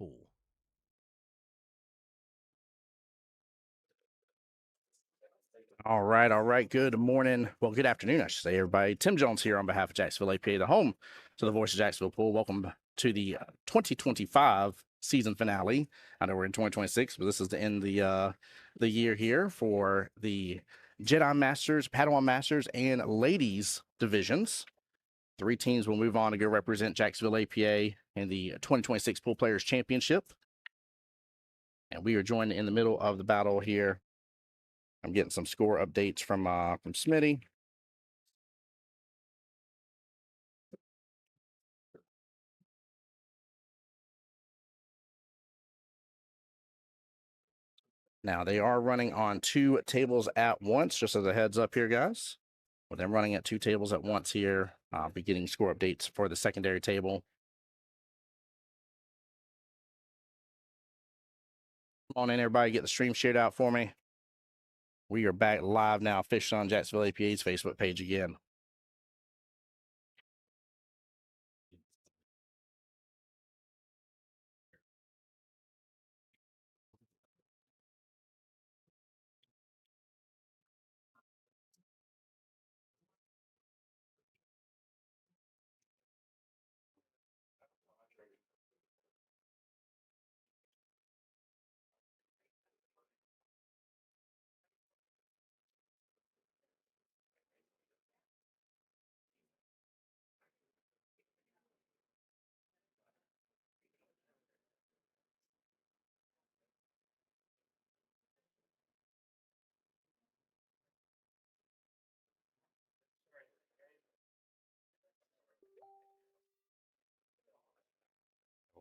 Pool. All right. Good morning. Well, good afternoon, I should say, everybody. Tim Jones here on behalf of Jacksonville APA, the home to the Voice of Jacksonville Pool. Welcome to the 2025 season finale. I know we're in 2026, but this is to end the year here for the Jedi Masters, Padawan Masters, and Ladies divisions. 3 teams will move on to go represent Jacksonville APA in the 2026 Pool Players Championship. And we are joined in the middle of the battle here. I'm getting some score updates from Smitty. Now they are running on 2 tables at once, just as a heads up here, guys. With them running at 2 tables at once here, I'll be getting score updates for the secondary table. Come on in, everybody, get the stream shared out for me. We are back live now, officially on Jacksonville APA's Facebook page again.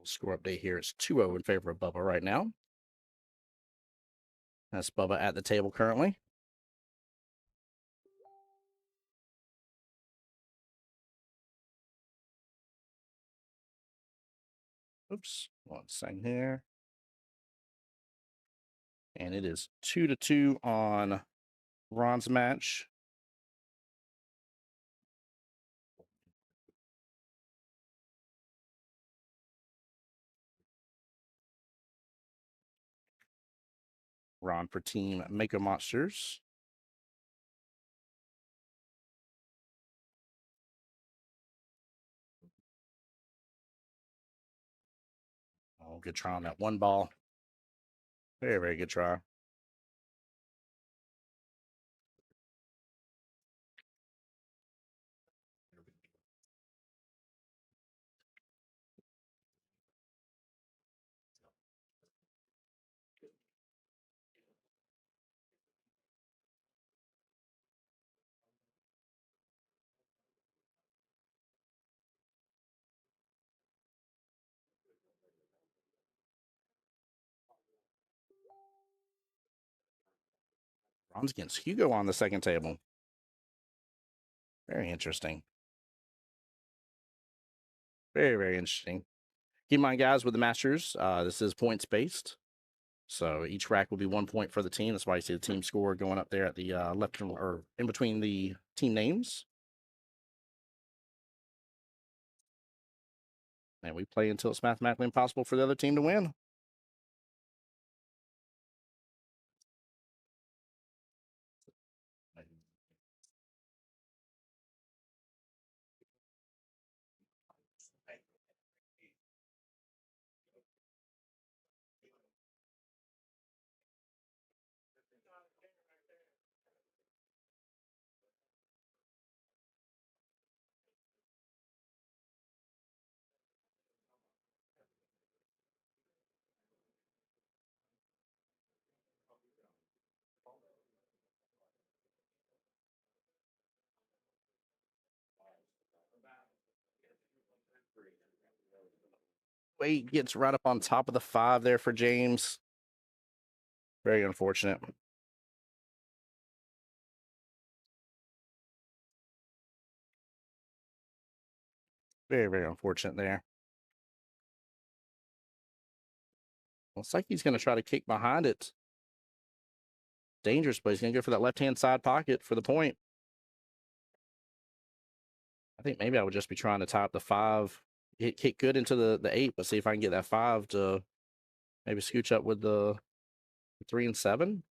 Score update here is 2-0 in favor of Bubba right now. That's Bubba at the table currently. Oops, 1 second here. And it is 2-2 on Ron's match. Ron for team Mako Monsters. Oh, good try on that 1 ball. Very good try. Ron's against Hugo on the second table. Very interesting. Very interesting. Keep in mind, guys, with the Masters, this is points based. So each rack will be 1 point for the team. That's why you see the team score going up there at the left or in between the team names. And we play until it's mathematically impossible for the other team to win. Weight gets right up on top of the 5 there for James. Very unfortunate. Very unfortunate there. Looks like he's going to try to kick behind it. Dangerous, but he's going to go for that left-hand side pocket for the point. I think maybe I would just be trying to tie up the 5. Kick good into the 8, but see if I can get that 5 to Maybe scooch up with the 3 and 7.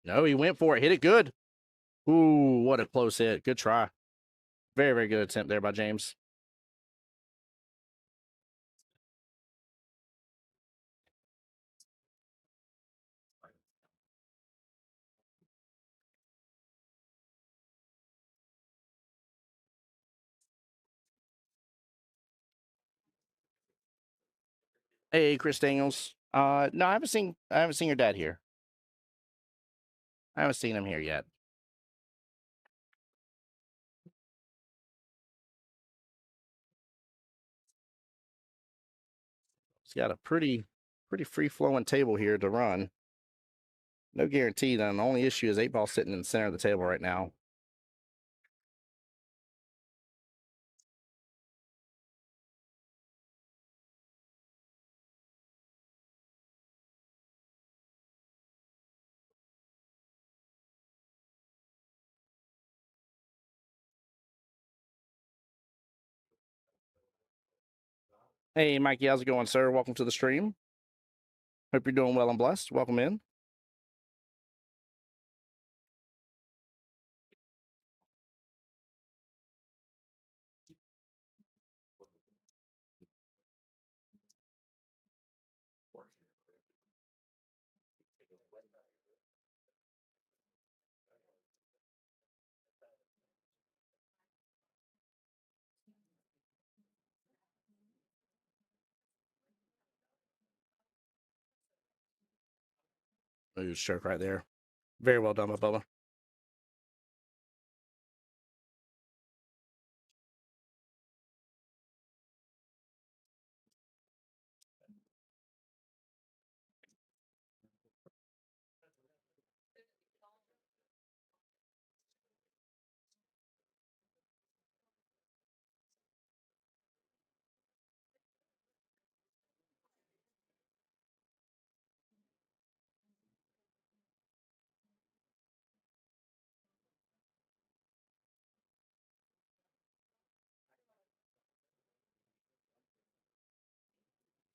No, he went for it. Hit it good. Ooh, what a close hit. Good try. Very, very good attempt there by James. Hey, Chris Daniels. No, I haven't seen your dad here. I haven't seen him here yet. He's got a pretty free flowing table here to run. No guarantee. Then the only issue is 8 ball sitting in the center of the table right now. Hey, Mikey, how's it going, sir? Welcome to the stream. Hope you're doing well and blessed. Welcome in. Ooh, stroke right there. Very well done by Bubba.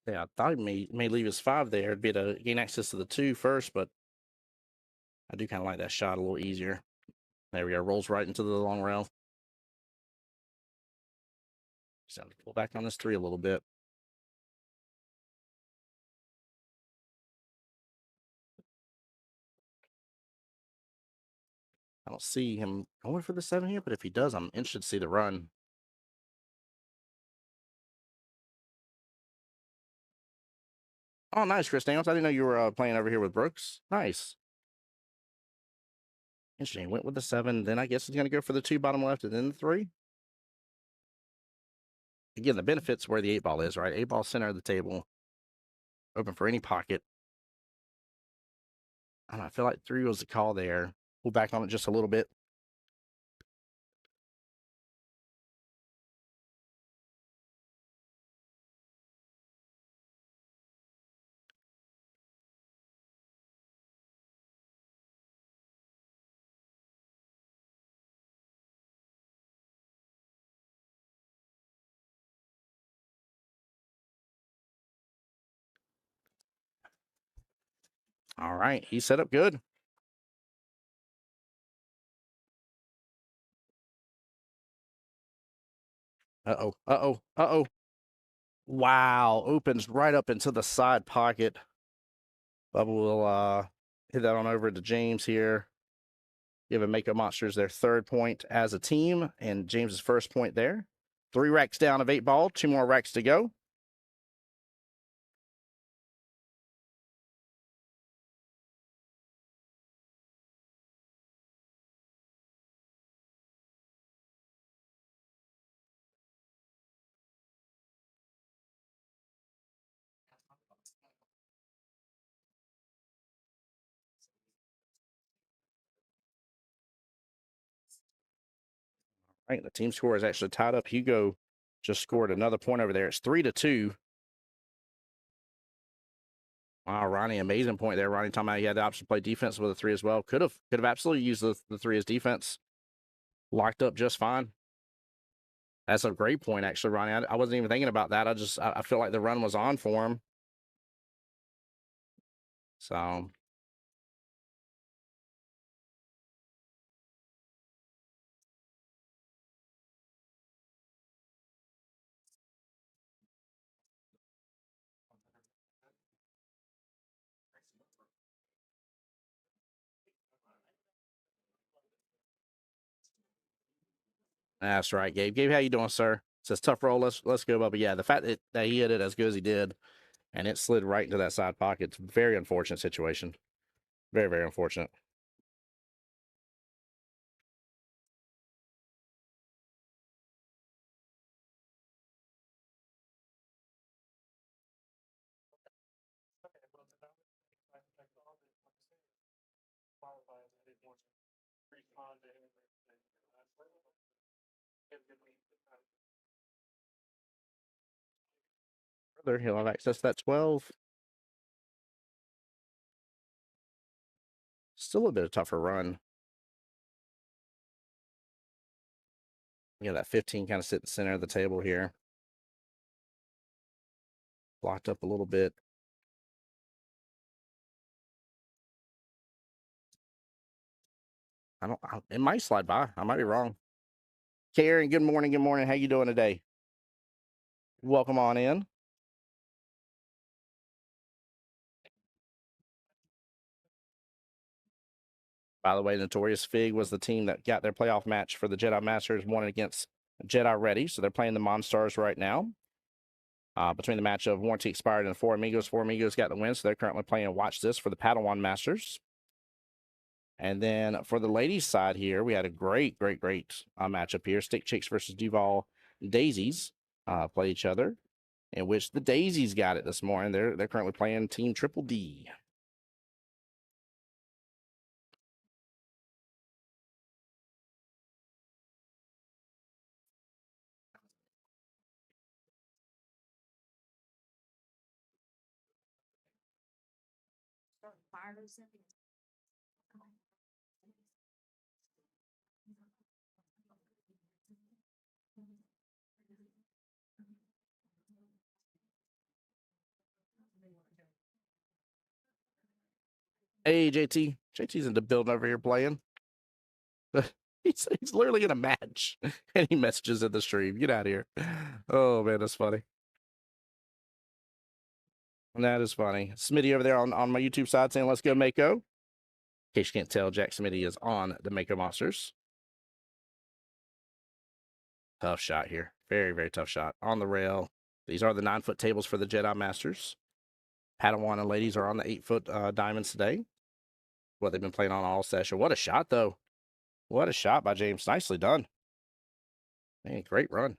Yeah, I thought he may leave his 5 there. It'd be to gain access to the 2 first, but I do kind of like that shot a little easier. There we go. Rolls right into the long rail. Just have to pull back on this 3 a little bit. I don't see him going for the 7 here, but if he does, I'm interested to see the run. Oh, nice, Chris Daniels. I didn't know you were playing over here with Brooks. Nice. Interesting. Went with the 7. Then I guess he's going to go for the 2 bottom left and then the 3. Again, the benefits where the 8 ball is, right? 8 ball center of the table. Open for any pocket. I don't know. I feel like 3 was the call there. Pull back on it just a little bit. All right. He set up good. Uh-oh. Uh-oh. Uh-oh. Wow. Opens right up into the side pocket. Bubba will hit that on over to James here. Giving APA Monsters their 3rd point as a team, and James's 1st point there. 3 racks down of 8 ball. 2 more racks to go. Right, the team score is actually tied up. Hugo just scored another point over there. It's 3-2. Wow, Ronnie, amazing point there. Ronnie talking about he had the option to play defense with a 3 as well. Could have absolutely used the 3 as defense. Locked up just fine. That's a great point, actually, Ronnie. I wasn't even thinking about that. I feel like the run was on for him. So that's right, Gabe. Gabe, how you doing, sir? Says tough roll. Let's go, Bubba. Yeah, the fact that he hit it as good as he did, and it slid right into that side pocket. It's a very unfortunate situation. Very, very unfortunate. Further, he'll have access to that 12. Still a bit of tougher run. Yeah, that 15 kind of sit in the center of the table here. Blocked up a little bit. It might slide by. I might be wrong. Karen, good morning. Good morning. How you doing today? Welcome on in. By the way, Notorious Fig was the team that got their playoff match for the Jedi Masters, won against Jedi Ready. So they're playing the Monstars right now. Between the match of Warranty Expired and Four Amigos got the win. So they're currently playing Watch This for the Padawan Masters. And then for the ladies' side here, we had a great matchup here. Stick Chicks versus Duval Daisies play each other, in which the Daisies got it this morning. They're currently playing Team Triple D. Hey, JT. JT's in the building over here playing. he's literally in a match, and he messages in the stream. Get out of here. Oh, man, that's funny. That is funny. Smitty over there on my YouTube side saying, let's go, Mako. In case you can't tell, Jack Smitty is on the Mako Monsters. Tough shot here. Very tough shot. On the rail. These are the 9-foot tables for the Jedi Masters. Padawan and ladies are on the 8-foot diamonds today. What they've been playing on all session. What a shot, though. What a shot by James. Nicely done. Man, great run.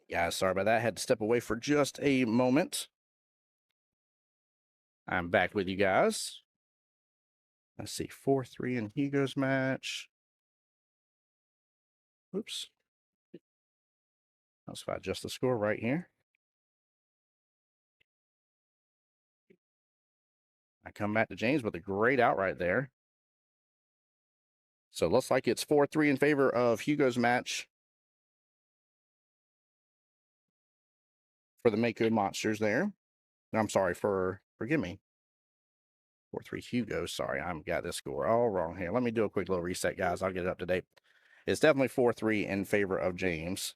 Yeah, sorry about that. I had to step away for just a moment. I'm back with you guys. Let's see, 4-3 in Hugo's match. Oops. Let's adjust the score right here. I come back to James with a great out right there. So it looks like it's 4-3 in favor of Hugo's match for the Mako Monsters there. I'm sorry forgive me. 4-3 Hugo. Sorry, I've got this score all wrong here. Let me do a quick little reset, guys. I'll get it up to date. It's definitely 4-3 in favor of James.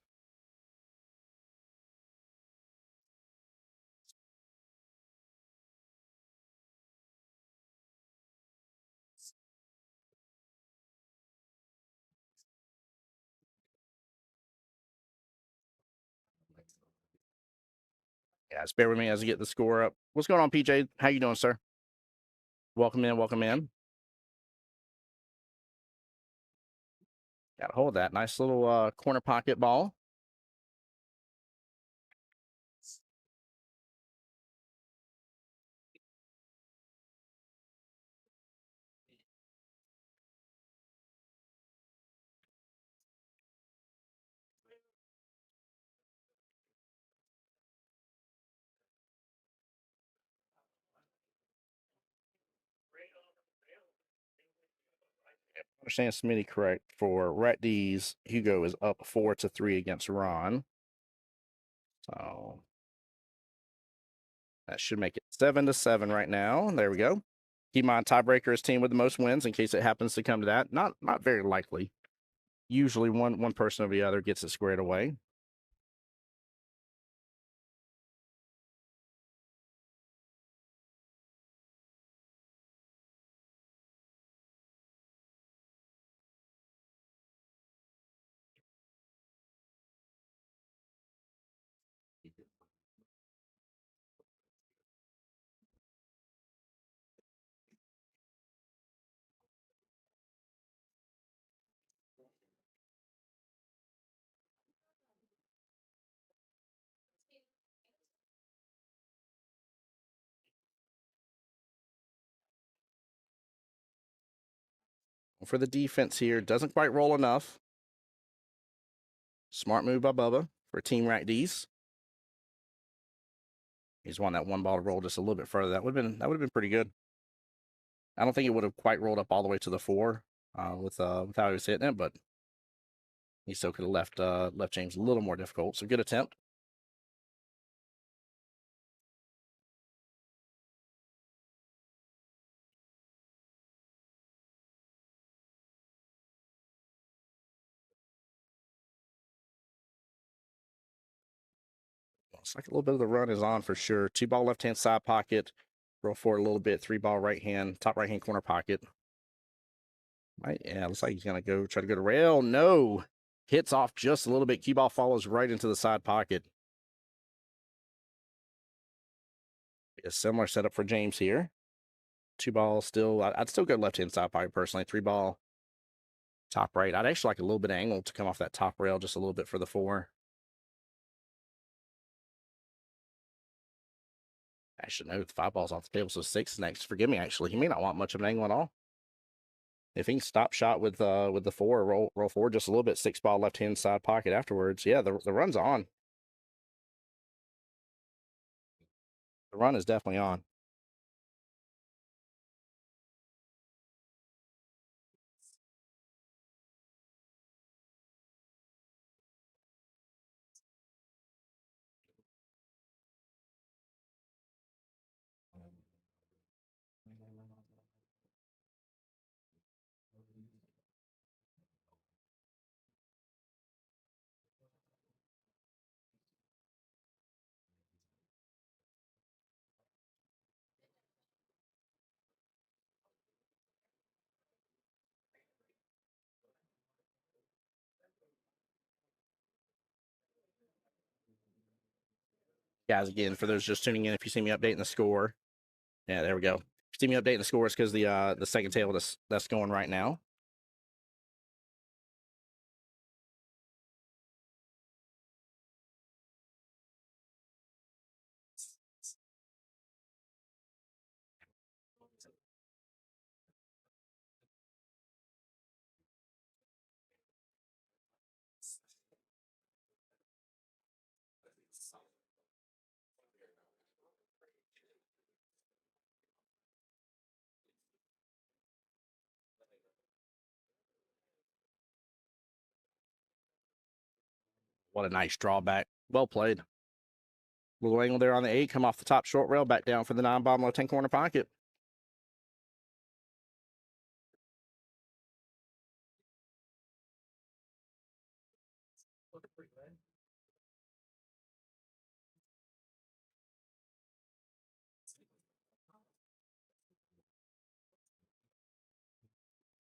Yeah, just bear with me as I get the score up. What's going on, PJ? How you doing, sir? Welcome in, welcome in. Got a hold of that. Nice little corner pocket ball. Understand Smitty correct. For Rat D's, Hugo is up 4-3 against Ron. So that should make it 7-7 right now. There we go. Keep in mind, tiebreaker is team with the most wins in case it happens to come to that. Not very likely. Usually one person or the other gets it squared away. For the defense here, doesn't quite roll enough. Smart move by Bubba for Team Rat D's. He's won that one ball to roll just a little bit further. That would have been pretty good. I don't think it would have quite rolled up all the way to the 4 with how he was hitting it, but he still could have left James a little more difficult. So good attempt. Looks like a little bit of the run is on for sure. 2-ball left-hand side pocket. Roll forward a little bit. 3-ball top right-hand corner pocket. Right, yeah, looks like he's going to go try to go to rail. No. Hits off just a little bit. QBall follows right into the side pocket. A similar setup for James here. 2-ball still. I'd still go left-hand side pocket personally. 3-ball top right. I'd actually like a little bit of angle to come off that top rail just a little bit for the 4. Actually, no, the 5-ball's off the table, so 6 next. Forgive me, actually. He may not want much of an angle at all. If he can stop shot with the 4, roll forward just a little bit, 6-ball left-hand side pocket afterwards. Yeah, the run's on. The run is definitely on. Guys, again, for those just tuning in, if you see me updating the score, yeah, there we go. If you see me updating the score, it's because the second table that's going right now. What a nice drawback. Well played. Little angle there on the 8. Come off the top short rail. Back down for the 9 bottom left 10 corner pocket.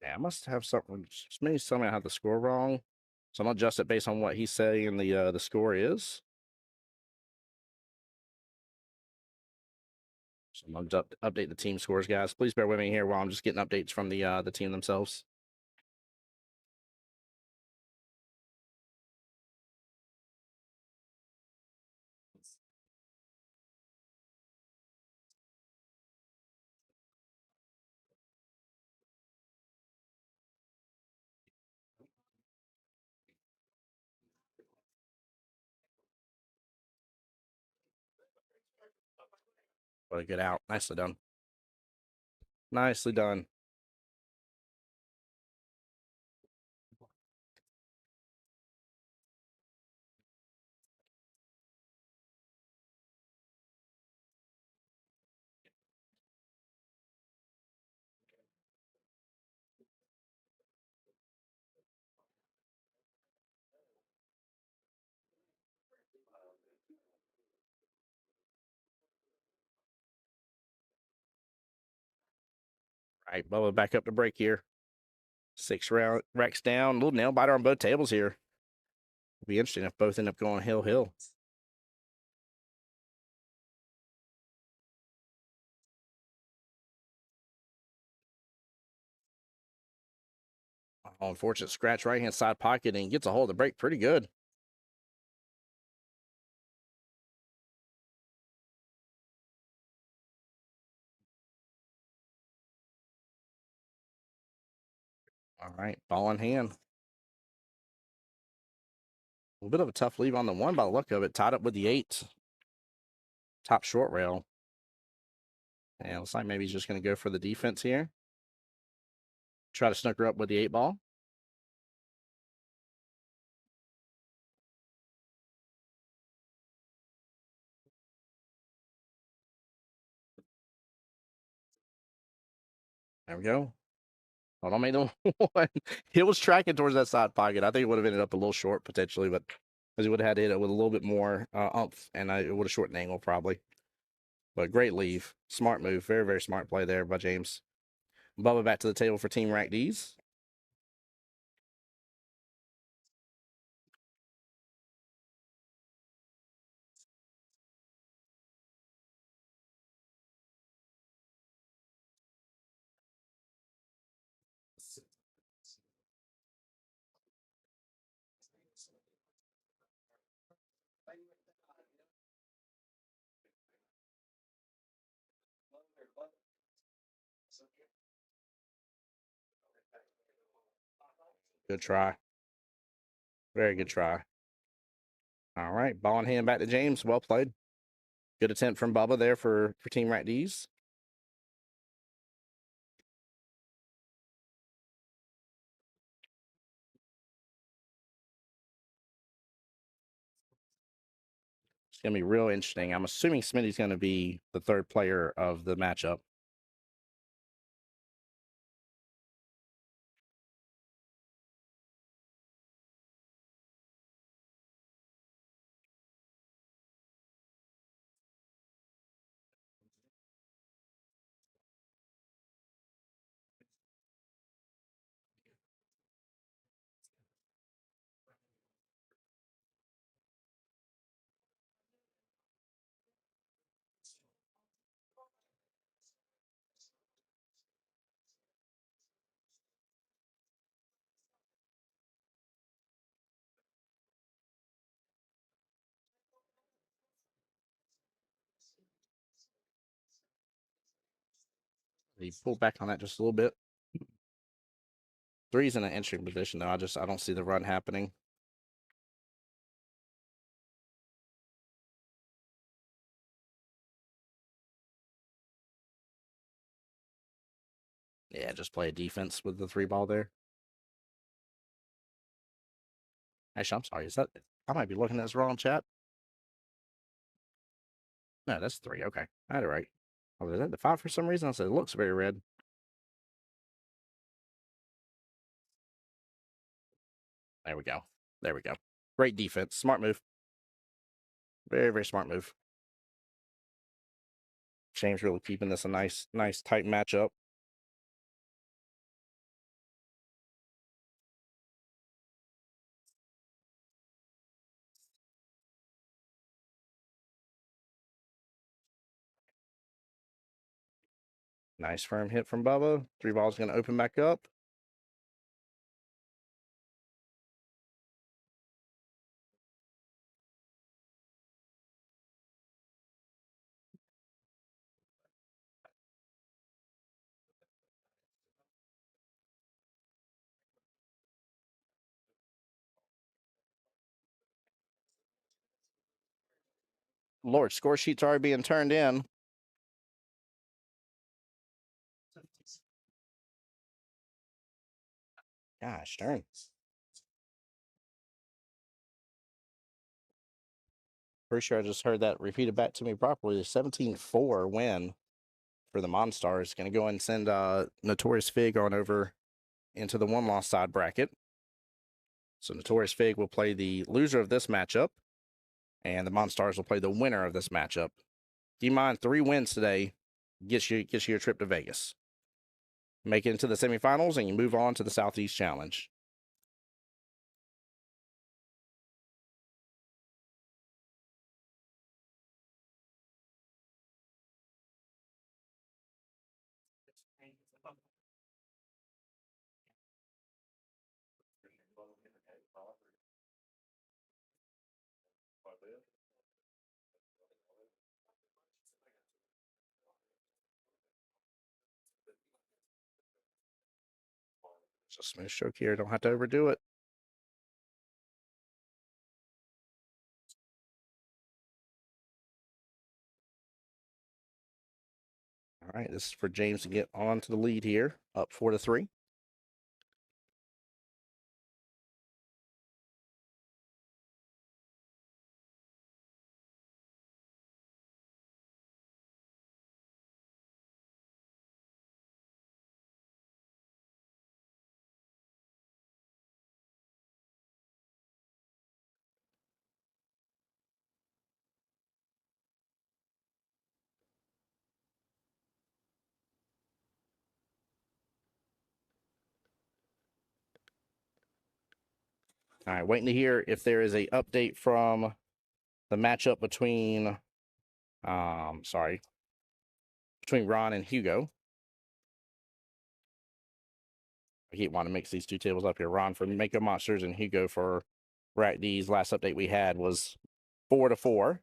Yeah, I must have something. Maybe something I have the score wrong. So I'm gonna adjust it based on what he's saying the score is. So I'm gonna update the team scores, guys. Please bear with me here while I'm just getting updates from the team themselves. What a good out. Nicely done. Nicely done. All right, Bubba back up to break here. 6 racks down. A little nail biter on both tables here. It'll be interesting if both end up going hill. Oh, unfortunate scratch right hand side pocket and gets a hold of the break pretty good. All right, ball in hand. A little bit of a tough leave on the 1 by the look of it. Tied up with the 8. Top short rail. And looks like maybe he's just going to go for the defense here. Try to snooker up with the 8 ball. There we go. Hold on, made the 1. It was tracking towards that side pocket. I think it would have ended up a little short potentially, but because he would have had to hit it with a little bit more umph, and it would have shortened the angle probably. But great leave. Smart move. Very, very smart play there by James. Bubba back to the table for Team Rack D's. Good try. Very good try. All right. Ball in hand back to James. Well played. Good attempt from Bubba there for Team Rack D's. It's going to be real interesting. I'm assuming Smitty's going to be the 3rd player of the matchup. He pulled back on that just a little bit. 3's in an interesting position, though. I don't see the run happening. Yeah, just play a defense with the 3 ball there. Actually, I'm sorry. Is that I might be looking at this wrong, chat. No, that's 3. Okay, I had it right. Oh, is that the 5 for some reason? I said it looks very red. There we go. There we go. Great defense. Smart move. Very, very smart move. James really keeping this a nice tight matchup. Nice firm hit from Bubba. 3 balls going to open back up. Lord, score sheets are being turned in. Gosh darn. Pretty sure I just heard that repeated back to me properly. The 17-4 win for the Monstars. Going to go and send Notorious Fig on over into the 1-loss side bracket. So Notorious Fig will play the loser of this matchup, and the Monstars will play the winner of this matchup. Keep in mind, 3 wins today gets you a trip to Vegas. Make it into the semifinals, and you move on to the Southeast Challenge. It's a smooth stroke here. Don't have to overdo it. All right, this is for James to get on to the lead here, up 4-3. All right, waiting to hear if there is a update from the matchup between, between Ron and Hugo. I keep wanting to mix these 2 tables up here. Ron for Mako Monsters and Hugo for Rack D's. Last update we had was 4-4.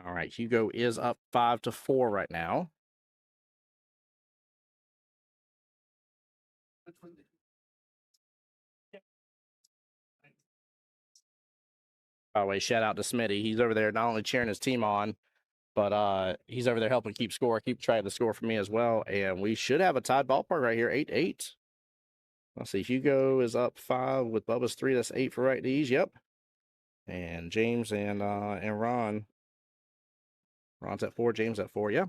All right, Hugo is up 5-4 right now. By the way, shout out to Smitty. He's over there not only cheering his team on, but he's over there helping keep track of the score for me as well. And we should have a tied ballpark right here, 8-8. Let's see, Hugo is up 5 with Bubba's 3. That's 8 for right D's. Yep. And James and Ron. Ron's at 4, James at 4. Yeah.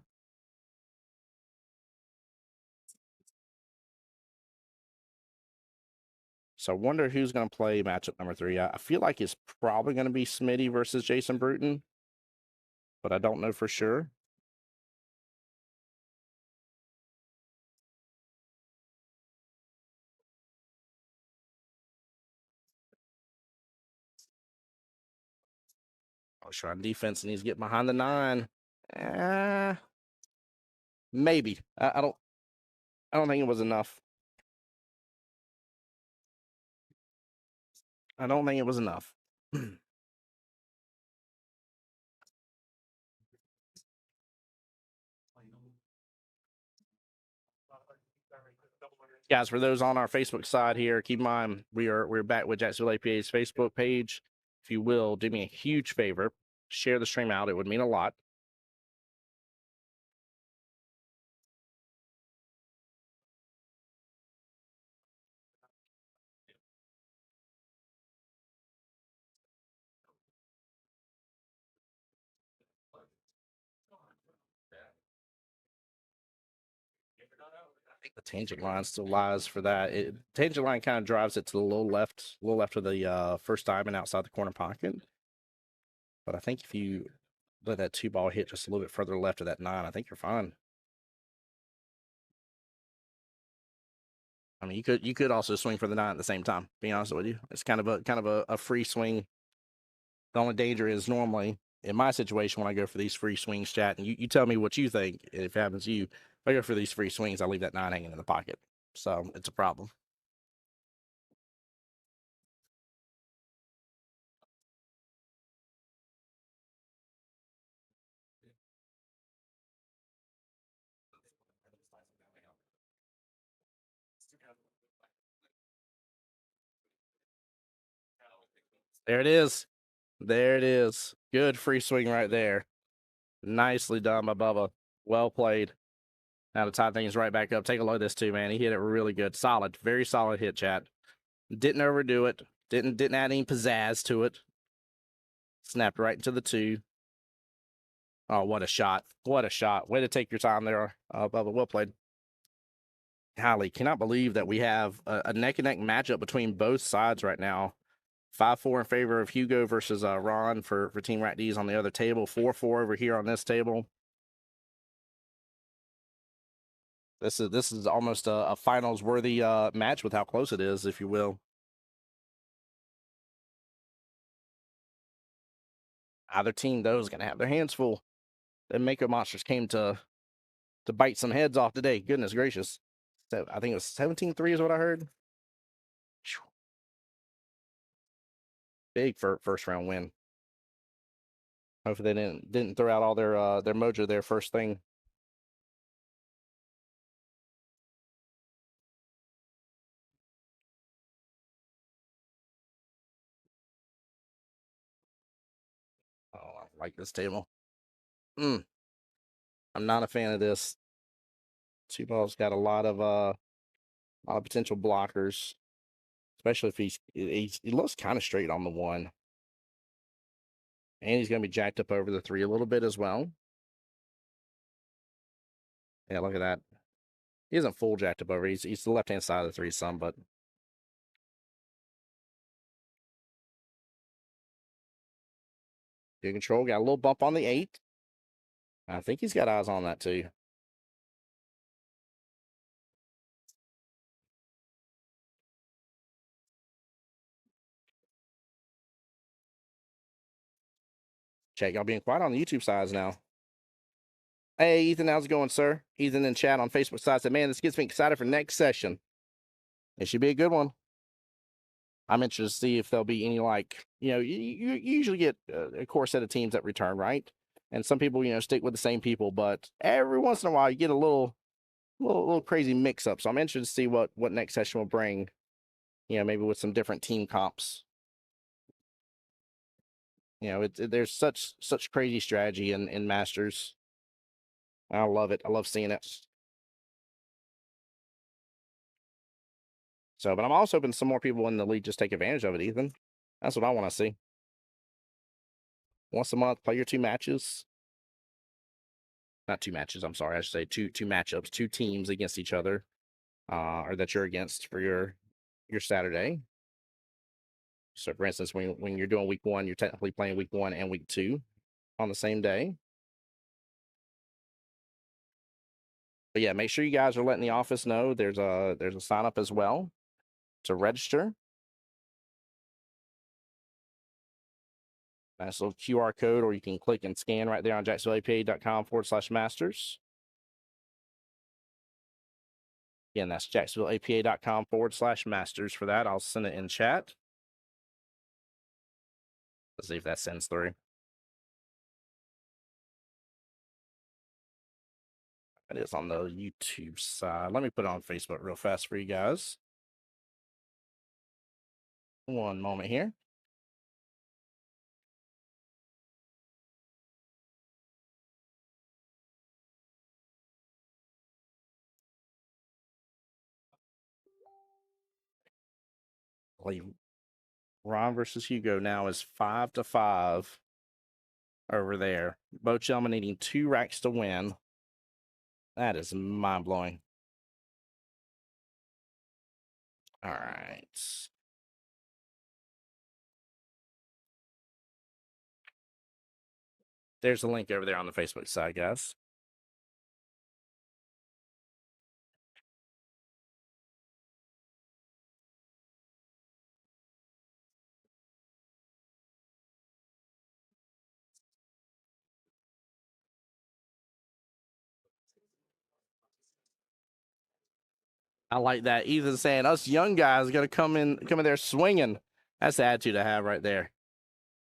So I wonder who's going to play matchup number 3. I feel like it's probably going to be Smitty versus Jason Bruton, but I don't know for sure. I was trying defense and he's getting behind the 9. Maybe. I don't think it was enough. I don't think it was enough. Guys, for those on our Facebook side here, keep in mind we're back with Jacksonville APA's Facebook page. If you will, do me a huge favor, share the stream out. It would mean a lot. I think the tangent line still lies for that. Tangent line kind of drives it to the little left of the first diamond outside the corner pocket. But I think if you let that 2-ball hit just a little bit further left of that 9, I think you're fine. I mean, you could also swing for the 9 at the same time. To be honest with you, it's kind of a free swing. The only danger is normally in my situation when I go for these free swings, chat, and you tell me what you think. If it happens to you, if I go for these free swings, I leave that 9 hanging in the pocket, so it's a problem. There it is. There it is. Good free swing right there. Nicely done by Bubba. Well played. Now to tie things right back up. Take a look at this too, man. He hit it really good. Solid. Very solid hit, chat. Didn't overdo it. Didn't add any pizzazz to it. Snapped right into the 2. Oh, what a shot. What a shot. Way to take your time there, Bubba. Well played. Golly, cannot believe that we have a neck-and-neck matchup between both sides right now. 5-4 in favor of Hugo versus Ron for Team Rat D's on the other table. 4-4 over here on this table. This is almost a finals-worthy match with how close it is, if you will. Either team, though, is going to have their hands full. The Mako Monsters came to bite some heads off today. Goodness gracious. So I think it was 17-3 is what I heard. Big first round win. Hopefully they didn't throw out all their mojo there first thing. Oh, I like this table. I'm not a fan of this. 2-ball's got a lot of potential blockers, especially if he looks kind of straight on the 1. And he's going to be jacked up over the 3 a little bit as well. Yeah, look at that. He isn't full jacked up over. He's the left-hand side of the 3 some, but good control. Got a little bump on the 8. I think he's got eyes on that too. Check, y'all being quiet on the YouTube sides now. Hey, Ethan, how's it going, sir? Ethan in chat on Facebook side said, man, this gets me excited for next session. It should be a good one. I'm interested to see if there'll be any, you usually get a core set of teams that return, right? And some people, stick with the same people, but every once in a while you get a little crazy mix up. So I'm interested to see what next session will bring, maybe with some different team comps. There's such crazy strategy in Masters. I love it. I love seeing it. So, but I'm also hoping some more people in the league just take advantage of it, Ethan. That's what I want to see. Once a month, play your 2 matches. Not 2 matches, I'm sorry. I should say two matchups, 2 teams against each other, or that you're against for your Saturday. So, for instance, when you're doing week 1, you're technically playing week 1 and week 2 on the same day. But yeah, make sure you guys are letting the office know there's a sign up as well to register. Nice little QR code, or you can click and scan right there on jacksonvilleapa.com/masters. Again, that's jacksonvilleapa.com/masters for that. I'll send it in chat. Let's see if that sends through. That is on the YouTube side. Let me put it on Facebook real fast for you guys. One moment here. I believe Ron versus Hugo now is 5-5 over there. Both gentlemen needing 2 racks to win. That is mind blowing. All right. There's a link over there on the Facebook side, guys. I like that. Ethan saying us young guys got to come in there swinging. That's the attitude I have right there.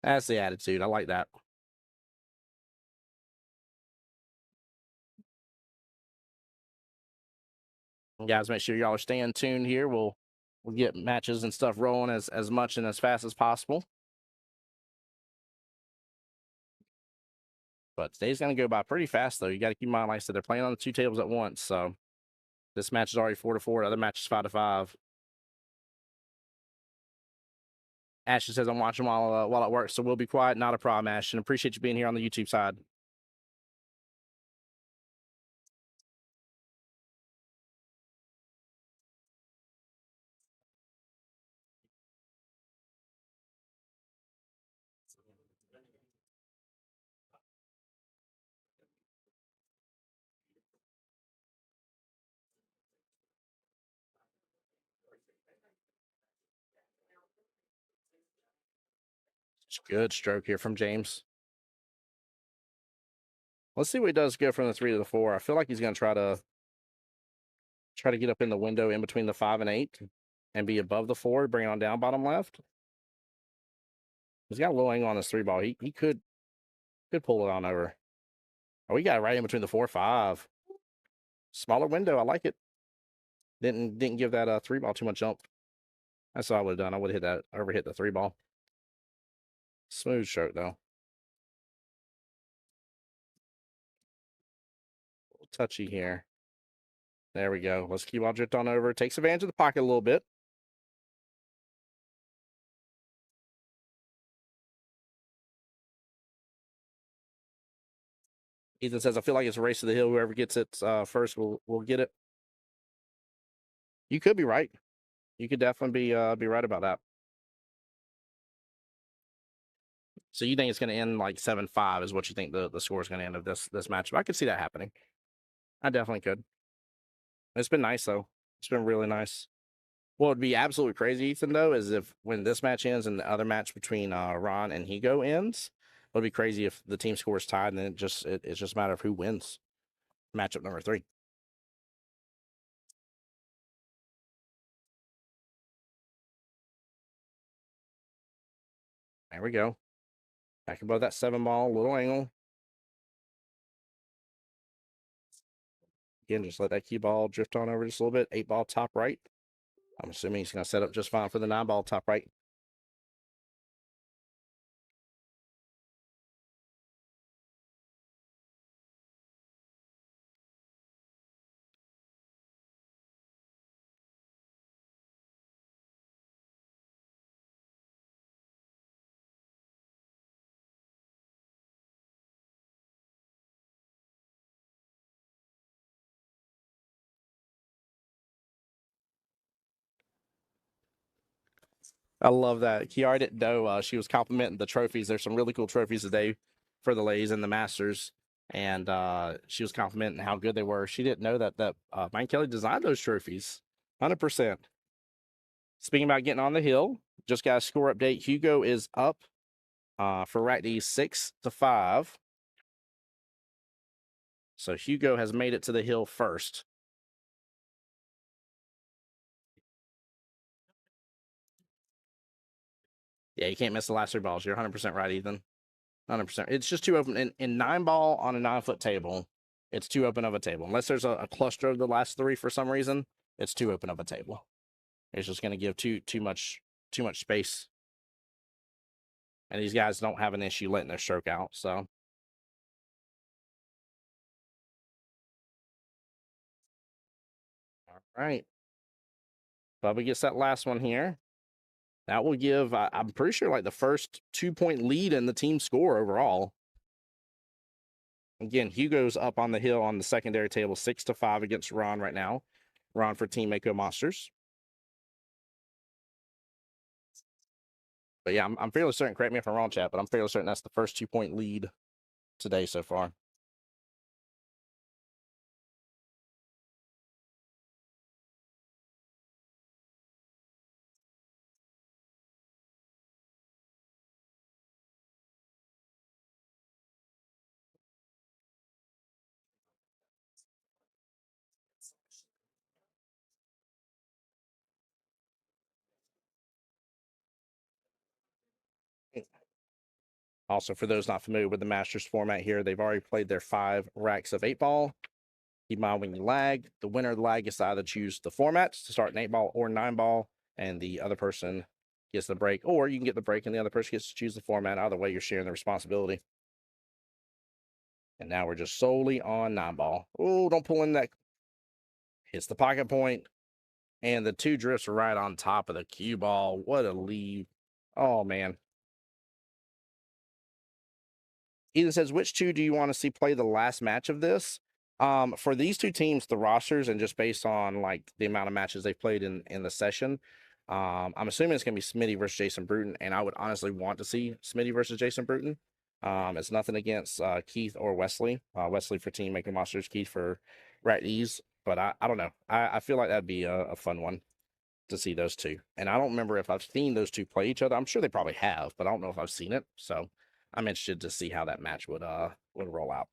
That's the attitude. I like that. And guys, make sure y'all are staying tuned here. We'll get matches and stuff rolling as much and as fast as possible. But today's going to go by pretty fast, though. You got to keep in mind, like I said, they're playing on the 2 tables at once. So this match is already 4-4. The other match is 5-5. Ashton says, I'm watching while at work, so we'll be quiet. Not a problem, Ashton. Appreciate you being here on the YouTube side. Good stroke here from James. Let's see what he does go from the 3 to the 4. I feel like he's going to try to get up in the window in between the 5 and 8 and be above the 4, bring it on down bottom left. He's got a low angle on this 3 ball. He could pull it on over. Oh, we got it right in between the 4-5. Smaller window. I like it. Didn't give that 3 ball too much jump. That's what I would have done. I would have overhit the 3 ball. Smooth stroke though. A little touchy here. There we go. Let's keep on drift on over. Takes advantage of the pocket a little bit. Ethan says, I feel like it's a race to the hill. Whoever gets it first will get it. You could be right. You could definitely be right about that. So you think it's going to end like 7-5 is what you think the score is going to end of this matchup? I could see that happening. I definitely could. It's been nice though. It's been really nice. What would be absolutely crazy, Ethan, though, is if when this match ends and the other match between Ron and Hugo ends, it would be crazy if the team score is tied and then it's just a matter of who wins matchup number 3. There we go. Back above that 7 ball, little angle. Again, just let that cue ball drift on over just a little bit. 8 ball top right. I'm assuming he's going to set up just fine for the 9 ball top right. I love that. Kiara didn't know she was complimenting the trophies. There's some really cool trophies today for the ladies and the Masters. And she was complimenting how good they were. She didn't know that Mike Kelly designed those trophies. 100%. Speaking about getting on the hill, just got a score update. Hugo is up for rack D 6-5. So Hugo has made it to the hill first. Yeah, you can't miss the last 3 balls. You're 100% right, Ethan. 100%. It's just too open. In 9 ball on a 9-foot table, it's too open of a table. Unless there's a cluster of the last three for some reason, it's too open of a table. It's just going to give too much space. And these guys don't have an issue letting their stroke out, so. All right. Bubba gets that last one here. That will give, I'm pretty sure, like the first 2-point lead in the team score overall. Again, Hugo's up on the hill on the secondary table, 6-5 against Ron right now. Ron for Team APA Masters. But yeah, I'm fairly certain, correct me if I'm wrong, chat, but I'm fairly certain that's the first 2-point lead today so far. Also, for those not familiar with the Masters format here, they've already played their 5 racks of 8-ball. Keep in mind when you lag, the winner of the lag gets to either choose the format to start an 8-ball or 9-ball, and the other person gets the break, or you can get the break and the other person gets to choose the format. Either way, you're sharing the responsibility. And now we're just solely on 9-ball. Oh, don't pull in that. Hits the pocket point, and the 2 drifts right on top of the cue ball. What a lead. Oh, man. Ethan says, which 2 do you want to see play the last match of this? For these 2 teams, the rosters, and just based on like the amount of matches they've played in the session, I'm assuming it's going to be Smitty versus Jason Bruton, and I would honestly want to see Smitty versus Jason Bruton. It's nothing against Keith or Wesley. Wesley for Team APA Masters, Keith for Rat Ease, but I don't know. I feel like that'd be a fun one to see those 2. And I don't remember if I've seen those 2 play each other. I'm sure they probably have, but I don't know if I've seen it. So I'm interested to see how that match would roll out.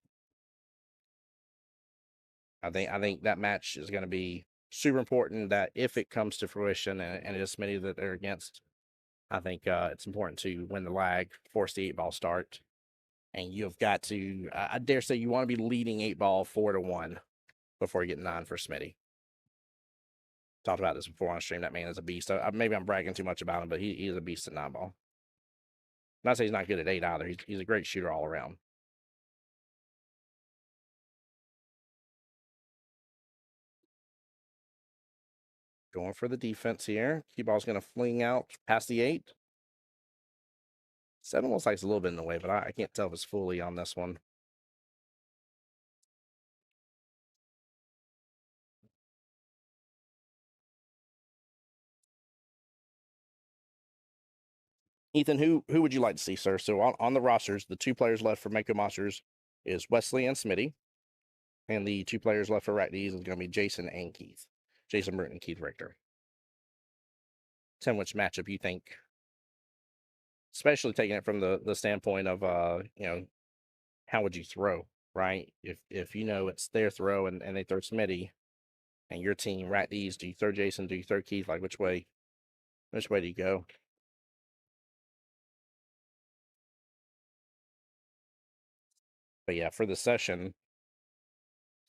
I think that match is going to be super important, that if it comes to fruition and it is Smitty that they're against, I think it's important to win the lag, force the 8-ball start. And you've got to, I dare say, you want to be leading 8-ball 4-1 before you get 9 for Smitty. Talked about this before on stream. That man is a beast. Maybe I'm bragging too much about him, but he is a beast at 9-ball. Not say he's not good at 8 either. He's a great shooter all around. Going for the defense here. Cue ball's going to fling out past the 8. 7 looks like it's a little bit in the way, but I can't tell if it's fully on this one. Ethan, who would you like to see, sir? So on the rosters, the 2 players left for APA Masters is Wesley and Smitty. And the 2 players left for Rat D's is going to be Jason and Keith. Jason Bruton and Keith Richter. Tell me which matchup you think, especially taking it from the standpoint of, you know, how would you throw, right? If you know it's their throw and they throw Smitty, and your team, Rat D's, do you throw Jason? Do you throw Keith? Like, which way do you go? But yeah, for the session,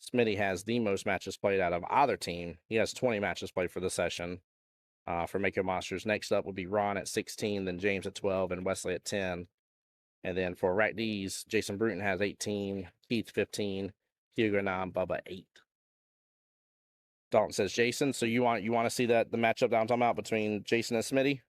Smitty has the most matches played out of either team. He has 20 matches played for the session for APA Masters. Next up would be Ron at 16, then James at 12, and Wesley at 10. And then for Rat D's, Jason Bruton has 18, Keith 15, Hugo 9, Bubba 8. Dalton says Jason. So you want to see the matchup that I'm talking about between Jason and Smitty?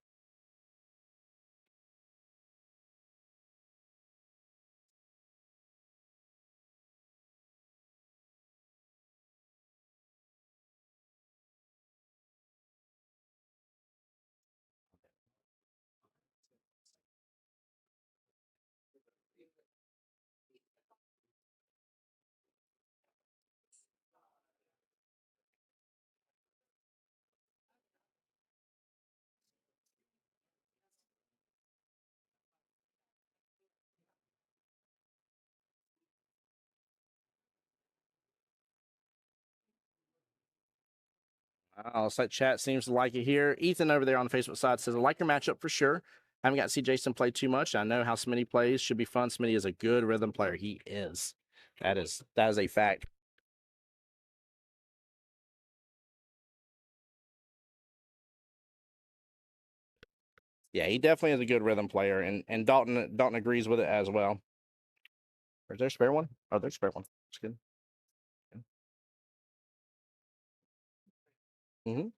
So chat seems to like it here. Ethan over there on the Facebook side says, I like your matchup for sure. I haven't got to see Jason play too much. I know how Smitty plays. Should be fun. Smitty is a good rhythm player. He is. That is a fact. Yeah, he definitely is a good rhythm player, and Dalton agrees with it as well. Is there a spare one? Oh, there's a spare one. That's good. Mm-hmm.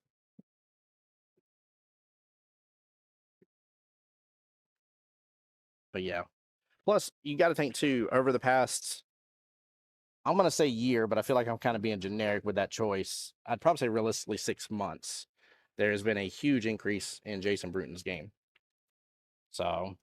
But yeah, plus you got to think too. Over the past, I'm gonna say year, but I feel like I'm kind of being generic with that choice. I'd probably say realistically 6 months. There has been a huge increase in Jason Bruton's game. So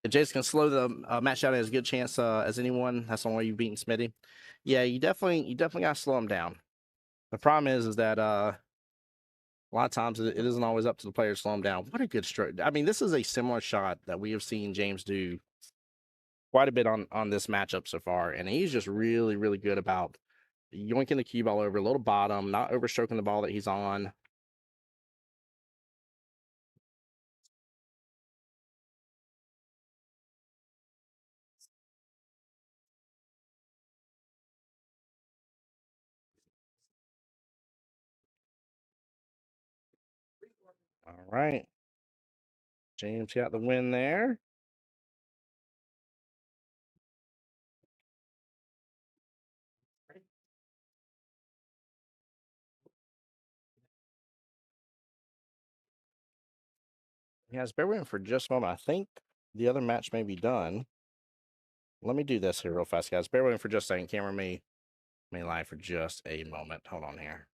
if Jason can slow the match down, he has a good chance as anyone. That's the only way you've beaten Smitty. Yeah, you definitely got to slow him down. The problem is that a lot of times it isn't always up to the player to slow him down. What a good stroke! I mean, this is a similar shot that we have seen James do quite a bit on this matchup so far, and he's just really really good about yoinking the cue ball over a little bottom, not overstroking the ball that he's on. All right, James got the win there. Yeah, bear with me for just a moment. I think the other match may be done. Let me do this here real fast, guys. Bear with me for just a second. Camera may lie for just a moment. Hold on here.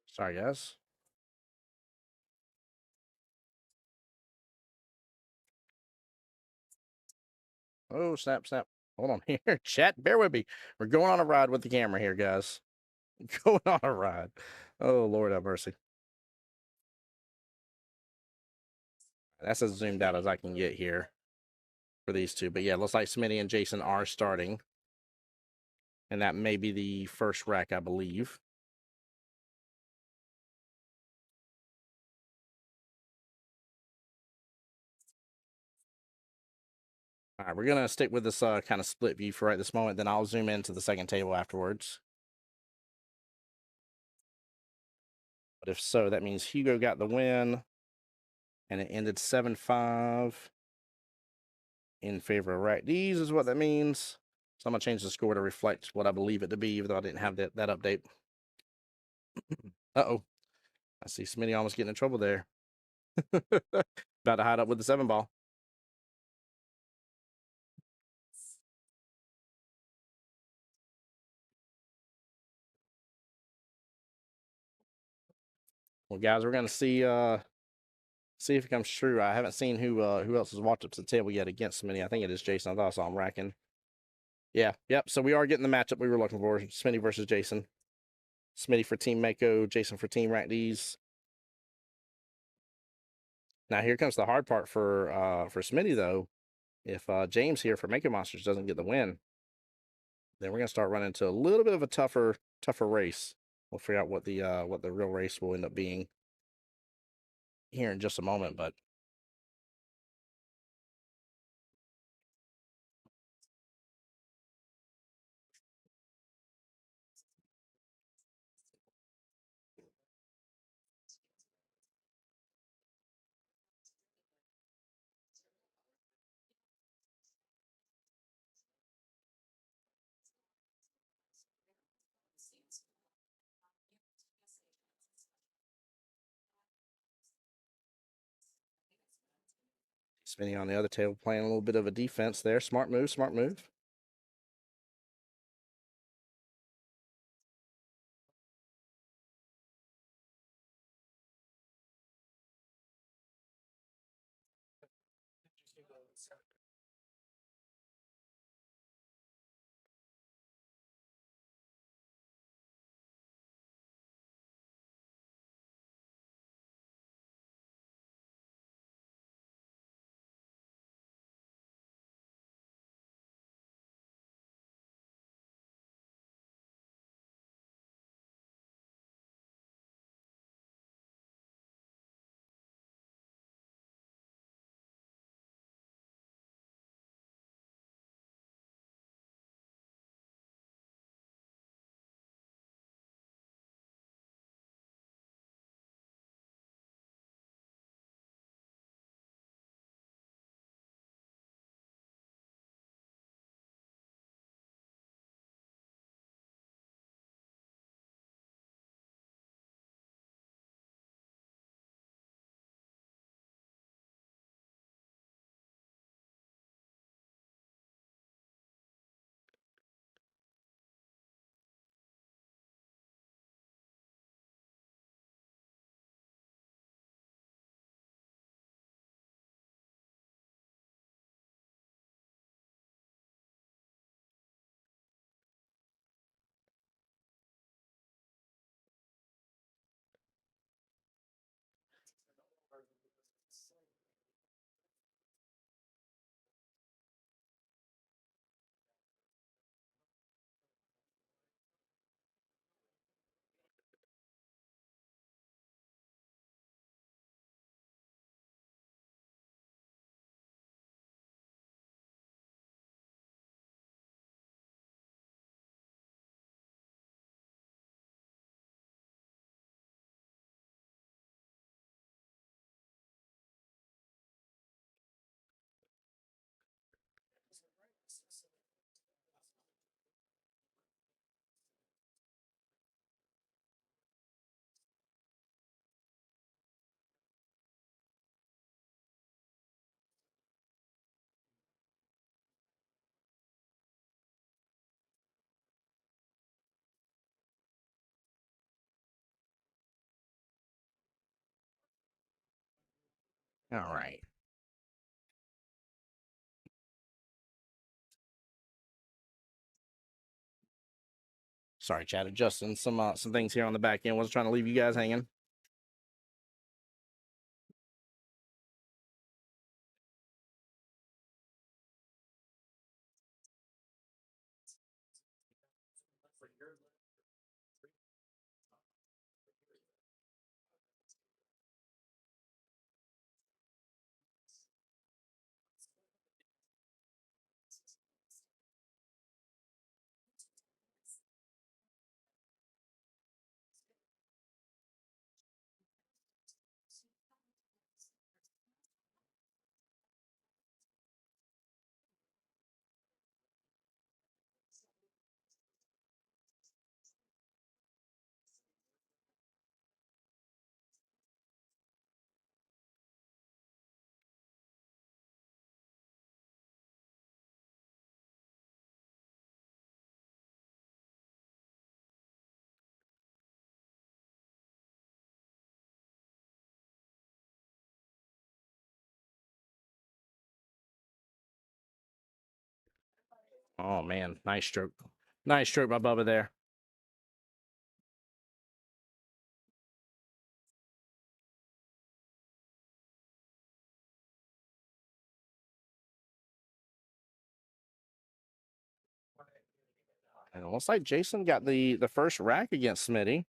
Sorry, guys. Oh, snap, snap. Hold on here. Chat, bear with me. We're going on a ride with the camera here, guys. Going on a ride. Oh, Lord have mercy. That's as zoomed out as I can get here for these two. But yeah, looks like Smitty and Jason are starting. And that may be the first rack, I believe. All right, we're going to stick with this kind of split view for right this moment. Then I'll zoom into the second table afterwards. But if so, that means Hugo got the win. And it ended 7-5 in favor of rack D's is what that means. So I'm going to change the score to reflect what I believe it to be, even though I didn't have that update. Uh-oh. I see Smitty almost getting in trouble there. About to hide up with the 7-ball. Well, guys, we're gonna see if it comes true. I haven't seen who else has walked up to the table yet against Smitty. I think it is Jason. I thought I saw him racking. Yeah, yep. So we are getting the matchup we were looking for: Smitty versus Jason. Smitty for Team Mako, Jason for Team Rack D's. Now here comes the hard part for Smitty though. If James here for Mako Monsters doesn't get the win, then we're gonna start running into a little bit of a tougher race. We'll figure out what the real race will end up being here in just a moment, but Spinning on the other table, playing a little bit of a defense there. Smart move, smart move. All right. Sorry, Chad. Adjusting some things here on the back end. Wasn't trying to leave you guys hanging. Oh man, nice stroke. Nice stroke by Bubba there. And it looks like Jason got the first rack against Smitty.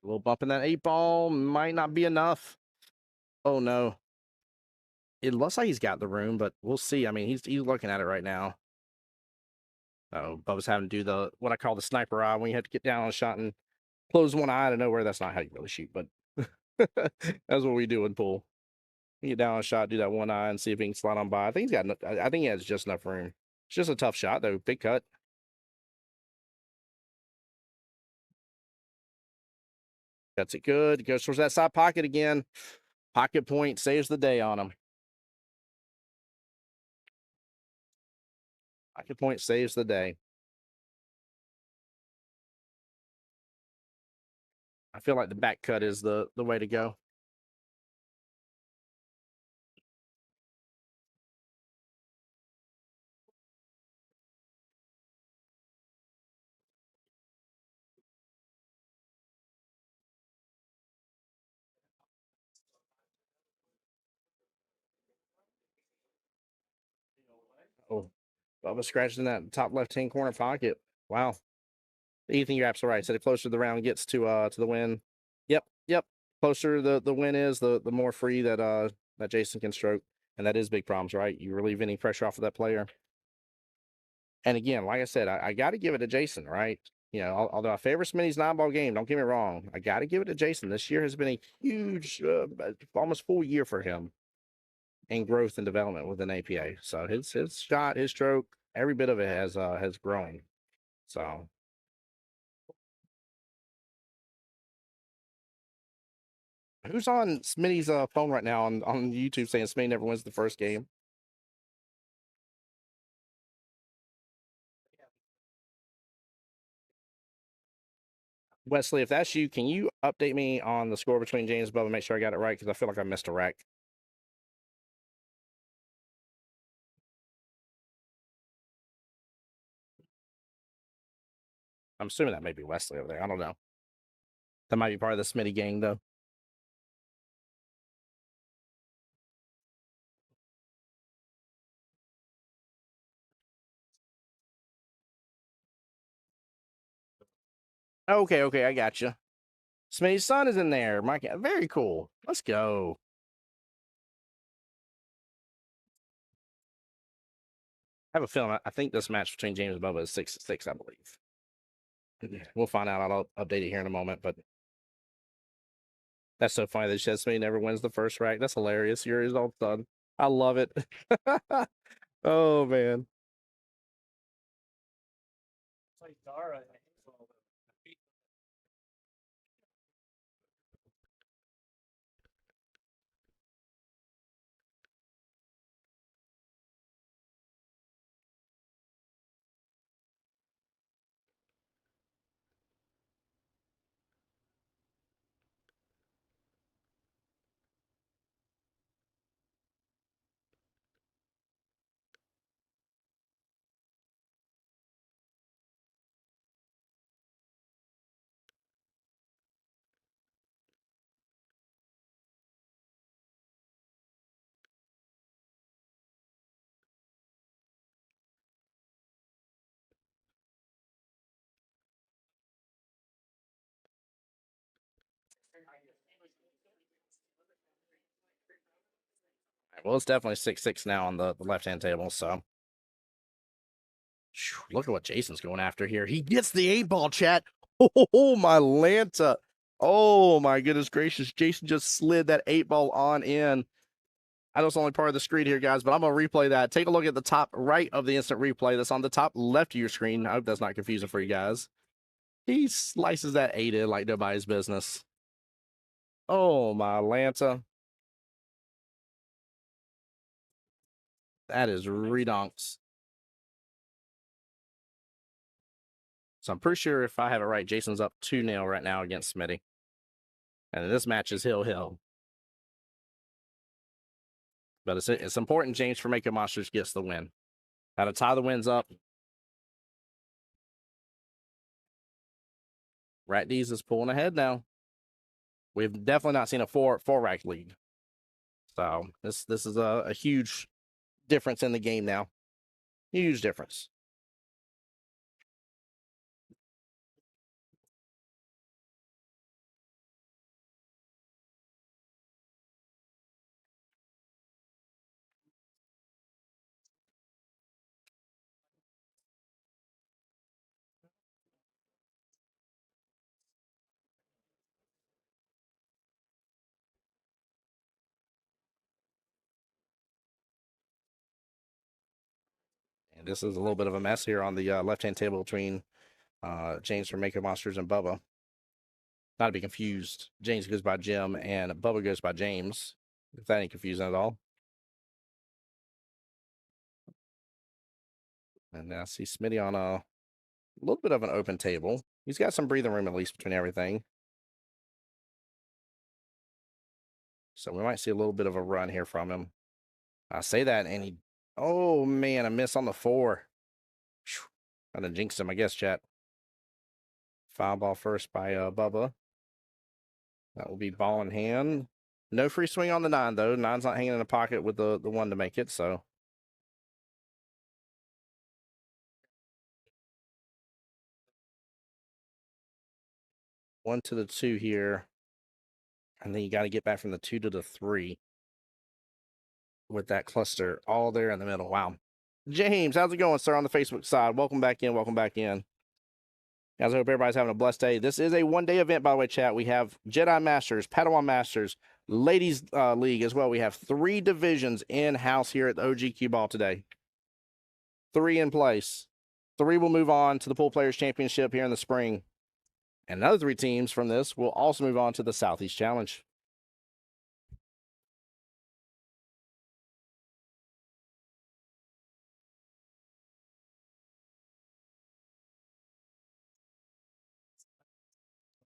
A little bump in that 8 ball might not be enough. Oh no. It looks like he's got the room, but we'll see. I mean, he's looking at it right now. Oh, Bubba's having to do the what I call the sniper eye when you have to get down on a shot and close one eye out of nowhere. That's not how you really shoot, but that's what we do in pool. You get down on a shot, do that one eye, and see if he can slide on by. I think he's got. I think he has just enough room. It's just a tough shot though. Big cut. Cuts it good. Goes towards that side pocket again. Pocket point saves the day on him. Pocket point saves the day. I feel like the back cut is the way to go. Oh, Bubba scratched in that top left-hand corner pocket. Wow. Ethan, you're absolutely right. So the closer the round gets to the win. Yep. Closer the win is, the more free that that Jason can stroke. And that is big problems, right? You relieve any pressure off of that player. And again, like I said, I got to give it to Jason, right? You know, although I favor Smitty's 9-ball game, don't get me wrong. I got to give it to Jason. This year has been a huge, almost full year for him in growth and development within APA. So his shot, his stroke, every bit of it has grown. So who's on Smitty's phone right now on YouTube saying Smitty never wins the first game? Wesley, if that's you, can you update me on the score between James and Bubba? Make sure I got it right because I feel like I missed a rack. I'm assuming that may be Wesley over there. I don't know. That might be part of the Smitty gang, though. Okay, I got you. Smitty's son is in there. Mike, very cool. Let's go. I have a feeling. I think this match between James and Bubba is 6-6, I believe. We'll find out. I'll update it here in a moment. But that's so funny that she says Smitty never wins the first rack. That's hilarious. You're his old son. I love it. Oh man. Well, it's definitely 6-6 now on the left hand table. So look at what Jason's going after here. He gets the 8-ball, chat. Oh, my Lanta. Oh, my goodness gracious. Jason just slid that 8-ball on in. I know it's only part of the screen here, guys, but I'm going to replay that. Take a look at the top right of the instant replay that's on the top left of your screen. I hope that's not confusing for you guys. He slices that 8 in like nobody's business. Oh, my Lanta. That is redonks. So I'm pretty sure if I have it right, Jason's up 2-0 right now against Smitty. And this match is hill. But it's important, James, for Making Monsters gets the win. How to tie the wins up. Rat D's is pulling ahead now. We've definitely not seen a four rack lead. So this is a huge difference in the game now. Huge difference. This is a little bit of a mess here on the left-hand table between James from Maker Monsters and Bubba. Not to be confused, James goes by Jim and Bubba goes by James, if that ain't confusing at all. And I see Smitty on a little bit of an open table. He's got some breathing room at least between everything. So we might see a little bit of a run here from him. I say that and he, oh man, a miss on the 4. I done jinxed him, I guess, chat. Foul ball first by Bubba. That will be ball in hand. No free swing on the 9, though. 9's not hanging in the pocket with the 1 to make it, so. One to the 2 here. And then you got to get back from the 2 to the 3 with that cluster all there in the middle. Wow. James, how's it going, sir, on the Facebook side? Welcome back in. Welcome back in. Guys, I hope everybody's having a blessed day. This is a one-day event, by the way, chat. We have Jedi Masters, Padawan Masters, Ladies League as well. We have 3 divisions in-house here at the OG QBall today. 3 in place. 3 will move on to the Poolplayers Championship here in the spring. And another 3 teams from this will also move on to the Southeast Challenge.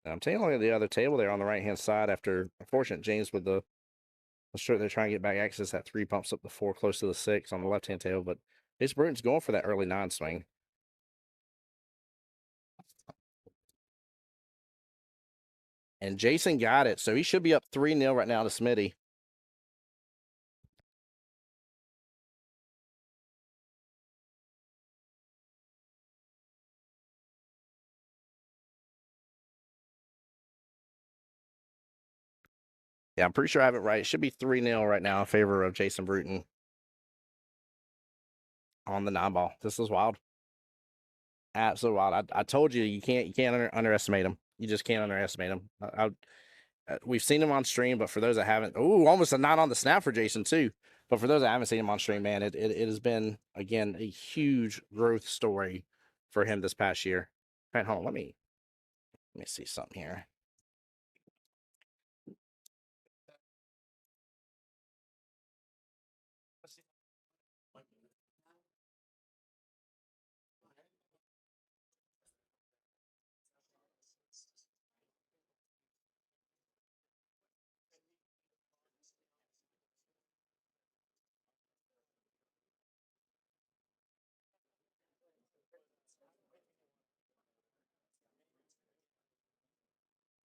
I'm taking a look at the other table there on the right-hand side after, unfortunate, James with the stroke. They're trying to get back access. That 3 pumps up the 4 close to the 6 on the left-hand table, but Jason Bruton's going for that early 9 swing. And Jason got it, so he should be up 3-0 right now to Smitty. Yeah, I'm pretty sure I have it right. It should be 3-0 right now in favor of Jason Bruton on the 9 ball. This is wild. Absolutely wild. I told you you can't underestimate him. You just can't underestimate him. We've seen him on stream, but for those that haven't, almost a 9 on the snap for Jason too. But for those that haven't seen him on stream, man, it has been, again, a huge growth story for him this past year. All right, hold on, let me see something here.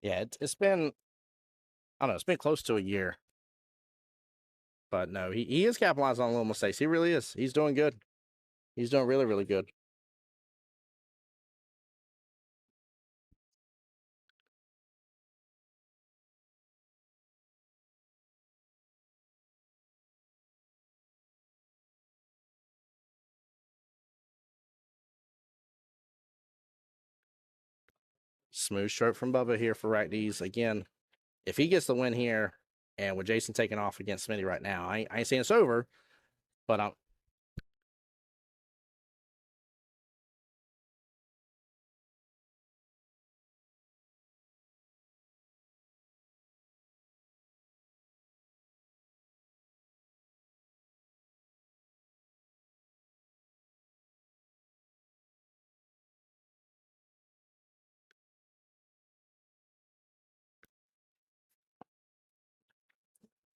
Yeah, it's been, I don't know, it's been close to a year. But no, he is capitalizing on little mistakes. He really is. He's doing good. He's doing really, really good. Smooth stroke from Bubba here for righties. Again, if he gets the win here, and with Jason taking off against Smitty right now, I ain't saying it's over, but I'm.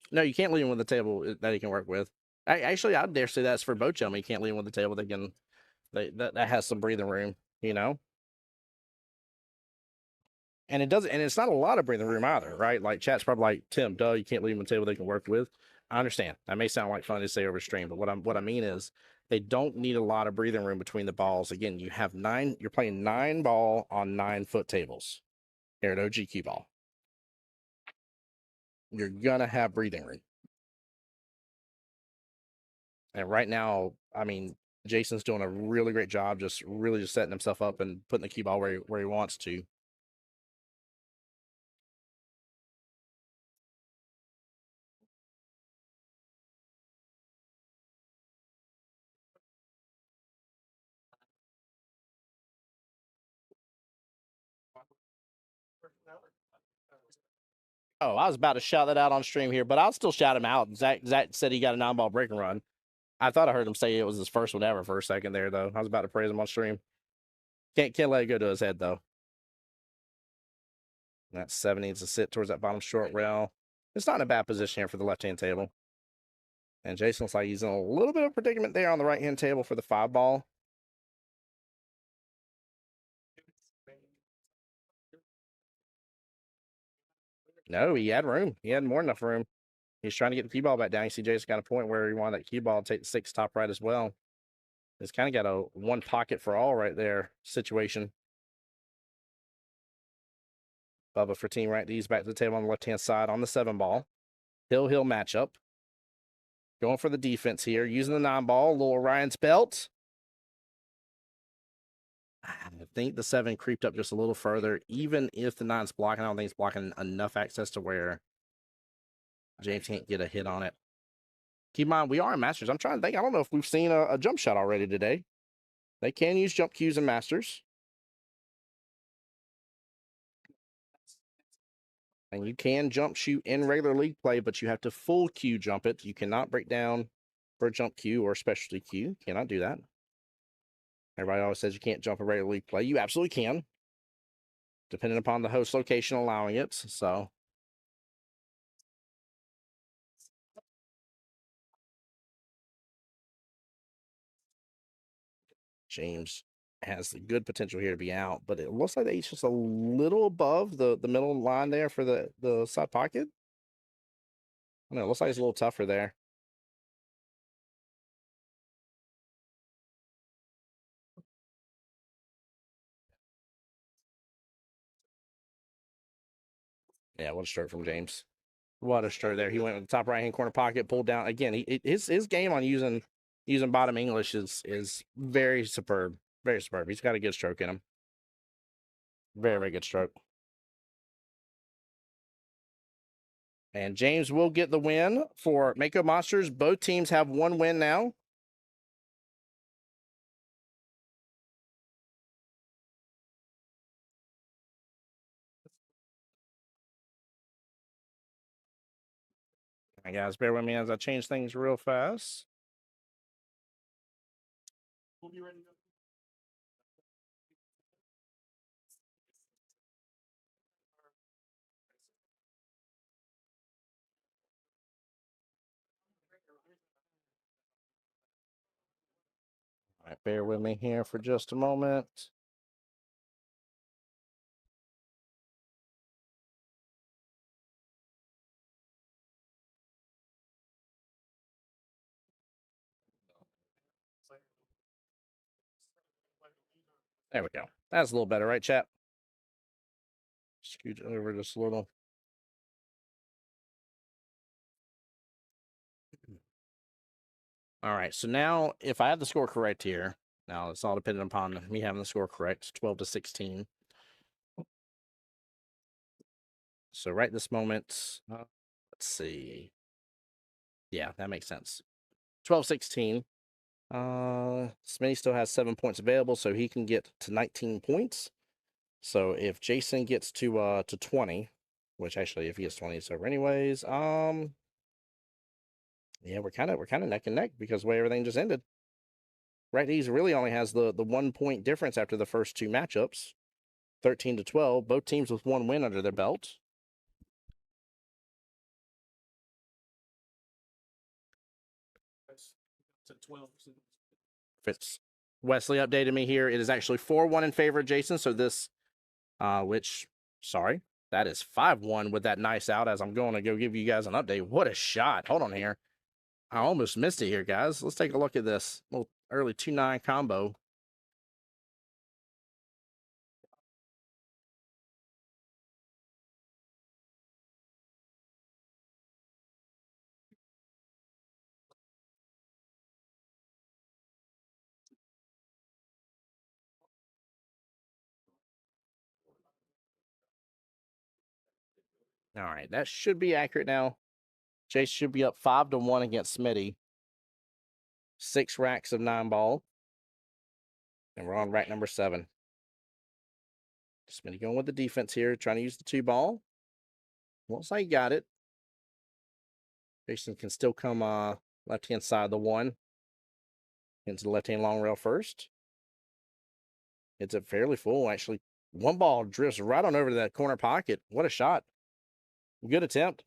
No, you can't leave him with a table that he can work with. Actually, I'd dare say that's for both gentlemen. You can't leave him with a table that has some breathing room, you know? And it doesn't, and it's not a lot of breathing room either, right? Like chat's probably like, Tim, duh, you can't leave them a table they can work with. I understand. That may sound like fun to say over stream, but what I mean is they don't need a lot of breathing room between the balls. Again, you're playing 9 ball on 9-foot tables here at OG Ball. You're gonna have breathing room. And right now, I mean, Jason's doing a really great job, just setting himself up and putting the cue ball where he wants to. Oh, I was about to shout that out on stream here, but I'll still shout him out. Zach said he got a 9-ball break and run. I thought I heard him say it was his first one ever for a second there, though. I was about to praise him on stream. Can't let it go to his head, though. That 7 needs to sit towards that bottom short rail. It's not in a bad position here for the left-hand table. And Jason looks like he's in a little bit of predicament there on the right-hand table for the 5-ball. No, he had room. He had more than enough room. He's trying to get the cue ball back down. You see Jason got a point where he wanted that cue ball to take the 6 top right as well. It's kind of got a one pocket for all right there situation. Bubba for team right. These back to the table on the left-hand side on the 7-ball. Hill matchup. Going for the defense here. Using the 9-ball. Little Ryan's belt. I think the 7 creeped up just a little further. Even if the 9's blocking, I don't think it's blocking enough access to where James can't get a hit on it. Keep in mind, we are in Masters. I'm trying to think. I don't know if we've seen a jump shot already today. They can use jump cues in Masters. And you can jump shoot in regular league play, but you have to full cue jump it. You cannot break down for a jump cue or a specialty cue. Cannot do that. Everybody always says you can't jump a regular league play. You absolutely can, depending upon the host location allowing it. So James has the good potential here to be out, but it looks like they each just a little above the middle line there for the side pocket. I don't know, it looks like it's a little tougher there. Yeah, what a stroke from James. What a stroke there. He went with the top right-hand corner pocket, pulled down. Again, his game on using bottom English is very superb. Very superb. He's got a good stroke in him. Very, very good stroke. And James will get the win for Mako Monsters. Both teams have 1 win now. All right, guys, bear with me as I change things real fast. We'll be ready to go. All right, bear with me here for just a moment. There we go. That's a little better, right, chat? Scoot over just a little. All right, so now if I have the score correct here, now it's all dependent upon me having the score correct, 12-16. So right this moment, let's see. Yeah, that makes sense. 12-16. Smitty still has 7 points available, so he can get to 19 points. So if Jason gets to 20, which actually if he gets 20 it's over anyways. Yeah, we're kind of neck and neck because the way everything just ended. Right, Ease really only has the 1 point difference after the first 2 matchups. 13-12, both teams with 1 win under their belt. Fitz Wesley updated me here. It is actually 4-1 in favor of Jason. So this, sorry, that is 5-1 with that nice out as I'm going to go give you guys an update. What a shot. Hold on here. I almost missed it here, guys. Let's take a look at this little early 2-9 combo. All right, that should be accurate now. Chase should be up 5-1 against Smitty. 6 racks of 9-ball. And we're on rack number 7. Smitty going with the defense here, trying to use the 2-ball. Looks like he got it. Jason can still come left-hand side of the 1. Into the left-hand long rail first. It's up fairly full, actually. 1 ball drifts right on over to that corner pocket. What a shot. Good attempt.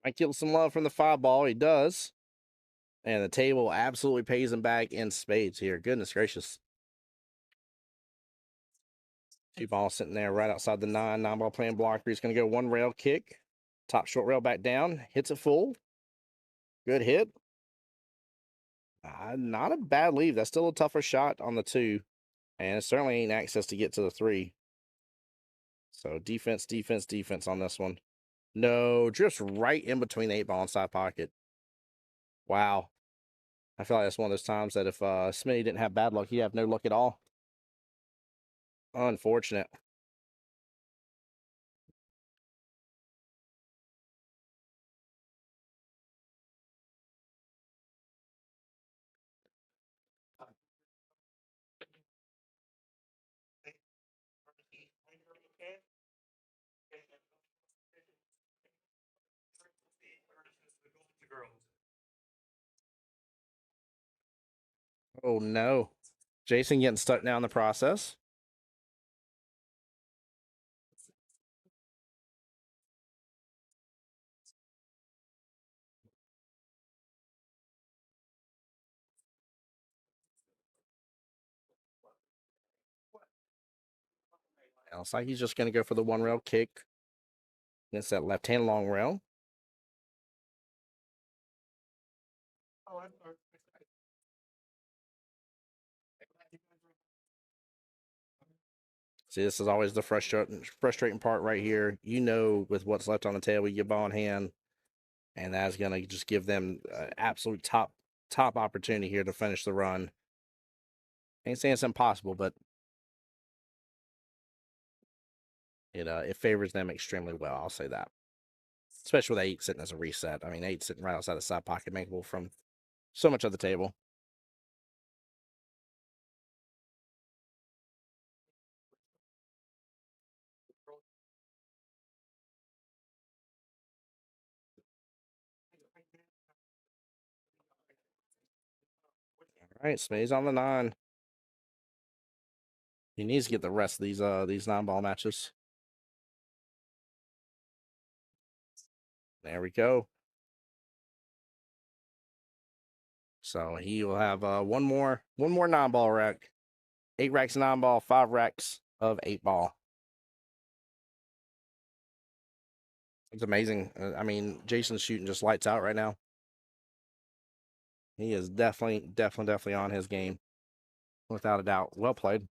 I get some love from the 5-ball. He does. And the table absolutely pays him back in spades here. Goodness gracious. 2-ball sitting there right outside the 9. 9-ball playing blocker. He's going to go 1 rail kick. Top short rail back down. Hits it full. Good hit. Not a bad leave. That's still a tougher shot on the 2. And it certainly ain't access to get to the 3. So defense, defense, defense on this one. No, drifts right in between the 8-ball and side pocket. Wow. I feel like that's one of those times that if Smitty didn't have bad luck, he'd have no luck at all. Unfortunate. Oh, no. Jason getting stuck now in the process. Looks like he's just going to go for the 1 rail kick against that left-hand long rail. See, this is always the frustrating part right here. You know, with what's left on the table, you get ball in hand, and that's going to just give them absolute top opportunity here to finish the run. Ain't saying it's impossible, but it favors them extremely well. I'll say that. Especially with 8 sitting as a reset. I mean, 8 sitting right outside the side pocket, makeable from so much of the table. All right, Smitty's on the 9. He needs to get the rest of these 9-ball matches. There we go. So he will have one more 9-ball rack. 8 racks of 9-ball, 5 racks of 8-ball. It's amazing. I mean, Jason's shooting just lights out right now. He is definitely on his game. Without a doubt. Well played.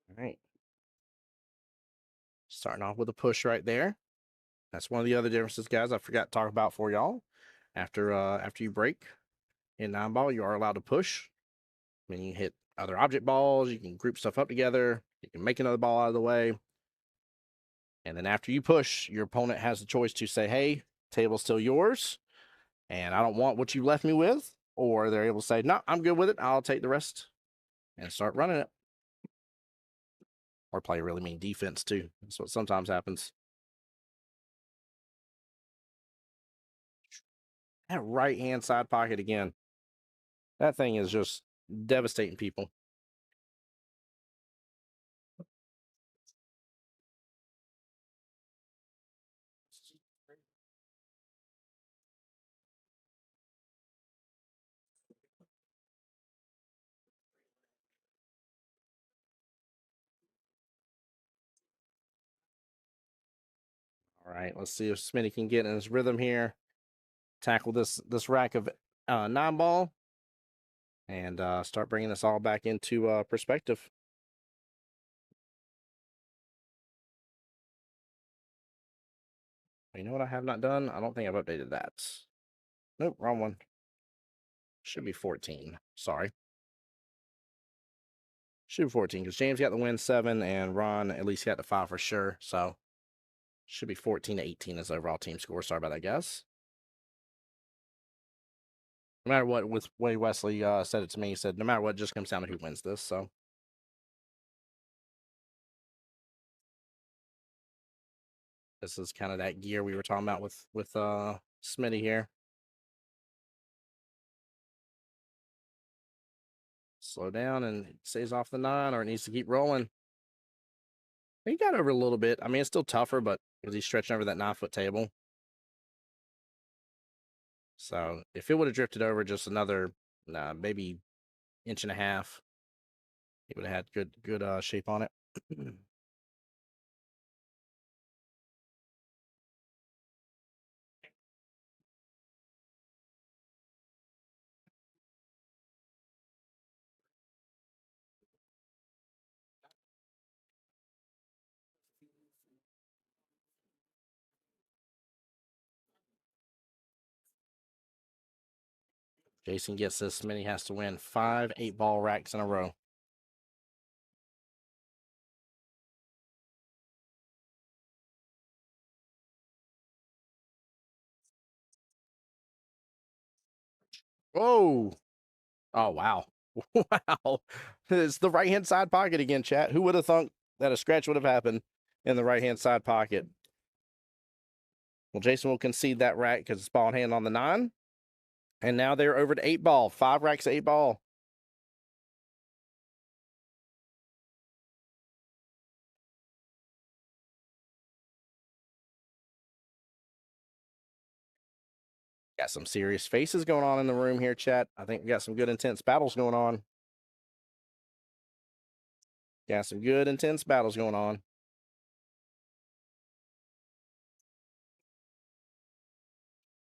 All right. Starting off with a push right there. That's one of the other differences, guys, I forgot to talk about for y'all. After you break in 9-ball, you are allowed to push. I mean, you hit other object balls, you can group stuff up together, you can make another ball out of the way. And then after you push, your opponent has the choice to say, hey, table's still yours, and I don't want what you left me with. Or they're able to say, no, I'm good with it. I'll take the rest. and start running it. Or play really mean defense, too. That's what sometimes happens. That right-hand side pocket again. That thing is just devastating people. All right, let's see if Smitty can get in his rhythm here. Tackle this rack of 9-ball and start bringing this all back into perspective. You know what I have not done? I don't think I've updated that. Nope, wrong one. Should be 14. Sorry. Should be 14 because James got the win 7 and Ron at least got the 5 for sure. So should be 14-18 as overall team score. Sorry about that, guys. No matter what, with way Wesley said it to me, he said no matter what, it just comes down to who wins this. So this is kind of that gear we were talking about with Smitty here. Slow down and it stays off the 9, or it needs to keep rolling. He got over a little bit. I mean, it's still tougher, but because he's stretching over that 9-foot table. So if it would have drifted over just another maybe 1.5 inches, he would have had good shape on it. Jason gets this many, has to win 5 8-ball racks in a row. Whoa. Oh, wow. Wow. It's the right-hand side pocket again, chat. Who would have thunk that a scratch would have happened in the right-hand side pocket? Well, Jason will concede that rack because it's ball in hand on the 9. And now they're over to 8-ball. 5 racks, 8-ball. Got some serious faces going on in the room here, chat. I think we got some good intense battles going on. Got some good intense battles going on.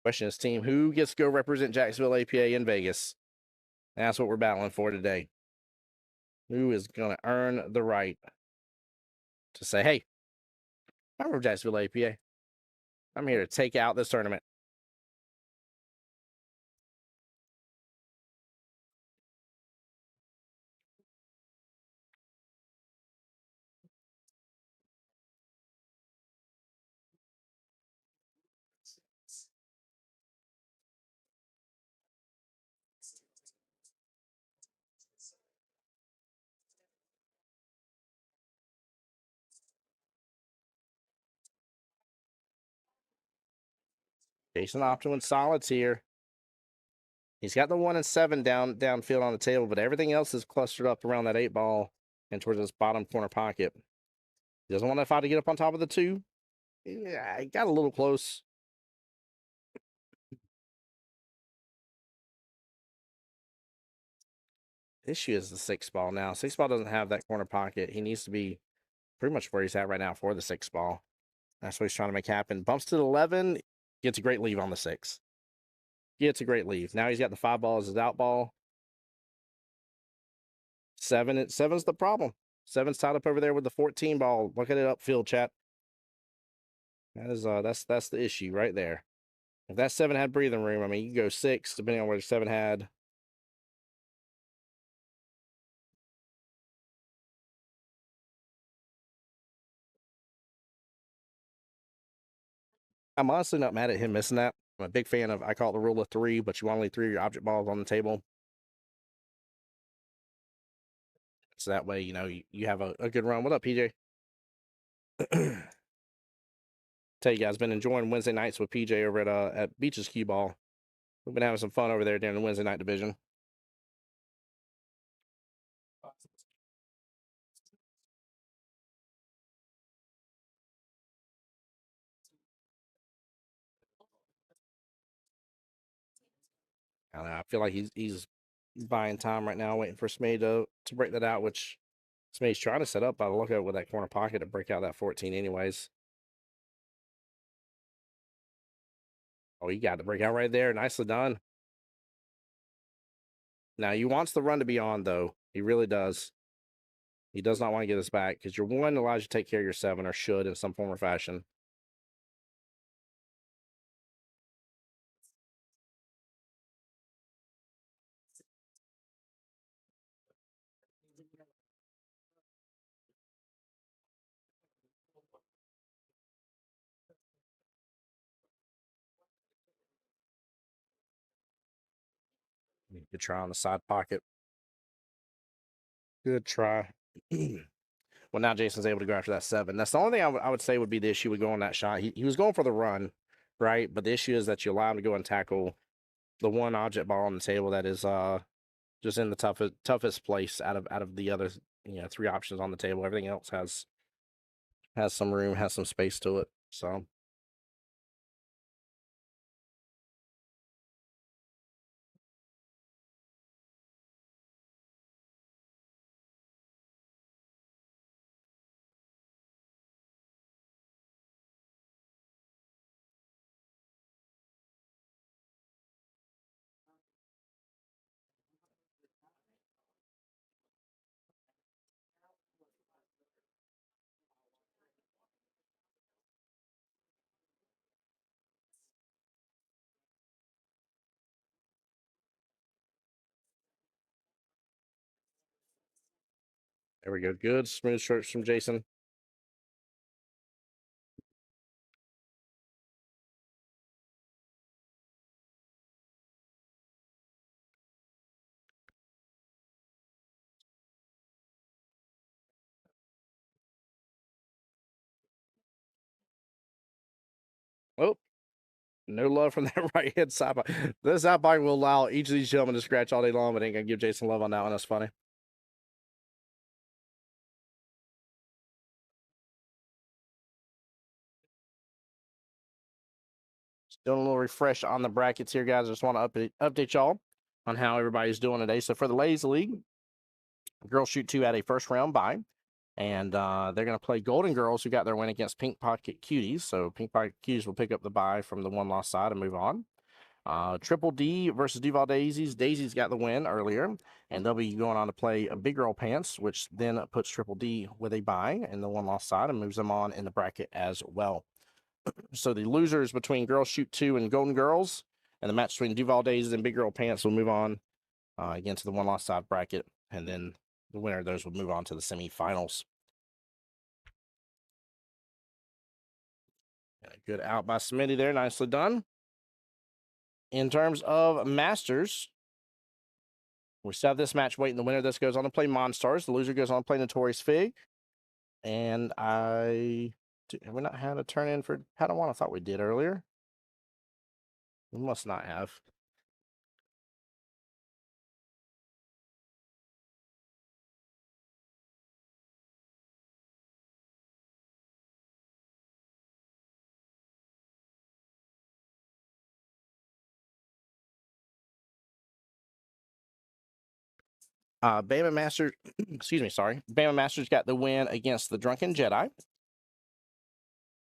Question is, team, who gets to go represent Jacksonville APA in Vegas? That's what we're battling for today. Who is going to earn the right to say, hey, I'm from Jacksonville APA. I'm here to take out this tournament. Jason Optin with solids here. He's got the 1 and 7 downfield on the table, but everything else is clustered up around that 8-ball and towards this bottom corner pocket. He doesn't want that 5 to get up on top of the 2. Yeah, he got a little close. The issue is the 6-ball now. 6-ball doesn't have that corner pocket. He needs to be pretty much where he's at right now for the 6-ball. That's what he's trying to make happen. Bumps to the 11, gets a great leave on the 6. Gets a great leave. Now he's got the 5-ball as his out ball. 7's the problem. 7's tied up over there with the 14-ball. Look at it upfield, chat. That is that's the issue right there. If that 7 had breathing room, I mean, you go 6 depending on where the 7 had. I'm honestly not mad at him missing that. I'm a big fan of, I call it the rule of 3, but you want only 3 of your object balls on the table. So that way, you know, you have a good run. What up, PJ? Tell you guys, been enjoying Wednesday nights with PJ over at Beaches QBall. We've been having some fun over there during the Wednesday night division. I feel like he's buying time right now, waiting for Smee to break that out, which Smee's trying to set up by the look of it with that corner pocket to break out that 14 anyways. Oh, he got the breakout right there. Nicely done. Now, he wants the run to be on, though. He really does. He does not want to get this back because your 1 allows you to take care of your 7, or should in some form or fashion. Good try on the side pocket. Good try. Well, now Jason's able to go after that 7. That's the only thing I would say would be the issue with going that shot. He was going for the run, right? But the issue is that you allow him to go and tackle the 1 object ball on the table that is just in the toughest place out of the other 3 options on the table. Everything else has some room, has some space to it. So there we go. Good smooth strokes from Jason. Oh, no love from that right hand side bike. This side bike will allow each of these gentlemen to scratch all day long, but ain't gonna give Jason love on that one. That's funny. Just doing a little refresh on the brackets here, guys. I just want to update y'all on how everybody's doing today. So for the Ladies League, girls shoot 2 at a first round bye. And they're going to play Golden Girls, who got their win against Pink Pocket Cuties. So Pink Pocket Cuties will pick up the bye from the 1 loss side and move on. Triple D versus Duval Daisies. Daisies got the win earlier, and they'll be going on to play a Big Girl Pants, which then puts Triple D with a bye in the 1 loss side and moves them on in the bracket as well. So the losers between Girls Shoot 2 and Golden Girls, and the match between Duval Daisies and Big Girl Pants will move on again to the 1 loss side bracket, and then the winner of those will move on to the semifinals. Good out by Smitty there. Nicely done. In terms of Masters, we still have this match waiting. The winner of this goes on to play Monstars. The loser goes on to play Notorious Fig. And have we not had a turn in for Padawan? I thought we did earlier. We must not have. Bama Masters, excuse me, sorry. Bama Masters got the win against the Drunken Jedi.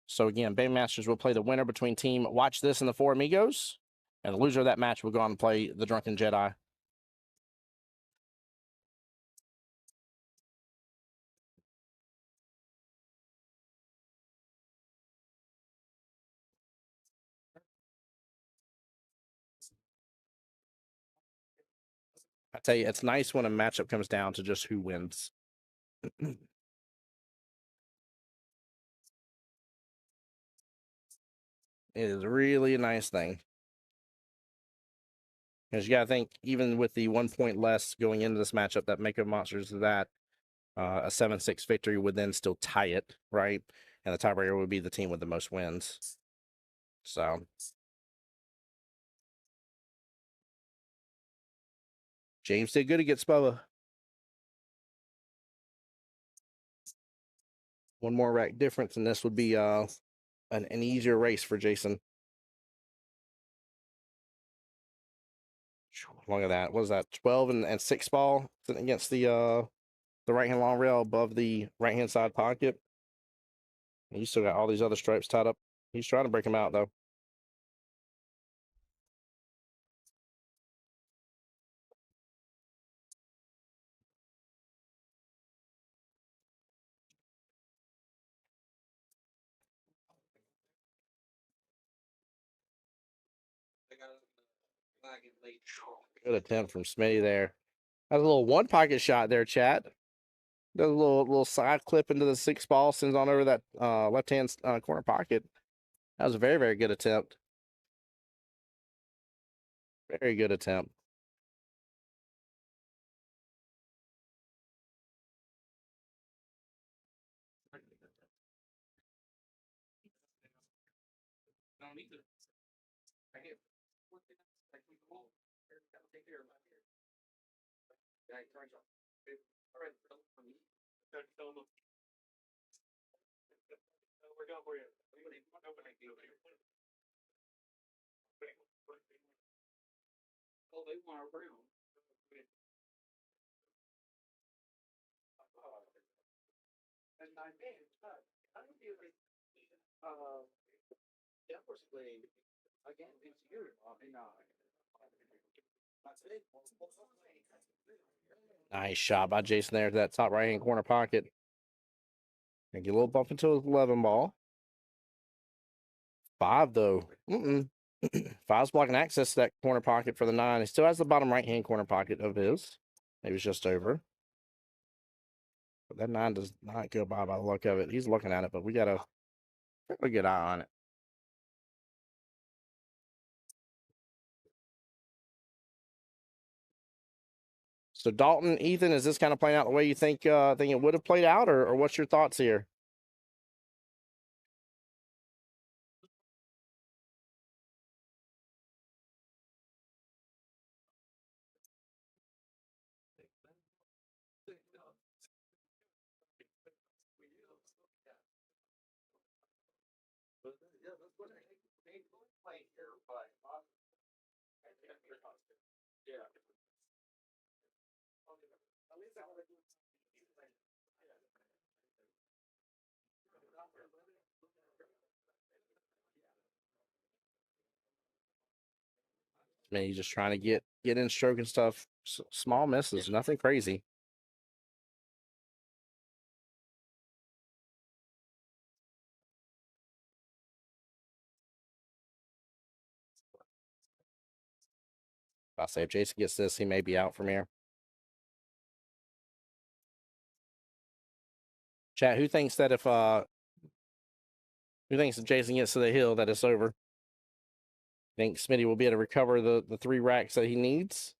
So again, Bama Masters will play the winner between team Watch This and the Four Amigos. And the loser of that match will go on to play the Drunken Jedi. I tell you, it's nice when a matchup comes down to just who wins. It is really a nice thing. Because you got to think, even with the 1 point less going into this matchup, that Mako Monsters that A 7-6 victory would then still tie it, right? And the tiebreaker would be the team with the most wins. So James did good against Bubba. One more rack difference, and this would be an easier race for Jason. Look at that. What was that? 12 and 6 ball against the right hand long rail above the right hand side pocket. And you still got all these other stripes tied up. He's trying to break them out though. Good attempt from Smitty there. That's a little one pocket shot there, chat. Does a little side clip into the 6 ball, sends on over that left hand corner pocket. That was a very, very good attempt. Very good attempt. Nice shot by Jason there to that top right hand corner pocket. And get a little bump into his 11 ball. 5 though. Five's blocking access to that corner pocket for the 9. He still has the bottom right hand corner pocket of his. It was just over. But that 9 does not go by the look of it. He's looking at it, but we got a good eye on it. So Dalton, Ethan, is this kind of playing out the way you think it would have played out, or what's your thoughts here? I mean, he's just trying to get in stroke and stuff. Small misses, nothing crazy. I'll say if Jason gets this, he may be out from here. Chat, who thinks that if Jason gets to the hill that it's over? Think Smitty will be able to recover the 3 racks that he needs?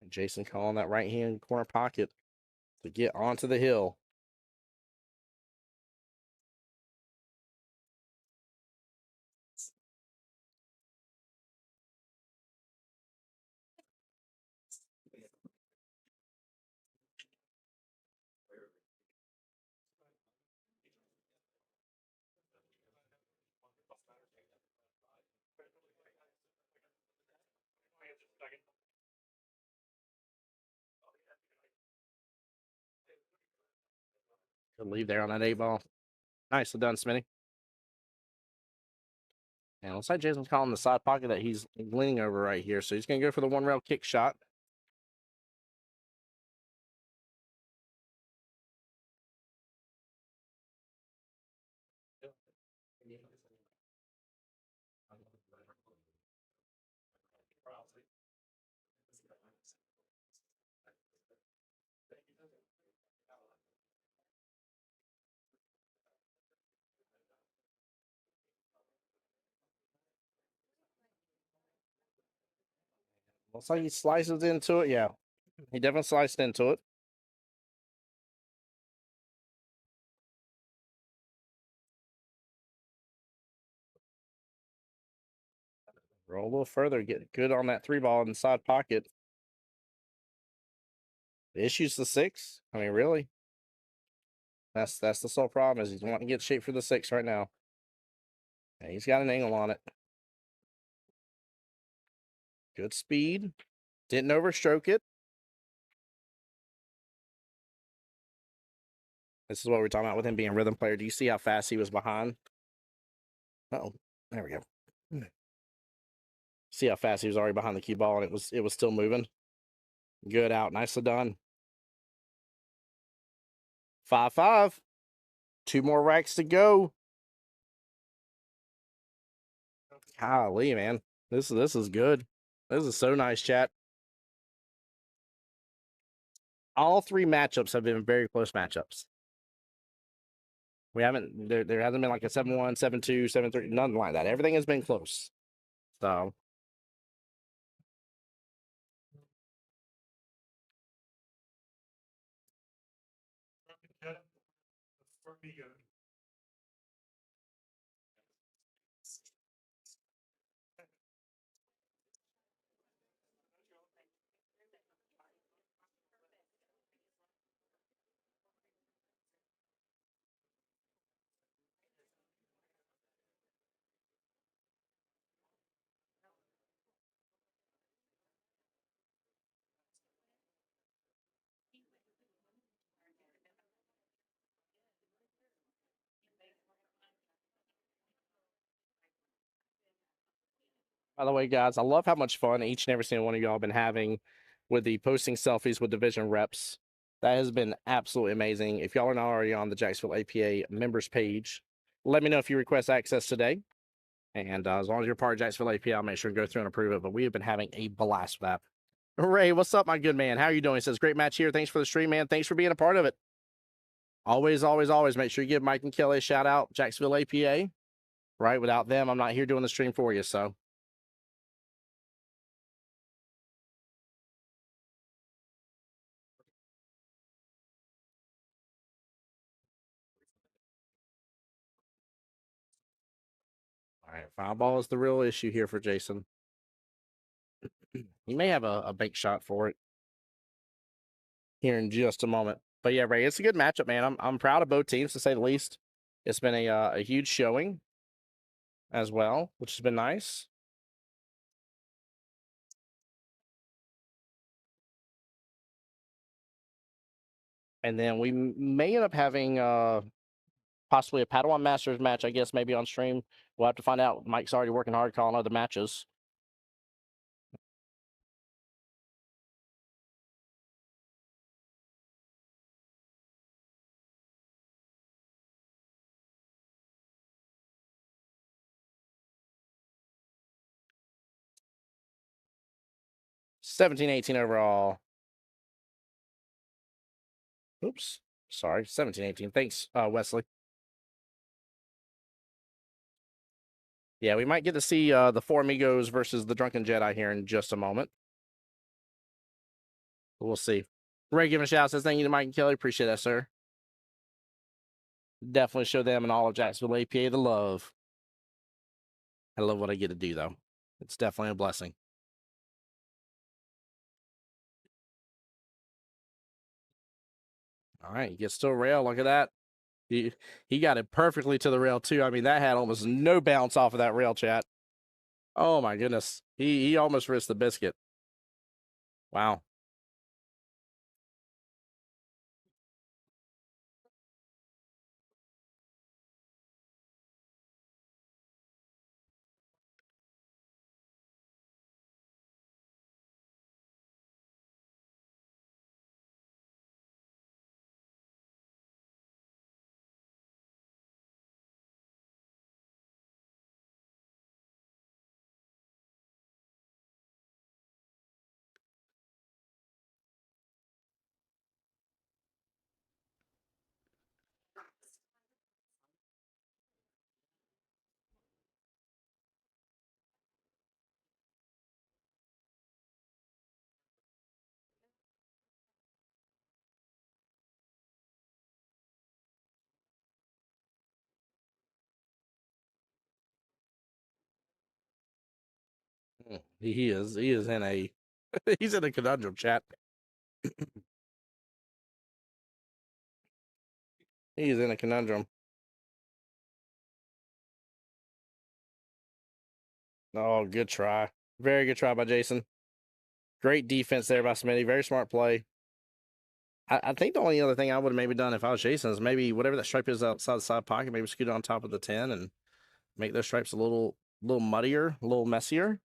And Jason calling that right hand corner pocket to get onto the hill. Good lead there on that 8 ball. Nicely done, Smitty. And looks like Jason's calling the side pocket that he's leaning over right here. So he's going to go for the 1 rail kick shot. Looks like he slices into it. Yeah, he definitely sliced into it. Roll a little further, get good on that 3-ball in the side pocket. The issue's the 6. I mean, really? That's the sole problem is he's wanting to get shape for the 6 right now. And he's got an angle on it. Good speed. Didn't overstroke it. This is what we're talking about with him being a rhythm player. Do you see how fast he was behind? Uh-oh. There we go. See how fast he was already behind the cue ball, and it was still moving. Good out. Nicely done. 5-5. 2 more racks to go. Golly, man. This is good. This is so nice, chat. All 3 matchups have been very close matchups. We haven't there hasn't been like a 7-1, 7-2, 7-3, nothing like that. Everything has been close. So by the way, guys, I love how much fun each and every single one of y'all have been having with the posting selfies with division reps. That has been absolutely amazing. If y'all are not already on the Jacksonville APA members page, let me know if you request access today. And as long as you're part of Jacksonville APA, I'll make sure to go through and approve it. But we have been having a blast with that. Ray, what's up, my good man? How are you doing? He says, great match here. Thanks for the stream, man. Thanks for being a part of it. Always, always, always make sure you give Mike and Kelly a shout out. Jacksonville APA. Right? Without them, I'm not here doing the stream for you. So all right, foul ball is the real issue here for Jason. He may have a bank shot for it here in just a moment. But yeah, Ray, it's a good matchup, man. I'm proud of both teams to say the least. It's been a huge showing as well, which has been nice. And then we may end up having possibly a Padawan Masters match, I guess, maybe on stream. We'll have to find out. Mike's already working hard calling other matches. $17-18 overall. Oops. Sorry, 17-18. Thanks, Wesley. Yeah, we might get to see the Four Amigos versus the Drunken Jedi here in just a moment. We'll see. Ray giving a shout out, says thank you to Mike and Kelly. Appreciate that, sir. Definitely show them and all of Jacksonville APA the love. I love what I get to do, though. It's definitely a blessing. All right, he gets to a rail. Look at that. He got it perfectly to the rail, too. I mean, that had almost no bounce off of that rail, chat. Oh, my goodness. He almost risked the biscuit. Wow. He is in a he's in a conundrum, chat. He is in a conundrum. Oh, good try. Very good try by Jason. Great defense there by Smitty. Very smart play. I think the only other thing I would have maybe done if I was Jason is maybe whatever that stripe is outside the side pocket, maybe scoot it on top of the 10 and make those stripes a little muddier, a little messier.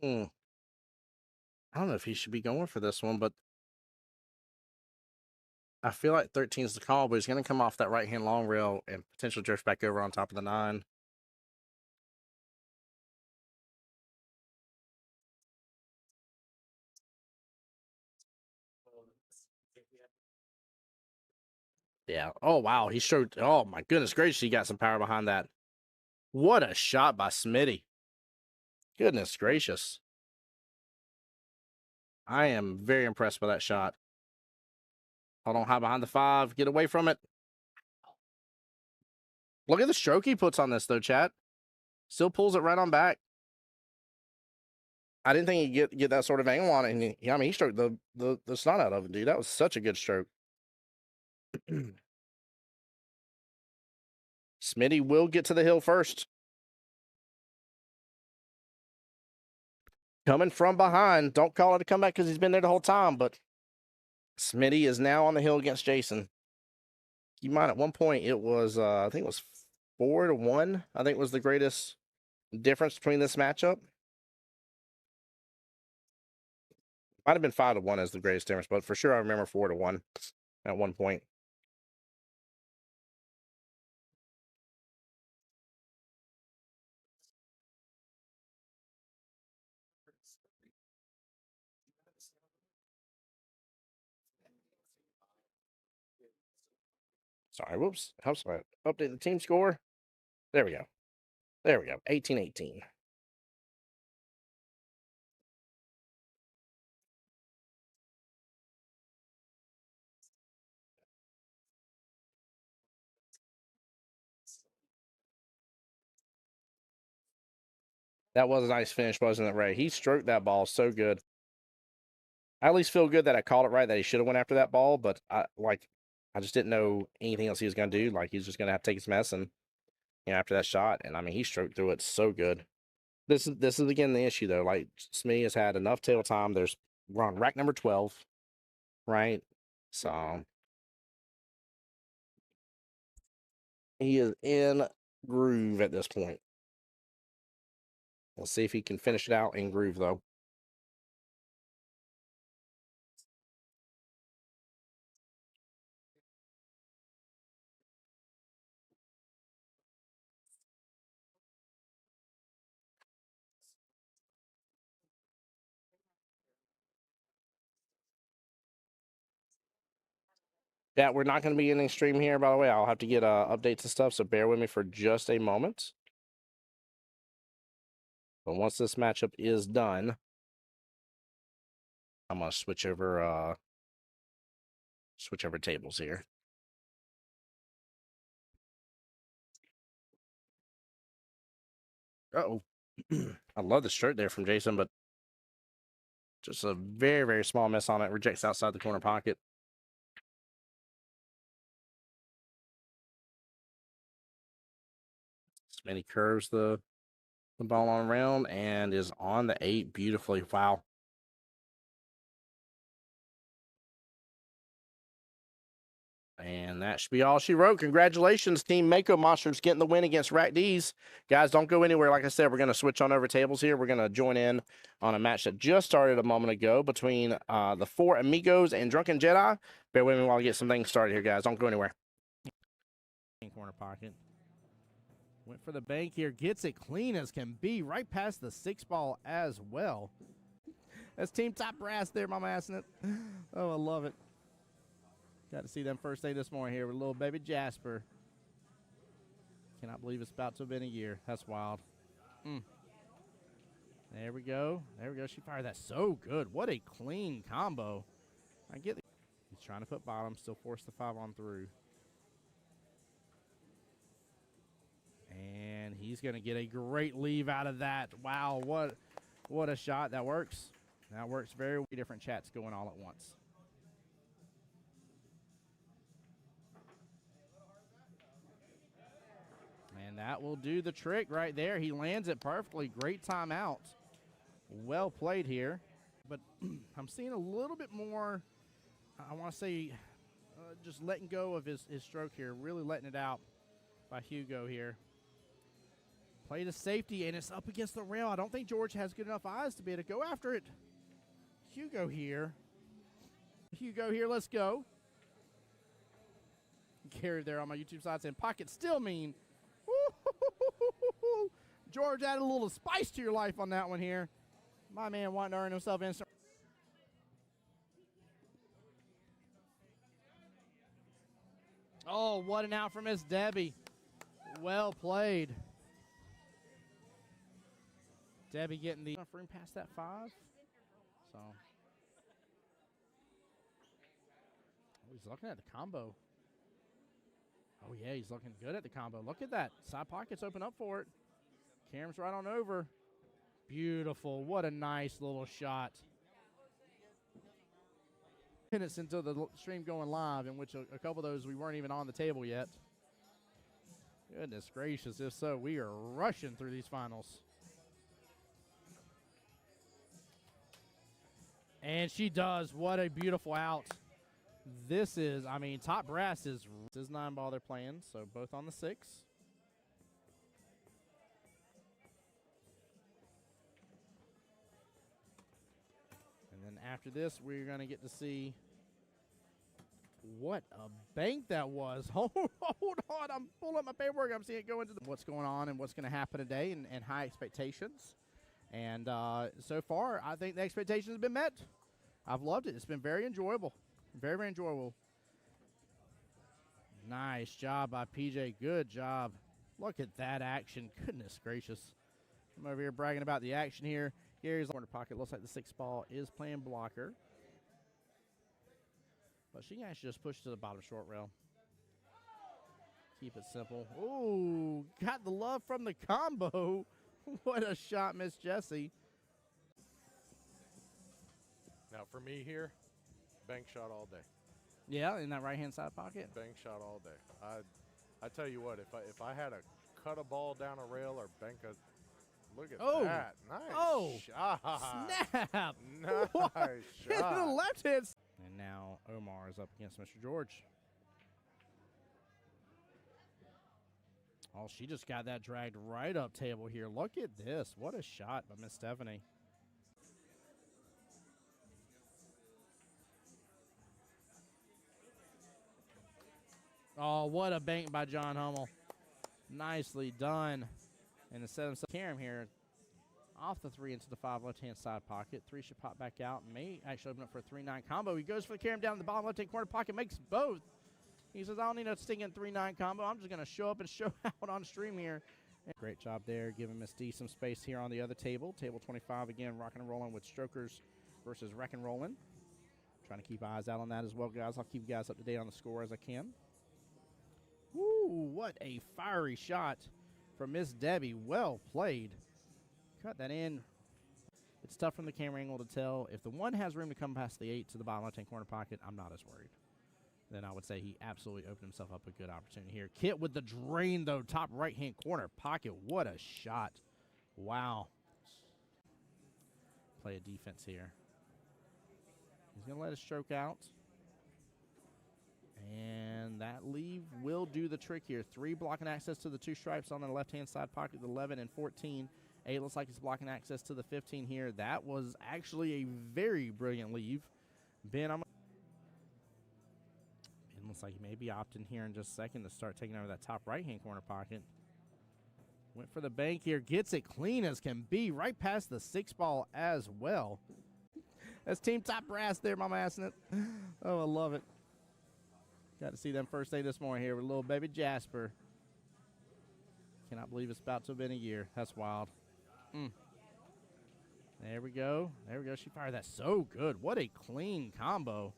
Hmm. I don't know if he should be going for this one, but I feel like 13 is the call, but he's going to come off that right hand long rail and potentially drift back over on top of the 9. Yeah. Oh, wow. He showed. Oh, my goodness gracious. He got some power behind that. What a shot by Smitty. Goodness gracious. I am very impressed by that shot. Hold on, high behind the 5. Get away from it. Look at the stroke he puts on this, though, chat. Still pulls it right on back. I didn't think he'd get that sort of angle on it. And I mean, he stroked the snot out of it, dude. That was such a good stroke. Smitty will get to the hill first. Coming from behind. Don't call it a comeback because he's been there the whole time, but Smitty is now on the hill against Jason. Keep in mind, at one point, it was, I think it was 4-1, I think was the greatest difference between this matchup. Might have been 5-1 as the greatest difference, but for sure I remember 4-1 at one point. Sorry, whoops. Helps me update the team score. There we go. There we go. 18-18. That was a nice finish, wasn't it, Ray? He stroked that ball so good. I at least feel good that I called it right, that he should have went after that ball, but I just didn't know anything else he was going to do. Like, he's just going to have to take his mess and, after that shot. And, I mean, he stroked through it so good. This is again, the issue, though. Like, Smee has had enough tail time. We're on rack number 12, right? So, he is in groove at this point. We'll see if he can finish it out in groove, though. Yeah, we're not going to be getting stream here, by the way. I'll have to get updates and stuff, so bear with me for just a moment. But once this matchup is done, I'm going to switch over tables here. Uh-oh. I love the stroke there from Jason, but just a very, very small miss on it. Rejects outside the corner pocket. Smitty curves the ball on around and is on the 8 beautifully. Wow. And that should be all she wrote. Congratulations, Team Mako Monsters, getting the win against Rack D's. Guys, don't go anywhere. Like I said, we're going to switch on over tables here. We're going to join in on a match that just started a moment ago between the Four Amigos and Drunken Jedi. Bear with me while I get some things started here, guys. Don't go anywhere. Corner pocket. Went for the bank here. Gets it clean as can be. Right past the 6-ball as well. That's Team Top Brass there, Mama Assing it. Oh, I love it. Got to see them first thing this morning here with little baby Jasper. Cannot believe it's about to have been a year. That's wild. There we go. There we go. She fired that so good. What a clean combo. I get it. He's trying to put bottom. Still force the 5 on through. And he's going to get a great leave out of that. Wow, what a shot. That works. That works very well. Different chats going all at once. And that will do the trick right there. He lands it perfectly. Great timeout. Well played here. But I'm seeing a little bit more, I want to say, just letting go of his stroke here. Really letting it out by Hugo here. Played a safety, and it's up against the rail. I don't think George has good enough eyes to be able to go after it. Hugo here. Hugo here, let's go. Carried there on my YouTube side saying, pocket still mean. George added a little spice to your life on that one here. My man wanting to earn himself instant. Oh, what an out from Miss Debbie. Well played. Debbie getting the enough room past that 5. So. Oh, he's looking at the combo. Oh, yeah, he's looking good at the combo. Look at that. Side pockets open up for it. Cam's right on over. Beautiful. What a nice little shot. Minutes into the stream going live, in which a couple of those we weren't even on the table yet. Goodness gracious. If so, we are rushing through these finals. And she does. What a beautiful out. This is, I mean, Top Brass is 9-ball they're playing, so both on the 6. And then after this, we're going to get to see what a bank that was. Hold on. I'm pulling up my paperwork. I'm seeing it go into what's going on and what's going to happen today and high expectations. And so far, I think the expectations have been met. I've loved it. It's been very enjoyable. Very, very enjoyable. Nice job by PJ. Good job. Look at that action. Goodness gracious. I'm over here bragging about the action here. Gary's corner pocket. Looks like the 6-ball is playing blocker. But she can actually just push to the bottom short rail. Keep it simple. Ooh, got the love from the combo. What a shot, Miss Jessie. Now for me here, bank shot all day. Yeah, in that right-hand side pocket. Bank shot all day. I tell you what, if I had to cut a ball down a rail or bank a, look at that. Nice shot. Snap. Nice shot. The left hand. And now Omar is up against Mr. George. Oh, she just got that dragged right up table here. Look at this. What a shot by Miss Stephanie. Oh, what a bank by John Hummel. Nicely done. And to set himself Karam here off the 3 into the 5 left-hand side pocket. 3 should pop back out. May actually open up for a 3-9 combo. He goes for the Karam down in the bottom left-hand corner pocket, makes both. He says, I don't need a stinking 3-9 combo. I'm just going to show up and show out on stream here. Great job there, giving Miss D some space here on the other table. Table 25, again, rocking and rolling with Strokers versus Wreck and Rolling. Trying to keep eyes out on that as well, guys. I'll keep you guys up to date on the score as I can. Woo, what a fiery shot from Miss Debbie. Well played. Cut that in. It's tough from the camera angle to tell. If the 1 has room to come past the 8 to the bottom left-hand corner pocket, I'm not as worried. Then I would say he absolutely opened himself up a good opportunity here. Kit with the drain, though, top right-hand corner pocket. What a shot. Wow. Play a defense here. He's going to let it stroke out. And leave will do the trick here. 3 blocking access to the 2 stripes on the left-hand side pocket, the 11 and 14. 8 looks like it's blocking access to the 15 here. That was actually a very brilliant leave. Ben looks like he may be opting here in just a second to start taking over that top right-hand corner pocket. Went for the bank here. Gets it clean as can be. Right past the 6 ball as well. That's Team Top Brass there, Mama Assing it. Oh, I love it. Got to see them first day this morning here with little baby Jasper. Cannot believe it's about to have been a year. That's wild. There we go. There we go. She fired that so good. What a clean combo.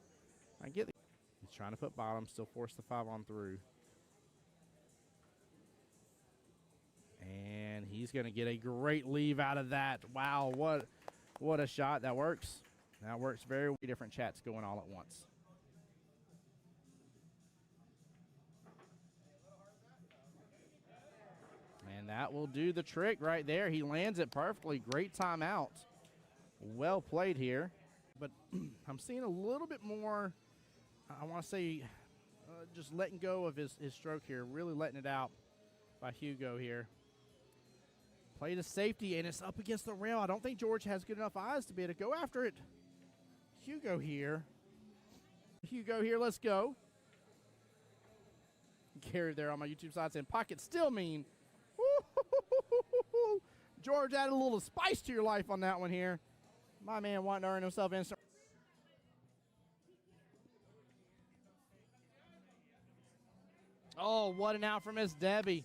I get it. He's trying to put bottom. Still force the 5 on through. And he's going to get a great leave out of that. Wow, what a shot. That works. That works very well. Different chats going all at once. And that will do the trick right there. He lands it perfectly. Great timeout. Well played here. But I'm seeing a little bit more, I want to say, just letting go of his stroke here. Really letting it out by Hugo here. Played a safety, and it's up against the rail. I don't think George has good enough eyes to be able to go after it. Hugo here. Hugo here, let's go. Gary there on my YouTube side saying, pocket still mean. Woo-hoo-hoo-hoo-hoo-hoo. George added a little spice to your life on that one here. My man wanting to earn himself instant. Oh, what an out from Miss Debbie.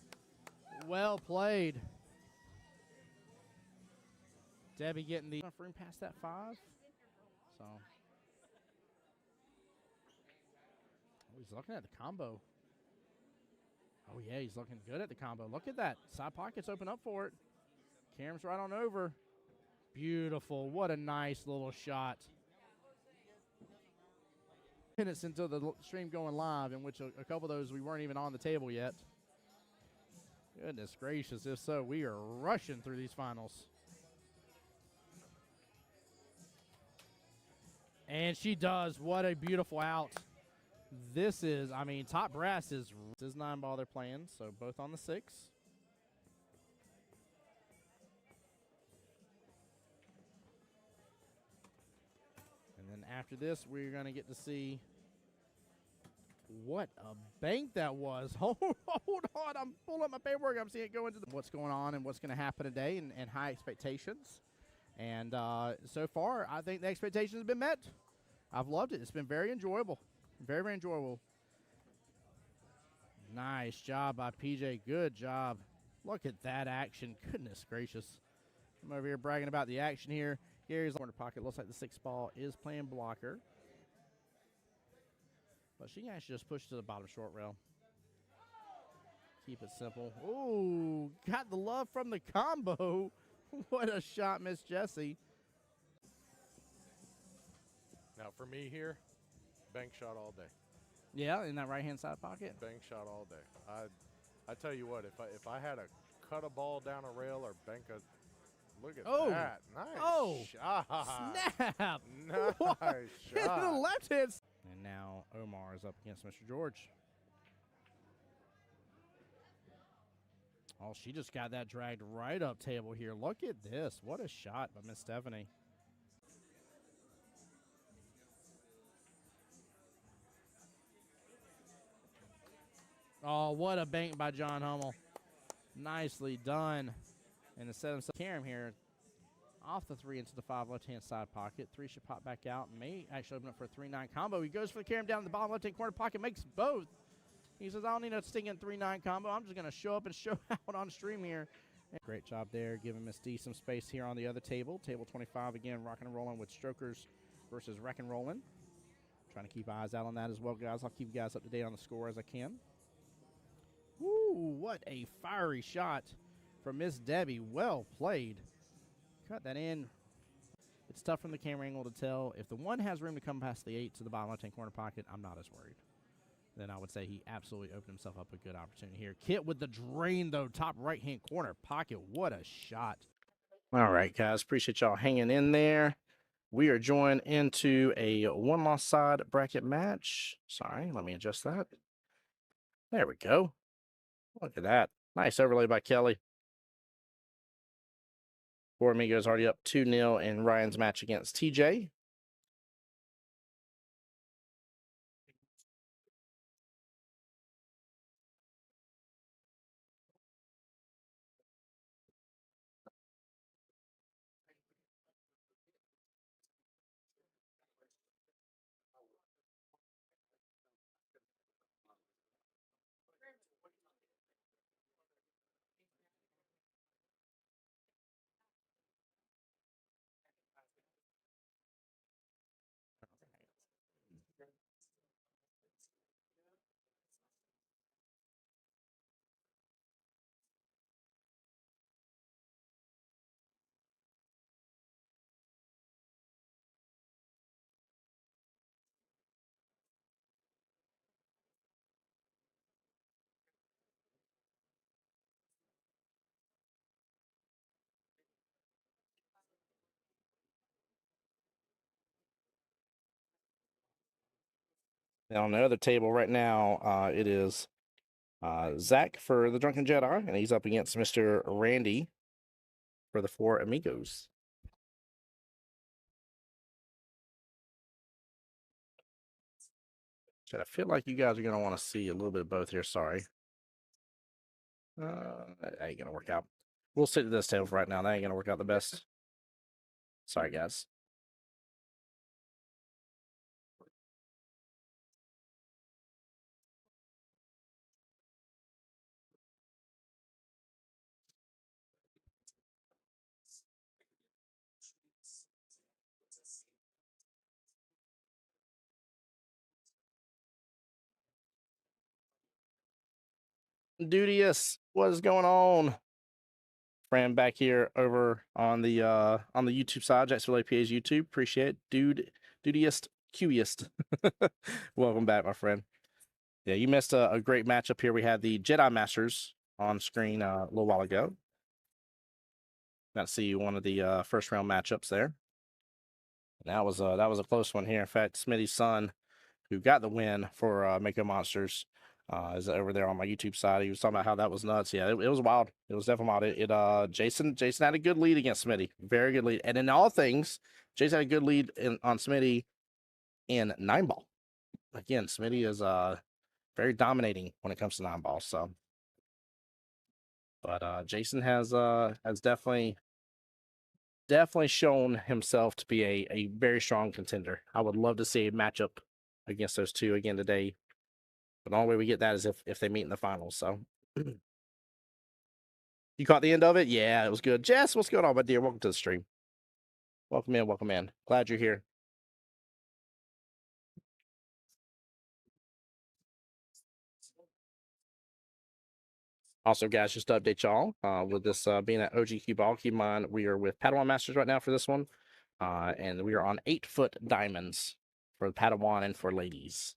Well played. Debbie getting the room past that 5. So. Oh, he's looking at the combo. Oh, yeah, he's looking good at the combo. Look at that. Side pockets open up for it. Cam's right on over. Beautiful. What a nice little shot. Minutes into the stream going live, in which a couple of those we weren't even on the table yet. Goodness gracious. If so, we are rushing through these finals. And she does. What a beautiful out. This is, I mean, Top Brass is 9 ball they're playing, so both on the 6. And then after this, we're going to get to see what a bank that was. Hold on. I'm pulling up my paperwork. I'm seeing it go into what's going on and what's going to happen today and high expectations. And so far, I think the expectations have been met. I've loved it. It's been very enjoyable. Very, very enjoyable. Nice job by PJ. Good job. Look at that action. Goodness gracious. I'm over here bragging about the action here. Gary's corner pocket. Looks like the 6 ball is playing blocker. But she can actually just push to the bottom short rail. Keep it simple. Ooh, got the love from the combo. What a shot, Miss Jessie. Now for me here, bank shot all day. Yeah, in that right-hand side pocket. Bank shot all day. I tell you what, if I had to cut a ball down a rail or bank a, look at that. Nice shot. Snap. Nice shot. The left hand. And now Omar is up against Mr. George. Oh, she just got that dragged right up table here. Look at this. What a shot by Miss Stephanie. Oh, what a bank by John Hummel. Nicely done. And instead of Karam here, off the 3 into the 5 left-hand side pocket. 3 should pop back out. May actually open up for a 3-9 combo. He goes for the Karam down in the bottom left-hand corner pocket, makes both. He says, I don't need a stinking 3-9 combo. I'm just going to show up and show out on stream here. Great job there, giving Miss D some space here on the other table. Table 25, again, rocking and rolling with Strokers versus Wreck and Rolling. Trying to keep eyes out on that as well, guys. I'll keep you guys up to date on the score as I can. Woo, what a fiery shot from Miss Debbie. Well played. Cut that in. It's tough from the camera angle to tell. If the 1 has room to come past the 8 to the bottom left-hand corner pocket, I'm not as worried. Then I would say he absolutely opened himself up a good opportunity here. Kit with the drain, though, top right-hand corner pocket. What a shot. All right, guys. Appreciate y'all hanging in there. We are joined into a 1-loss side bracket match. Sorry, let me adjust that. There we go. Look at that. Nice overlay by Kelly. Four Amigos already up 2-0 in Ryan's match against TJ. Now on the other table right now, it is Zach for the Drunken Jedi, and he's up against Mr. Randy for the Four Amigos. I feel like you guys are going to want to see a little bit of both here. Sorry. That ain't going to work out. We'll sit at this table for right now. That ain't going to work out the best. Sorry, guys. Dudious, what is going on? Fran back here over on the YouTube side, Jacksonville APA's YouTube. Appreciate it. Dudiest, Qiest. Welcome back, my friend. Yeah, you missed a great matchup here. We had the Jedi Masters on screen a little while ago. Got to see one of the first round matchups there. And that was a close one here. In fact, Smitty's son, who got the win for Mako Monsters, is over there on my YouTube side. He was talking about how that was nuts. Yeah, it was wild. It was definitely wild. Jason had a good lead against Smitty. Very good lead. And in all things, Jason had a good lead on Smitty in 9-ball. Again, Smitty is very dominating when it comes to 9-ball. So, but Jason has definitely shown himself to be a very strong contender. I would love to see a matchup against those two again today. But the only way we get that is if they meet in the finals. So, you caught the end of it? Yeah, it was good. Jess, what's going on, my dear? Welcome to the stream. Welcome in, welcome in. Glad you're here. Also, guys, just to update y'all, with this being at OG QBall, keep in mind we are with Padawan Masters right now for this one. And we are on 8-foot diamonds for Padawan and for ladies.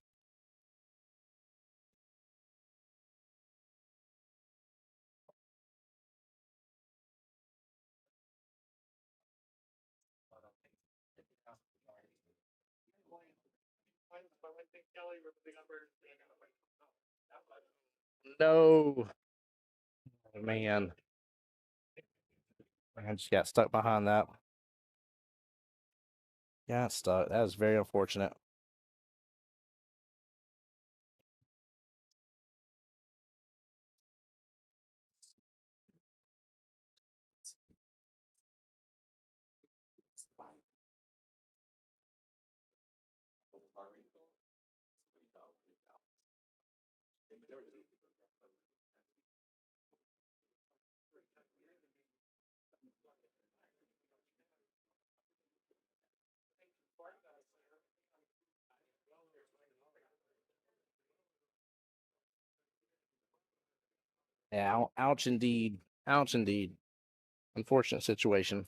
No. Man. I just got stuck behind that. Got stuck. That is very unfortunate. Yeah, ouch indeed. Ouch indeed. Unfortunate situation.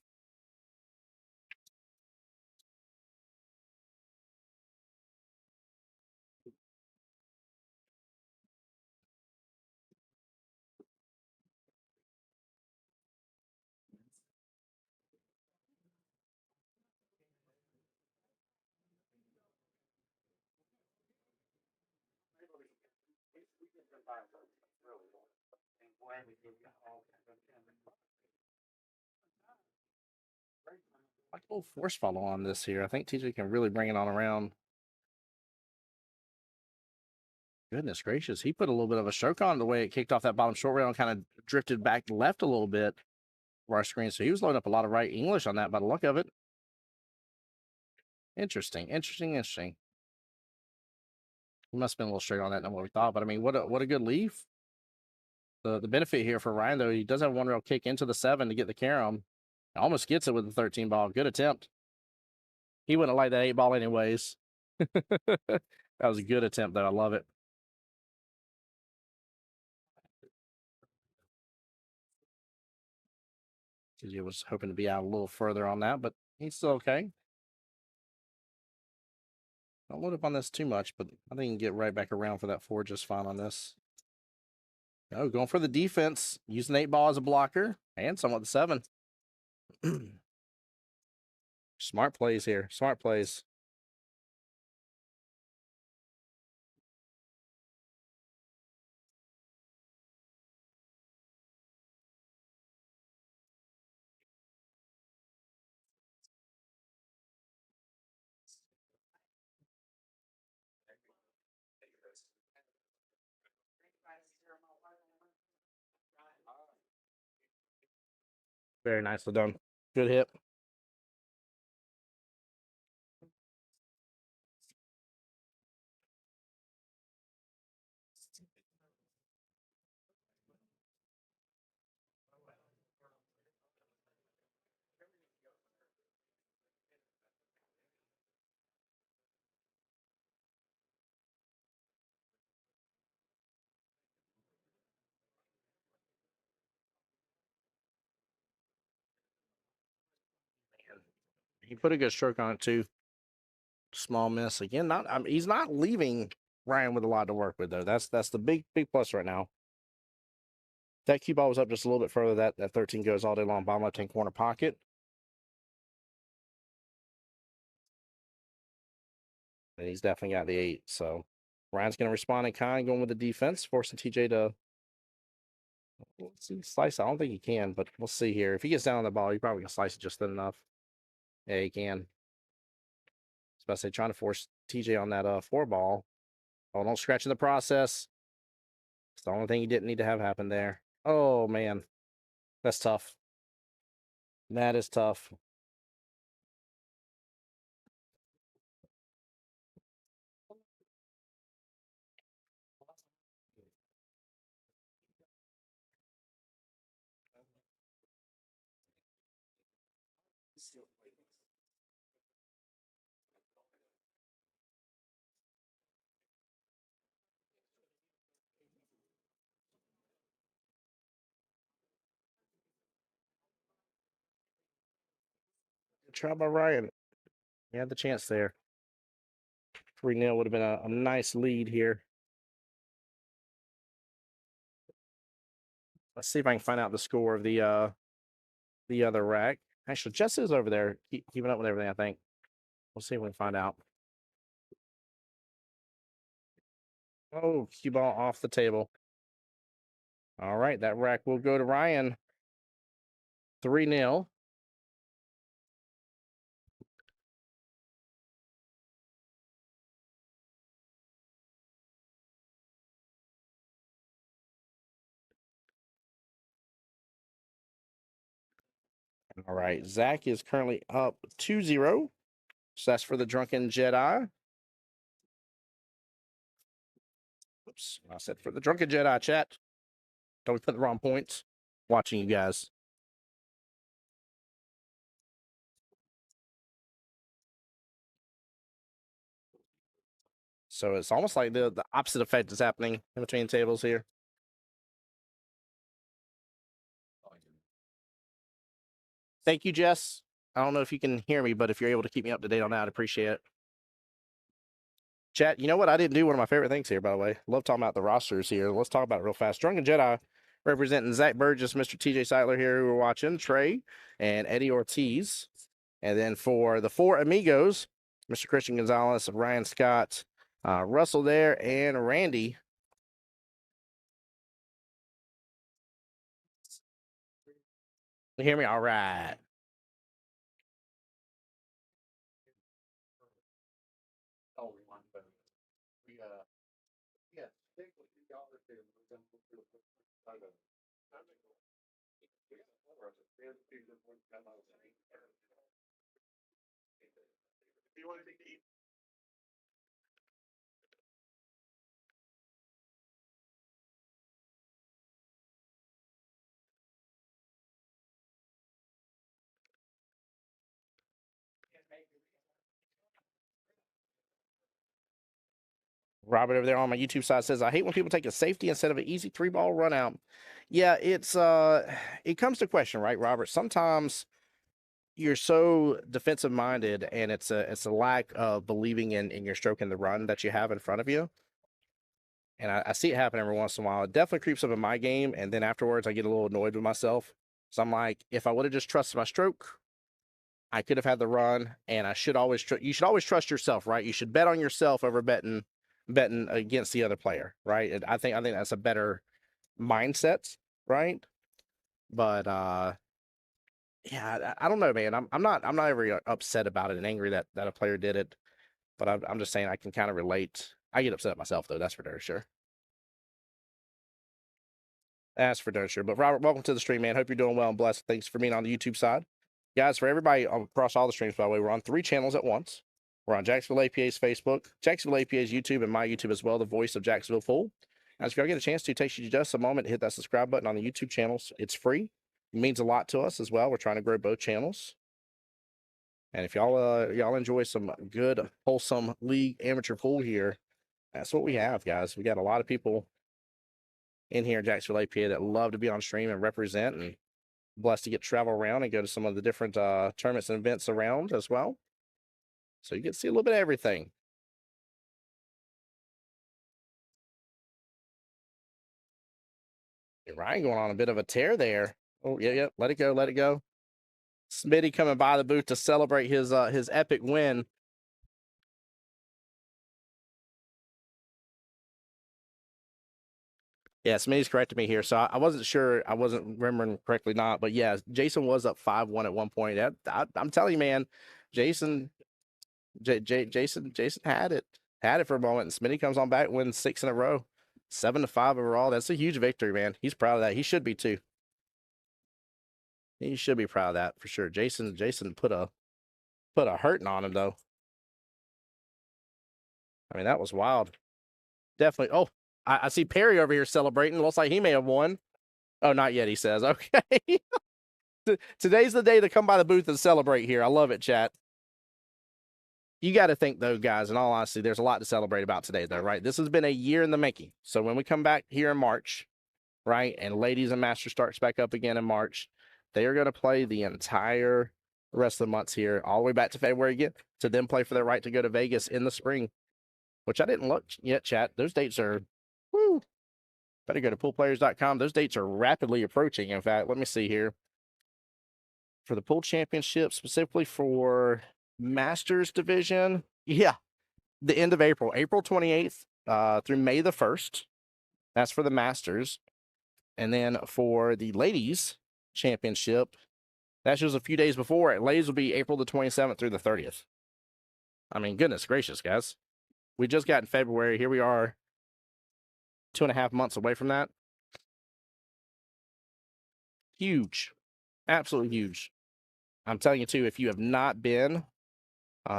Like a little force follow on this here. I think TJ can really bring it on around. Goodness gracious. He put a little bit of a stroke on the way it kicked off that bottom short rail and kind of drifted back left a little bit for our screen. So he was loading up a lot of right English on that by the look of it. Interesting. He must have been a little straight on that than what we thought. But I mean, what a good leave. The benefit here for Ryan, though, he does have one rail kick into the 7 to get the carom. Almost gets it with the 13 ball. Good attempt. He wouldn't have liked that 8 ball anyways. That was a good attempt, though. I love it. TJ was hoping to be out a little further on that, but he's still okay. Don't load up on this too much, but I think he can get right back around for that 4 just fine on this. Oh, going for the defense, using 8 ball as a blocker, and somewhat the 7. Smart plays here. Smart plays. Very nicely done. Good hit. He put a good stroke on it too. Small miss again. He's not leaving Ryan with a lot to work with though. That's the big plus right now. That cue ball was up just a little bit further. That 13 goes all day long. Bottom left hand corner pocket. And he's definitely got the 8. So Ryan's going to respond in kind, going with the defense, forcing TJ to slice. I don't think he can, but we'll see here. If he gets down on the ball, he probably can slice it just thin enough. Yeah, he can. I was about to say, trying to force TJ on that 4 ball. Oh, don't scratch in the process. It's the only thing he didn't need to have happen there. Oh, man. That's tough. That is tough. Good try by Ryan. He had the chance there. 3-0 would have been a nice lead here. Let's see if I can find out the score of the other rack. Actually, Jess is over there keeping up with everything, I think. We'll see if we can find out. Oh, cue ball off the table. All right, that rack will go to Ryan. 3-0. All right, Zach is currently up 2-0. So that's for the Drunken Jedi. Oops, I said for the Drunken Jedi chat. Don't put the wrong points. Watching you guys. So it's almost like the opposite effect is happening in between tables here. Thank you, Jess. I don't know if you can hear me, but if you're able to keep me up to date on that, I'd appreciate it. Chat, you know what? I didn't do one of my favorite things here, by the way. Love talking about the rosters here. Let's talk about it real fast. Drunken Jedi representing Zach Burgess, Mr. TJ Seidler here, who we're watching, Trey, and Eddie Ortiz. And then for the 4 amigos, Mr. Christian Gonzalez, Ryan Scott, Russell there, and Randy. You hear me? All right. Robert over there on my YouTube side says, I hate when people take a safety instead of an easy 3-ball run out. Yeah, it's it comes to question, right, Robert? Sometimes you're so defensive minded and it's a lack of believing in your stroke and the run that you have in front of you. And I see it happen every once in a while. It definitely creeps up in my game, and then afterwards I get a little annoyed with myself. So I'm like, if I would have just trusted my stroke, I could have had the run, and I should always you should always trust yourself, right? You should bet on yourself over betting against the other player, right? And I think that's a better mindset, right? But yeah, I don't know, man. I'm not ever upset about it and angry that a player did it, but I'm just saying I can kind of relate. I get upset myself though, that's for darn sure. That's for darn sure. But Robert, welcome to the stream, man. Hope you're doing well and blessed. Thanks for being on the YouTube side. Guys, for everybody across all the streams, by the way, we're on 3 channels at once. We're on Jacksonville APA's Facebook, Jacksonville APA's YouTube, and my YouTube as well, the Voice of Jacksonville Pool. As if y'all get a chance to, it takes you just a moment to hit that subscribe button on the YouTube channels. It's free. It means a lot to us as well. We're trying to grow both channels. And if y'all enjoy some good, wholesome league amateur pool here, that's what we have, guys. We got a lot of people in here in Jacksonville APA that love to be on stream and represent, and blessed to get to travel around and go to some of the different tournaments and events around as well. So you get to see a little bit of everything. Ryan going on a bit of a tear there. Oh, yeah, let it go, let it go. Smitty coming by the booth to celebrate his epic win. Yeah, Smitty's corrected me here, so I wasn't sure. I wasn't remembering correctly, not, but yeah, Jason was up 5-1 at one point. I'm telling you, man, Jason had it for a moment, and Smitty comes on back, wins 6 in a row, 7-5 overall. That's a huge victory, man. He's proud of that. He should be too. He should be proud of that for sure. Jason put a hurting on him though. I mean, that was wild. Definitely. Oh, I see Perry over here celebrating. Looks like he may have won. Oh, not yet, he says. Okay. Today's the day to come by the booth and celebrate here. I love it, chat. You got to think, though, guys, in all honesty, there's a lot to celebrate about today, though, right? This has been a year in the making. So when we come back here in March, right, and Ladies and Masters starts back up again in March, they are going to play the entire rest of the months here, all the way back to February again, to then play for their right to go to Vegas in the spring, which I didn't look yet, chat. Those dates are, woo. Better go to poolplayers.com. Those dates are rapidly approaching. In fact, let me see here. For the pool championship, specifically for Masters division, yeah, the end of April, April 28th through May the 1st. That's for the Masters. And then for the Ladies Championship, that's just a few days before. Ladies will be April the 27th through the 30th. I mean, goodness gracious, guys. We just got in February. Here we are 2.5 months away from that. Huge. Absolutely huge. I'm telling you, too, if you have not been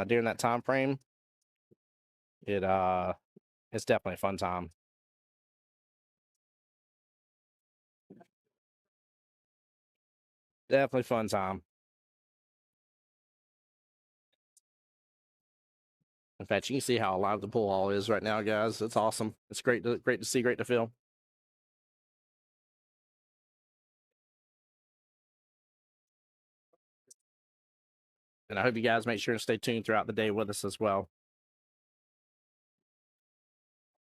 during that time frame, it's definitely a fun time. Definitely fun time. In fact, you can see how alive the pool hall is right now, guys. It's awesome. It's great to see, great to feel. And I hope you guys make sure to stay tuned throughout the day with us as well,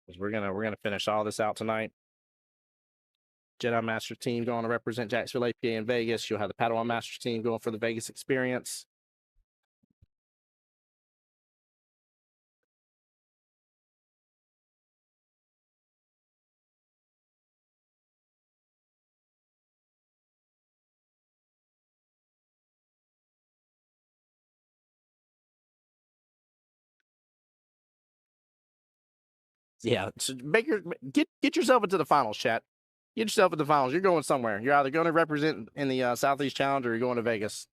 because we're gonna finish all this out tonight. Jedi Masters team going to represent Jacksonville APA in Vegas. You'll have the Padawan Masters team going for the Vegas experience. Yeah, so get yourself into the finals, chat. Get yourself into the finals. You're going somewhere. You're either going to represent in the Southeast Challenge or you're going to Vegas.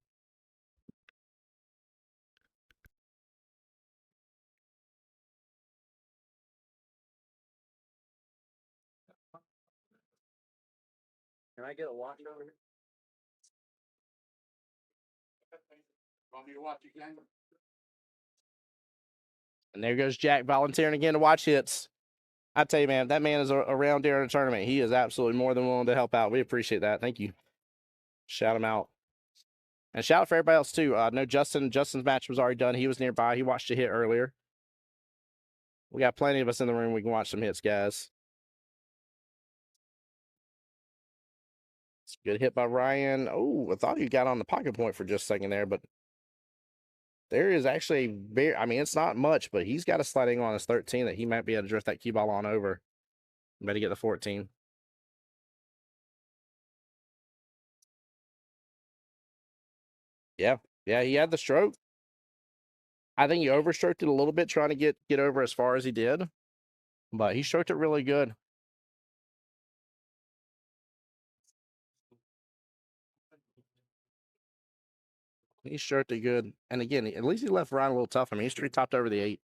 Can I get a watch over here? Want me to watch again? And there goes Jack volunteering again to watch hits. I tell you, man, that man is around during a tournament. He is absolutely more than willing to help out. We appreciate that. Thank you. Shout him out. And shout out for everybody else, too. I know Justin's match was already done. He was nearby. He watched a hit earlier. We got plenty of us in the room. We can watch some hits, guys. It's a good hit by Ryan. Oh, I thought he got on the pocket point for just a second there, but there is actually very, I mean, it's not much, but he's got a sliding on his 13 that he might be able to drift that cue ball on over. Better get the 14. Yeah, he had the stroke. I think he overstroked it a little bit trying to get over as far as he did, but he stroked it really good. He stroked it good. And again, at least he left Ryan a little tough. I mean, he straight topped over the 8.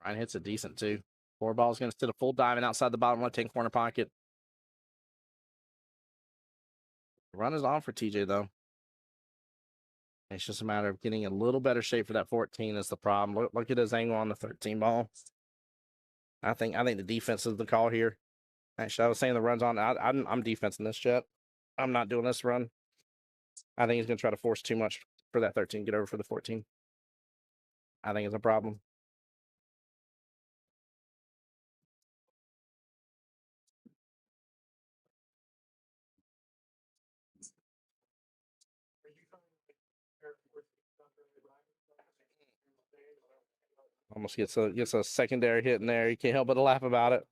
Ryan hits it decent too. 4 ball's going to sit a full diamond outside the bottom left-hand corner pocket. The run is on for TJ, though. It's just a matter of getting a little better shape for that 14 is the problem. Look at his angle on the 13 ball. I think the defense is the call here. Actually, I was saying the run's on. I'm defensing this, chat. I'm not doing this run. I think he's going to try to force too much for that 13. Get over for the 14. I think it's a problem. Almost gets a secondary hit in there. You can't help but to laugh about it.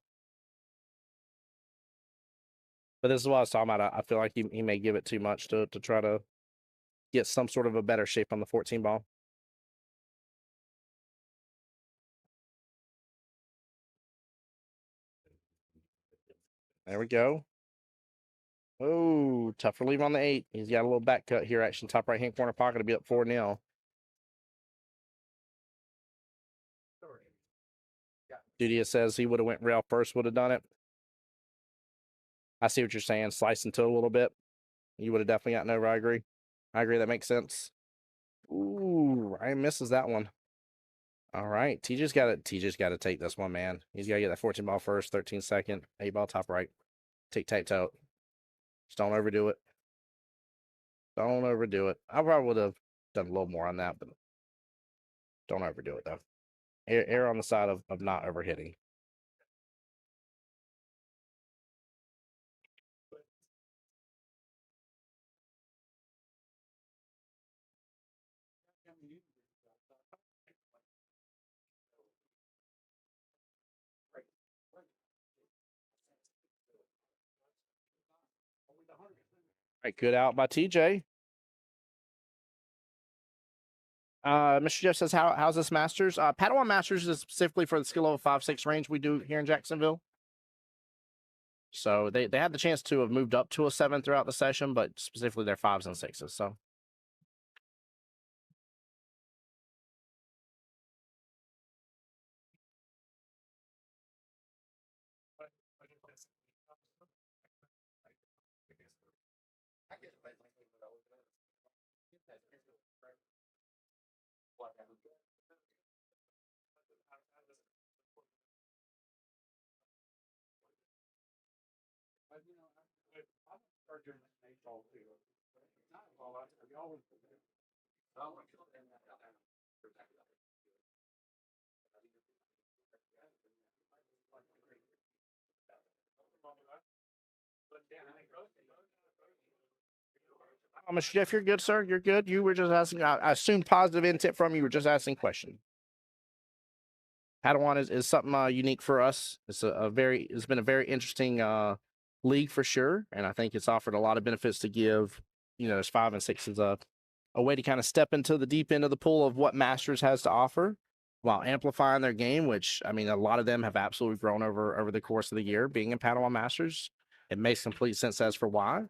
But this is what I was talking about. I feel like he may give it too much to try to get some sort of a better shape on the 14 ball. There we go. Oh, tough relief on the 8. He's got a little back cut here, actually, top right-hand corner pocket to be up 4-0. Duty says he would have went rail first, would have done it. I see what you're saying. Slice into it a little bit. You would have definitely gotten over. I agree. That makes sense. Ooh, Ryan misses that one. All right. TJ's got to take this one, man. He's got to get that 14 ball first, 13 second, 8 ball top right. Tic-tac-toe. Just don't overdo it. Don't overdo it. I probably would have done a little more on that, but don't overdo it, though. Err on the side of not overhitting. All right, good out by TJ. Mr. Jeff says, how's this Masters? Padawan Masters is specifically for the skill level 5-6 range we do here in Jacksonville. So they had the chance to have moved up to a 7 throughout the session, but specifically they're 5s and 6s. So Mr. Jeff, you're good, sir. You're good. You were just asking. I assume positive intent from you. You were just asking question. Padawan is something unique for us. It's it's been a very interesting league for sure, and I think it's offered a lot of benefits to give there's 5 and 6s a way to kind of step into the deep end of the pool of what Masters has to offer while amplifying their game, which, I mean, a lot of them have absolutely grown over the course of the year being in Padawan Masters. It makes complete sense as for why.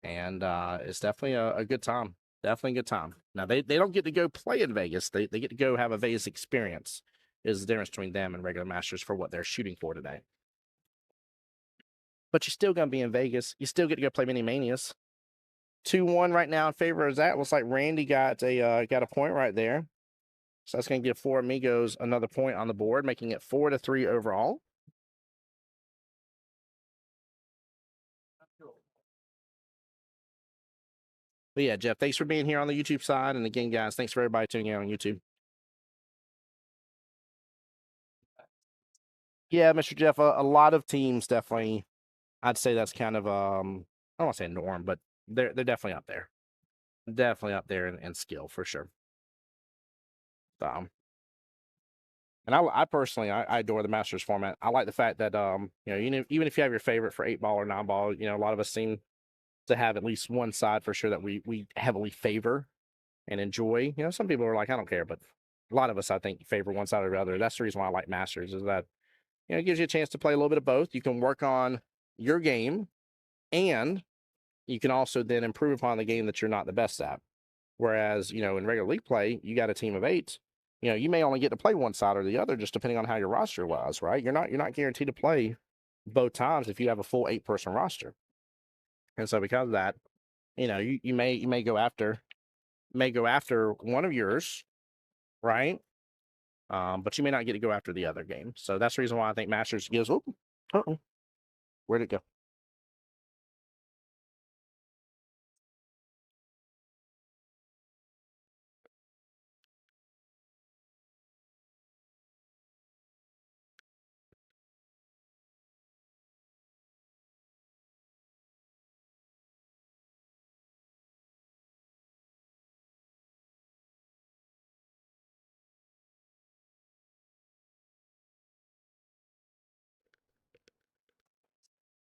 And it's definitely a good time. Definitely a good time. Now, they don't get to go play in Vegas. They get to go have a Vegas experience is the difference between them and regular Masters for what they're shooting for today. But you're still going to be in Vegas. You still get to go play Mini Manias. 2-1 right now in favor of that. Looks like Randy got a point right there. So that's going to give Four Amigos another point on the board, making it 4-3 overall. But yeah, Jeff, thanks for being here on the YouTube side. And again, guys, thanks for everybody tuning in on YouTube. Yeah, Mr. Jeff, a lot of teams definitely, I'd say that's kind of, I don't want to say norm, but they're definitely up there. Definitely up there in skill for sure. And I personally, I adore the Masters format. I like the fact that, you know, even if you have your favorite for 8-ball or 9-ball, you know, a lot of us seem to have at least one side for sure that we heavily favor and enjoy. You know, some people are like, I don't care, but a lot of us, I think, favor one side or the other. That's the reason why I like Masters is that, you know, it gives you a chance to play a little bit of both. You can work on your game and you can also then improve upon the game that you're not the best at. Whereas, you know, in regular league play, you got a team of 8. You know, you may only get to play one side or the other, just depending on how your roster was, right? You're not guaranteed to play both times if you have a full 8-person roster. And so because of that, you know, you may go after one of yours, right? But you may not get to go after the other game. So that's the reason why I think Masters gives. Where'd it go?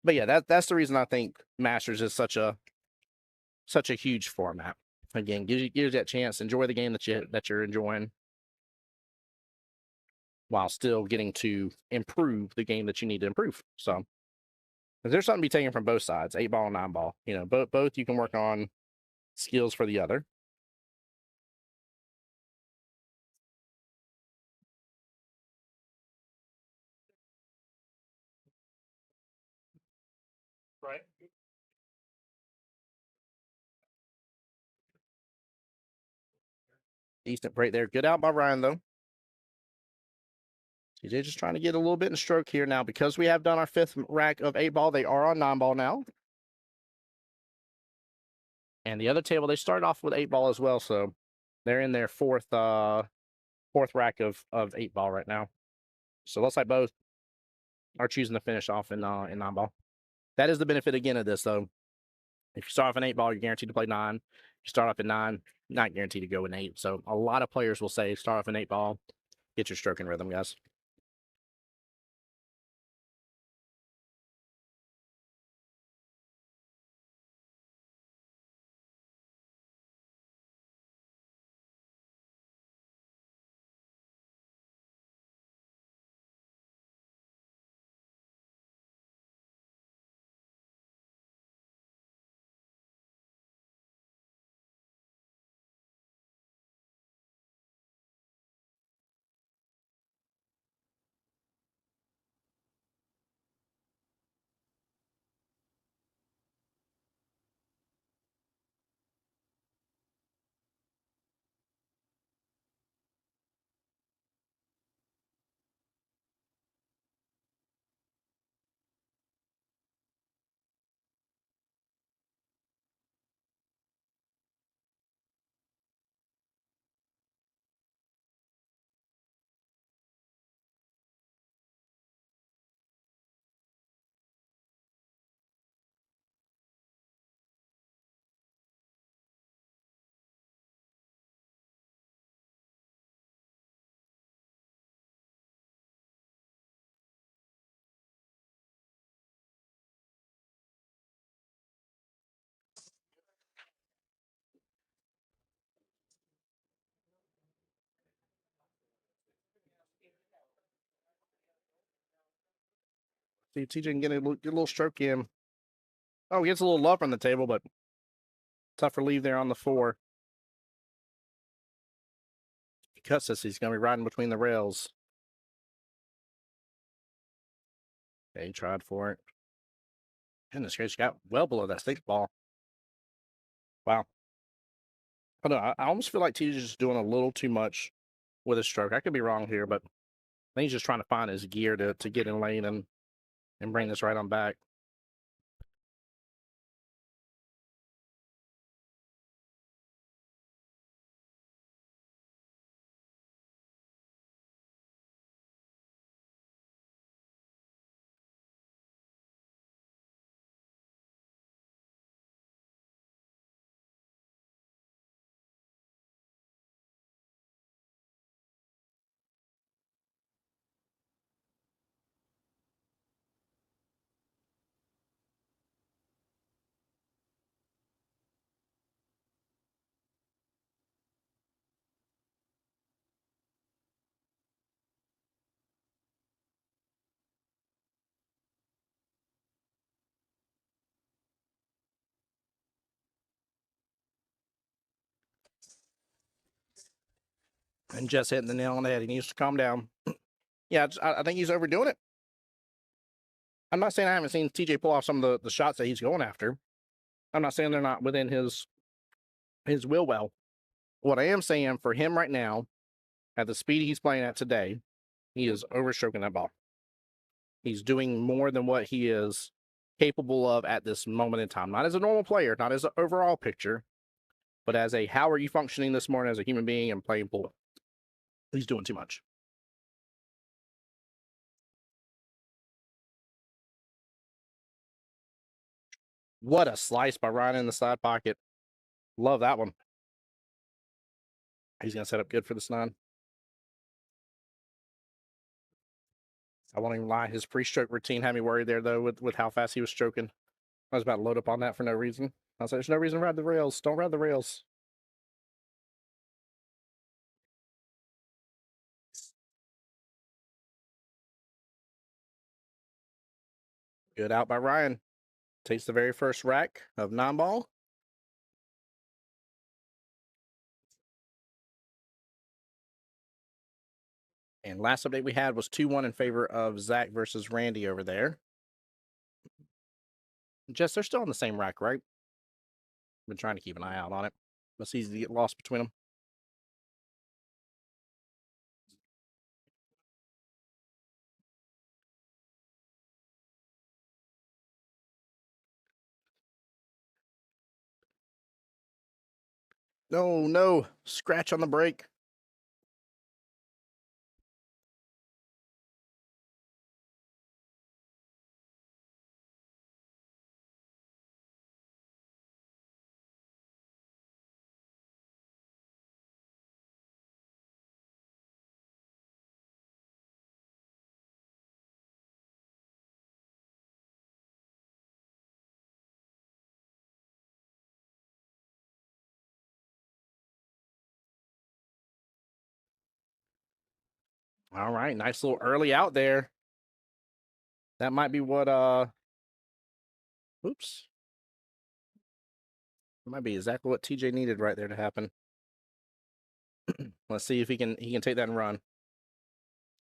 But yeah, that's the reason I think Masters is such a huge format. Again, gives you that chance to enjoy the game that you're enjoying, while still getting to improve the game that you need to improve. So there's something to be taken from both sides, 8-ball and 9-ball. You know, both you can work on skills for the other. Right. Decent break there. Good out by Ryan, though. TJ just trying to get a little bit in stroke here now. Because we have done our 5th rack of 8-ball, they are on 9-ball now. And the other table, they started off with 8-ball as well, so they're in their 4th rack of 8-ball right now. So looks like both are choosing to finish off in 9-ball. That is the benefit again of this, though. If you start off in 8-ball, you're guaranteed to play 9. If you start off in 9, not guaranteed to go in 8. So a lot of players will say start off in 8-ball, get your stroke and rhythm, guys. See if TJ can get a little stroke in. Oh, gets a little love on the table, but tough relief there on the 4. If he cuts this, he's going to be riding between the rails. Okay, he tried for it. Goodness gracious, got well below that stick ball. Wow. I don't know, I almost feel like TJ's just doing a little too much with his stroke. I could be wrong here, but I think he's just trying to find his gear to get in lane and bring this right on back. And just hitting the nail on the head. He needs to calm down. Yeah, I think he's overdoing it. I'm not saying I haven't seen TJ pull off some of the shots that he's going after. I'm not saying they're not within his will well. What I am saying for him right now, at the speed he's playing at today, he is overstroking that ball. He's doing more than what he is capable of at this moment in time. Not as a normal player, not as an overall picture, but as a how are you functioning this morning as a human being and playing pool. He's doing too much. What a slice by Ryan in the side pocket. Love that one. He's going to set up good for this 9. I won't even lie. His pre-stroke routine had me worried there, though, with how fast he was stroking. I was about to load up on that for no reason. I was like, there's no reason to ride the rails. Don't ride the rails. Good out by Ryan. Takes the very first rack of 9-ball. And last update we had was 2-1 in favor of Zach versus Randy over there. Jess, they're still on the same rack, right? Been trying to keep an eye out on it. It's easy to get lost between them. No, no. Scratch on the brake. All right, nice little early out there. That might be what oops. That might be exactly what TJ needed right there to happen. Let's see if he can take that and run.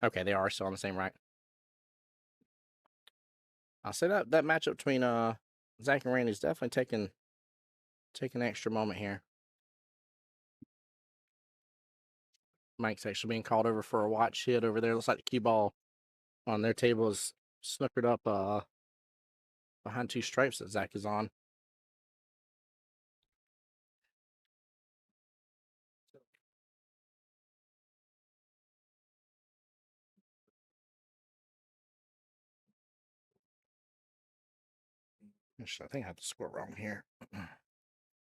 Okay, they are still on the same rack. I'll say that matchup between Zach and Randy is definitely taking an extra moment here. Mike's actually being called over for a watch hit over there. Looks like the cue ball on their table is snookered up behind 2 stripes that Zach is on. I think I have the score wrong here.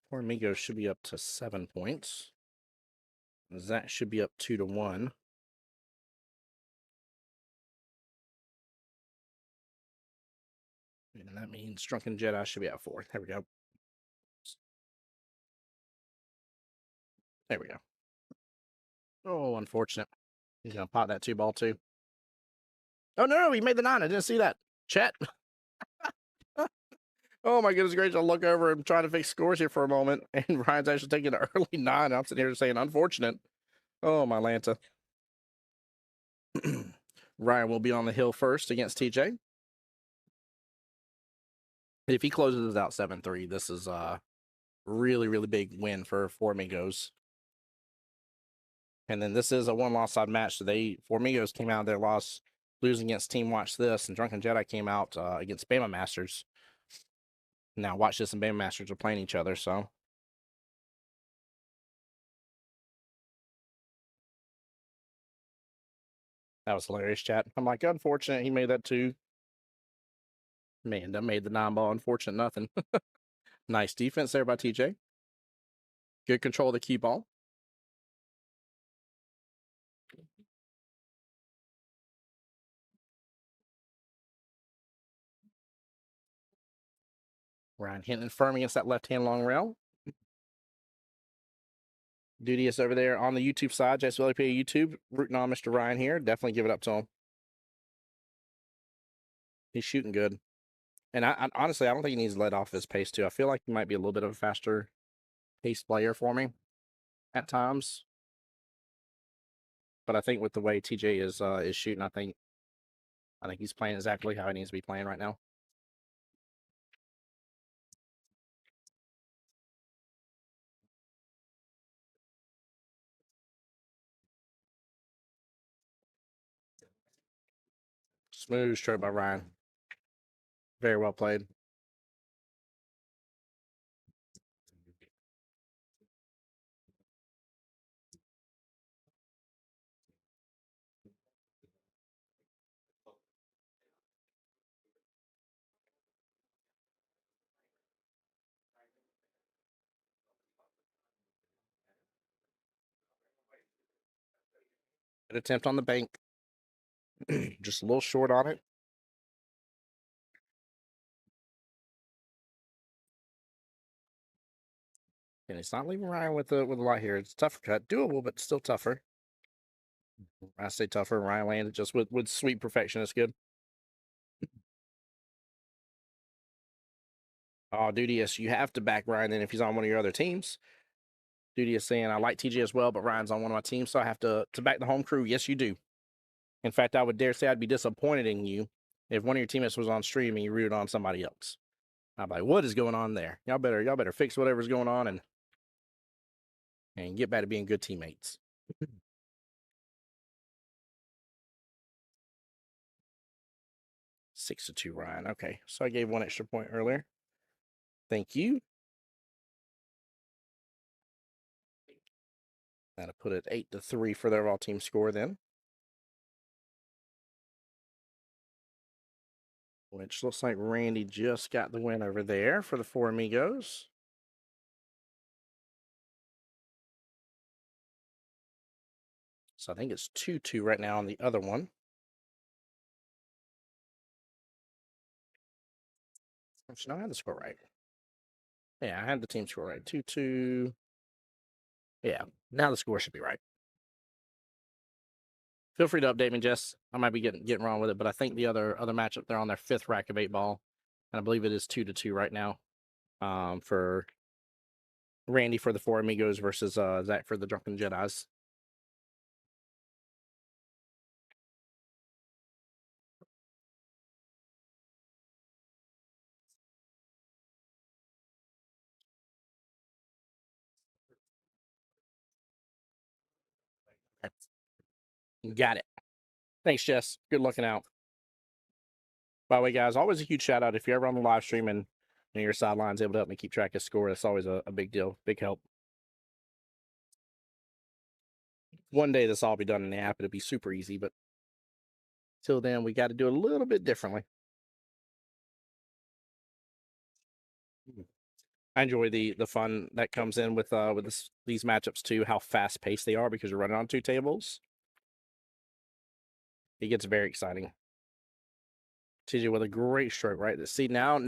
Poor Amigo should be up to 7 points. Zach should be up 2-1. And that means Drunken Jedi should be at 4. There we go. There we go. Oh, unfortunate. He's going to pot that 2-ball too. Oh, no, he made the 9. I didn't see that. Chat. Oh my goodness gracious! I look over and try to fix scores here for a moment, and Ryan's actually taking an early 9. I'm sitting here saying unfortunate. Oh my Lanta. Ryan will be on the hill first against TJ. If he closes out 7-3, this is a really, really big win for Four Amigos. And then this is a one-loss side match. So Four Amigos came out of their loss losing against Team Watch This, and Drunken Jedi came out against Bama Masters. Now Watch This and Bama Masters are playing each other, so. That was hilarious, chat. I'm like, unfortunate he made that too. Man, that made the 9-ball unfortunate nothing. Nice defense there by TJ. Good control of the cue ball. Ryan Hinton firm against that left-hand long rail. Dudious over there on the YouTube side, Jacksonville APA YouTube, rooting on Mr. Ryan here. Definitely give it up to him. He's shooting good. And I honestly, I don't think he needs to let off his pace, too. I feel like he might be a little bit of a faster pace player for me at times. But I think with the way TJ is shooting, I think he's playing exactly how he needs to be playing right now. Smooth stroke by Ryan. Very well played. Good attempt on the bank. Just a little short on it. And it's not leaving Ryan with the light here. It's tougher cut. Doable, but still tougher. I say tougher. Ryan landed just with sweet perfection. It's good. Oh, Dudious, you have to back Ryan then if he's on one of your other teams. Dudious saying, I like TJ as well, but Ryan's on one of my teams, so I have to back the home crew. Yes, you do. In fact, I would dare say I'd be disappointed in you if one of your teammates was on stream and you rooted on somebody else. I'd be like, what is going on there? Y'all better fix whatever's going on and get back to being good teammates. 6-2, Ryan. Okay, so I gave one extra point earlier. Thank you. That'll put it 8-3 for their all team score then. Which looks like Randy just got the win over there for the Four Amigos. So I think it's 2-2 right now on the other one. Actually, no, I had the score right. Yeah, I had the team score right. 2-2. Yeah, now the score should be right. Feel free to update me, Jess. I might be getting wrong with it, but I think the other matchup, they're on their 5th rack of 8 ball. And I believe it is 2-2 right now. For Randy for the Four Amigos versus Zach for the Drunken Jedis. Got it. Thanks, Jess. Good looking out. By the way, guys, always a huge shout out if you're ever on the live stream and your sideline's able to help me keep track of score. That's always a big deal, big help. One day this all be done in the app. It'll be super easy, but till then, we got to do it a little bit differently. I enjoy the fun that comes in with these matchups too. How fast paced they are because you're running on 2 tables. It gets very exciting. TJ with a great stroke, right? See now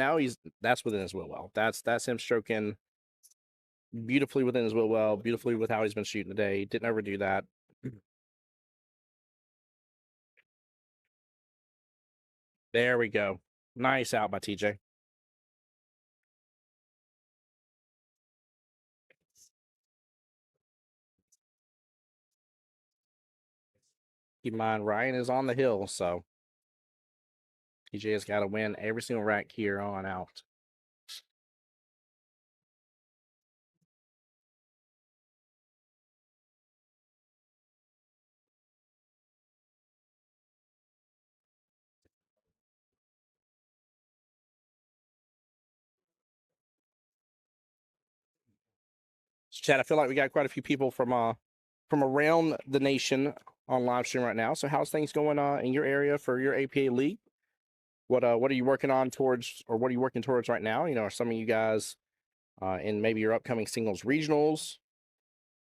that's within his will well. That's him stroking beautifully within his will well, beautifully with how he's been shooting today. Didn't overdo that. There we go. Nice out by TJ. Keep in mind, Ryan is on the hill, so TJ has got to win every single rack here on out. So, Chad, I feel like we got quite a few people from around the nation on live stream right now. So, how's things going in your area for your APA league? What are you working on towards, or what are you working towards right now? You know, are some of you guys in maybe your upcoming singles regionals?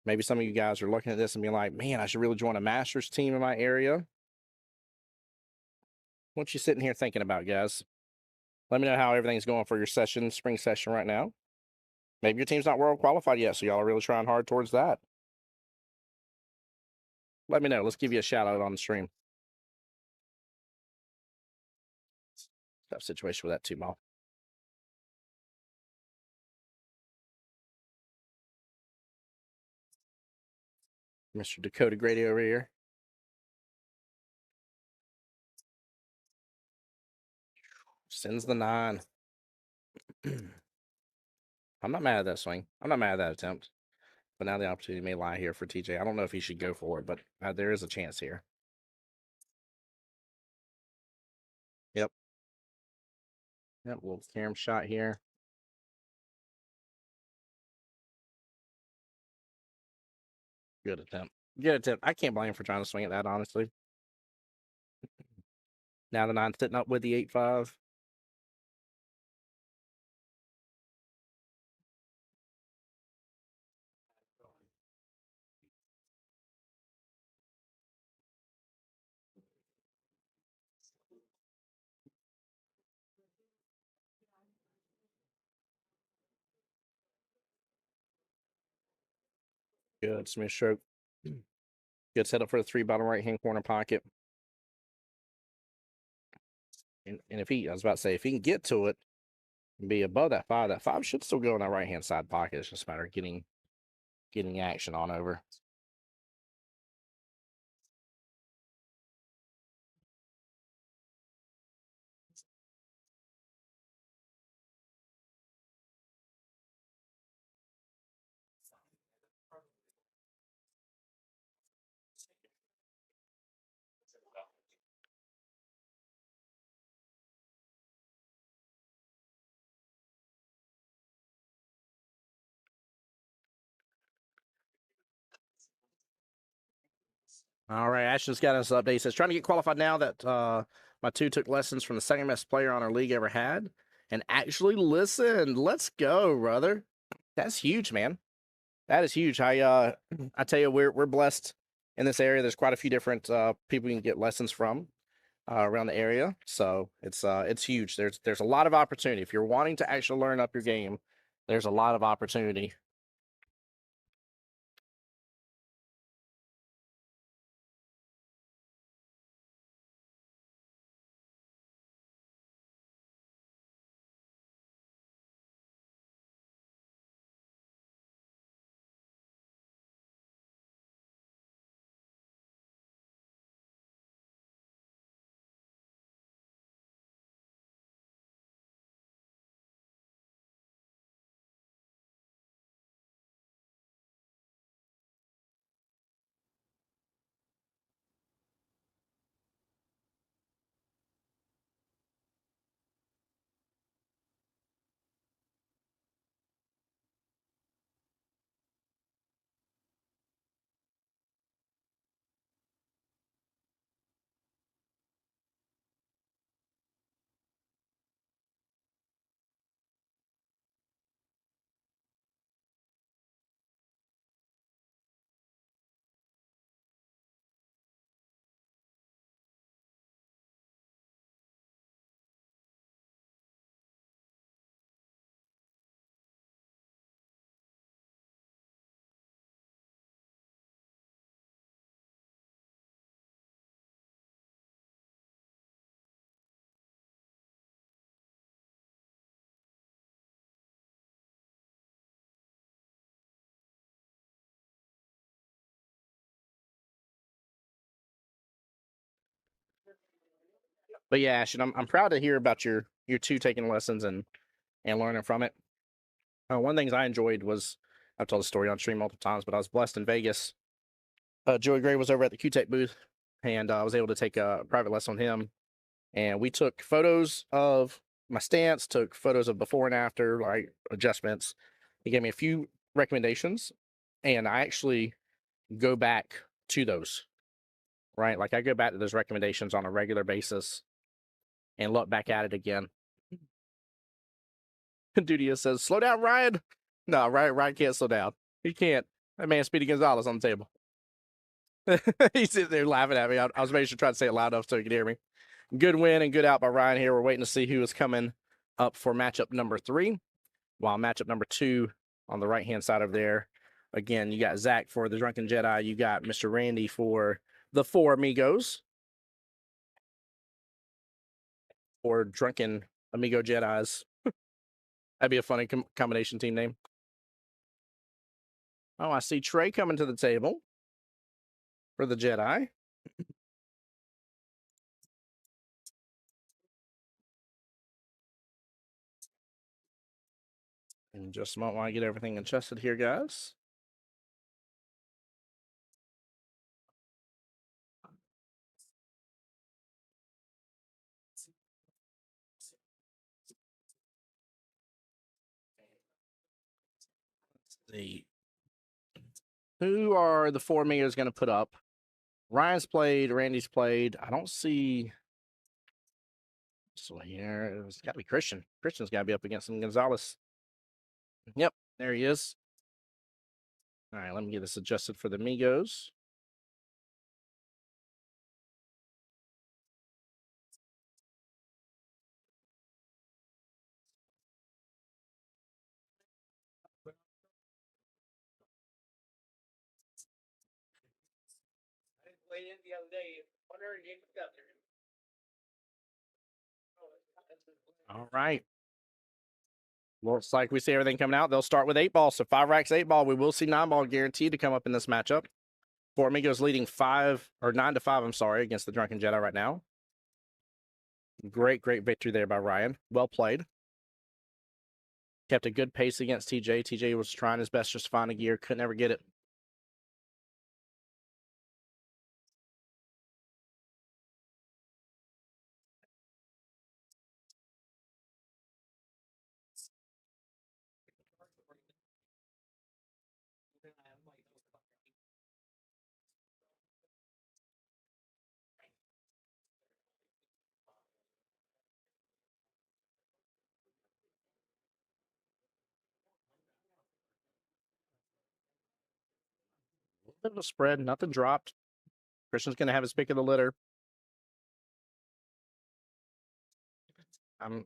Maybe some of you guys are looking at this and being like, man, I should really join a Masters team in my area. What you sitting here thinking about, guys? Let me know how everything's going for your session, spring session right now. Maybe your team's not world qualified yet, so y'all are really trying hard towards that. Let me know. Let's give you a shout out on the stream. Tough situation with that too, Mal. Mr. Dakota Grady over here. Sends the 9. I'm not mad at that swing. I'm not mad at that attempt. But now the opportunity may lie here for TJ. I don't know if he should go for it, but there is a chance here. Yep. Yep, little carom shot here. Good attempt. Good attempt. I can't blame him for trying to swing at that, honestly. Now the 9 sitting up with the 8-5. Good. Smith stroke. Good setup for the 3 bottom right-hand corner pocket. And if he, I was about to say, if he can get to it and be above that 5 should still go in that right-hand side pocket. It's just a matter of getting action on over. All right, Ashton's got us update. He says, trying to get qualified now that my 2 took lessons from the second best player on our league ever had and actually listened. Let's go, brother. That's huge, man. That is huge. I tell you, we're blessed in this area. There's quite a few different people you can get lessons from around the area. So it's huge. There's a lot of opportunity. If you're wanting to actually learn up your game, there's a lot of opportunity. But yeah, Ashton, I'm proud to hear about your two taking lessons and learning from it. One of the things I enjoyed was, I've told the story on stream multiple times, but I was blessed in Vegas. Joey Gray was over at the Q-Tech booth, and I was able to take a private lesson on him. And we took photos of my stance, took photos of before and after, like adjustments. He gave me a few recommendations, and I actually go back to those, right? Like I go back to those recommendations on a regular basis and look back at it again. Dudia says, slow down, Ryan. No, Ryan can't slow down. He can't. That man Speedy Gonzalez on the table. He's sitting there laughing at me. I was making sure to try to say it loud enough so he could hear me. Good win and good out by Ryan here. We're waiting to see who is coming up for matchup number 3. While matchup number 2 on the right-hand side over there, again, you got Zach for the Drunken Jedi. You got Mr. Randy for the Four Amigos. Or Drunken Amigo Jedis. That'd be a funny combination team name. Oh, I see Trey coming to the table for the Jedi. And just a moment while I get everything adjusted here, guys. Let's see. Who are the Four Amigos going to put up? Ryan's played, Randy's played. I don't see. So here, it's got to be Christian. Christian's got to be up against some Gonzalez. Yep, there he is. All right, let me get this adjusted for the Amigos. All right. Looks like we see everything coming out. They'll start with 8 ball. So 5 racks, 8 ball. We will see 9 ball guaranteed to come up in this matchup. Four Amigos leading 9-5, I'm sorry, against the Drunken Jedi right now. Great victory there by Ryan. Well played. Kept a good pace against TJ. TJ was trying his best just to find a gear. Couldn't ever get it. A little bit of a spread. Nothing dropped. Christian's going to have his pick of the litter. I mean,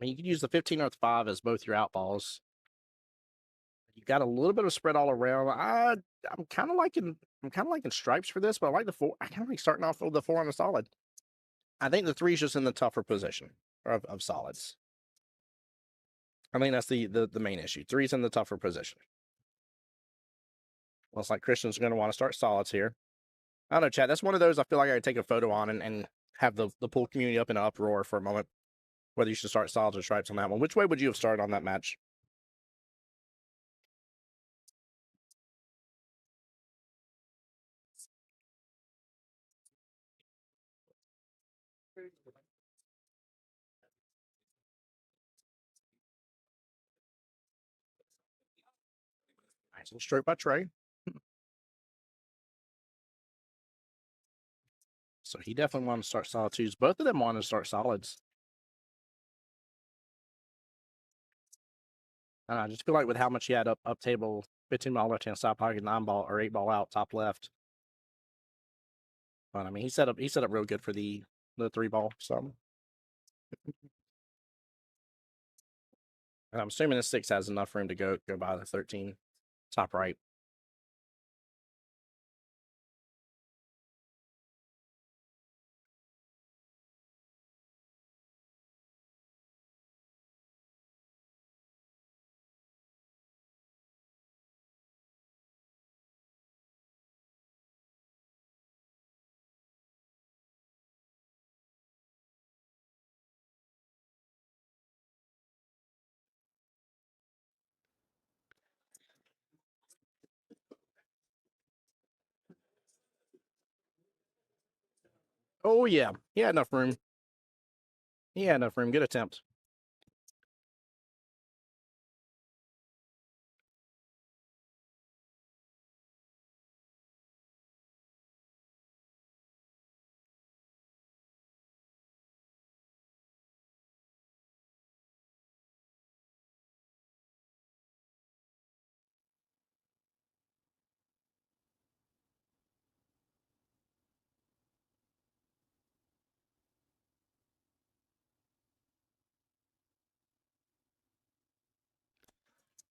you could use the 15 or the 5 as both your outballs. You got a little bit of spread all around. I'm kind of liking stripes for this, but I like the 4. I kind of like starting off with the 4 on the solid. I think the 3 is just in the tougher position of solids. I think that's the main issue. 3's in the tougher position. Looks like Christian's going to want to start solids here. I don't know, chat. That's one of those I feel like I could take a photo on and have the pool community up in an uproar for a moment. Whether you should start solids or stripes on that one. Which way would you have started on that match? Nice little stroke by Trey. So he definitely wanted to start solid 2s. Both of them wanted to start solids. I just feel like with how much he had up table, 15 ball left hand side pocket, 9 ball or 8 ball out top left. But I mean, he set up real good for the 3 ball. So, and I'm assuming the 6 has enough room to go by the 13 top right. Oh, yeah. He had enough room. He had enough room. Good attempt.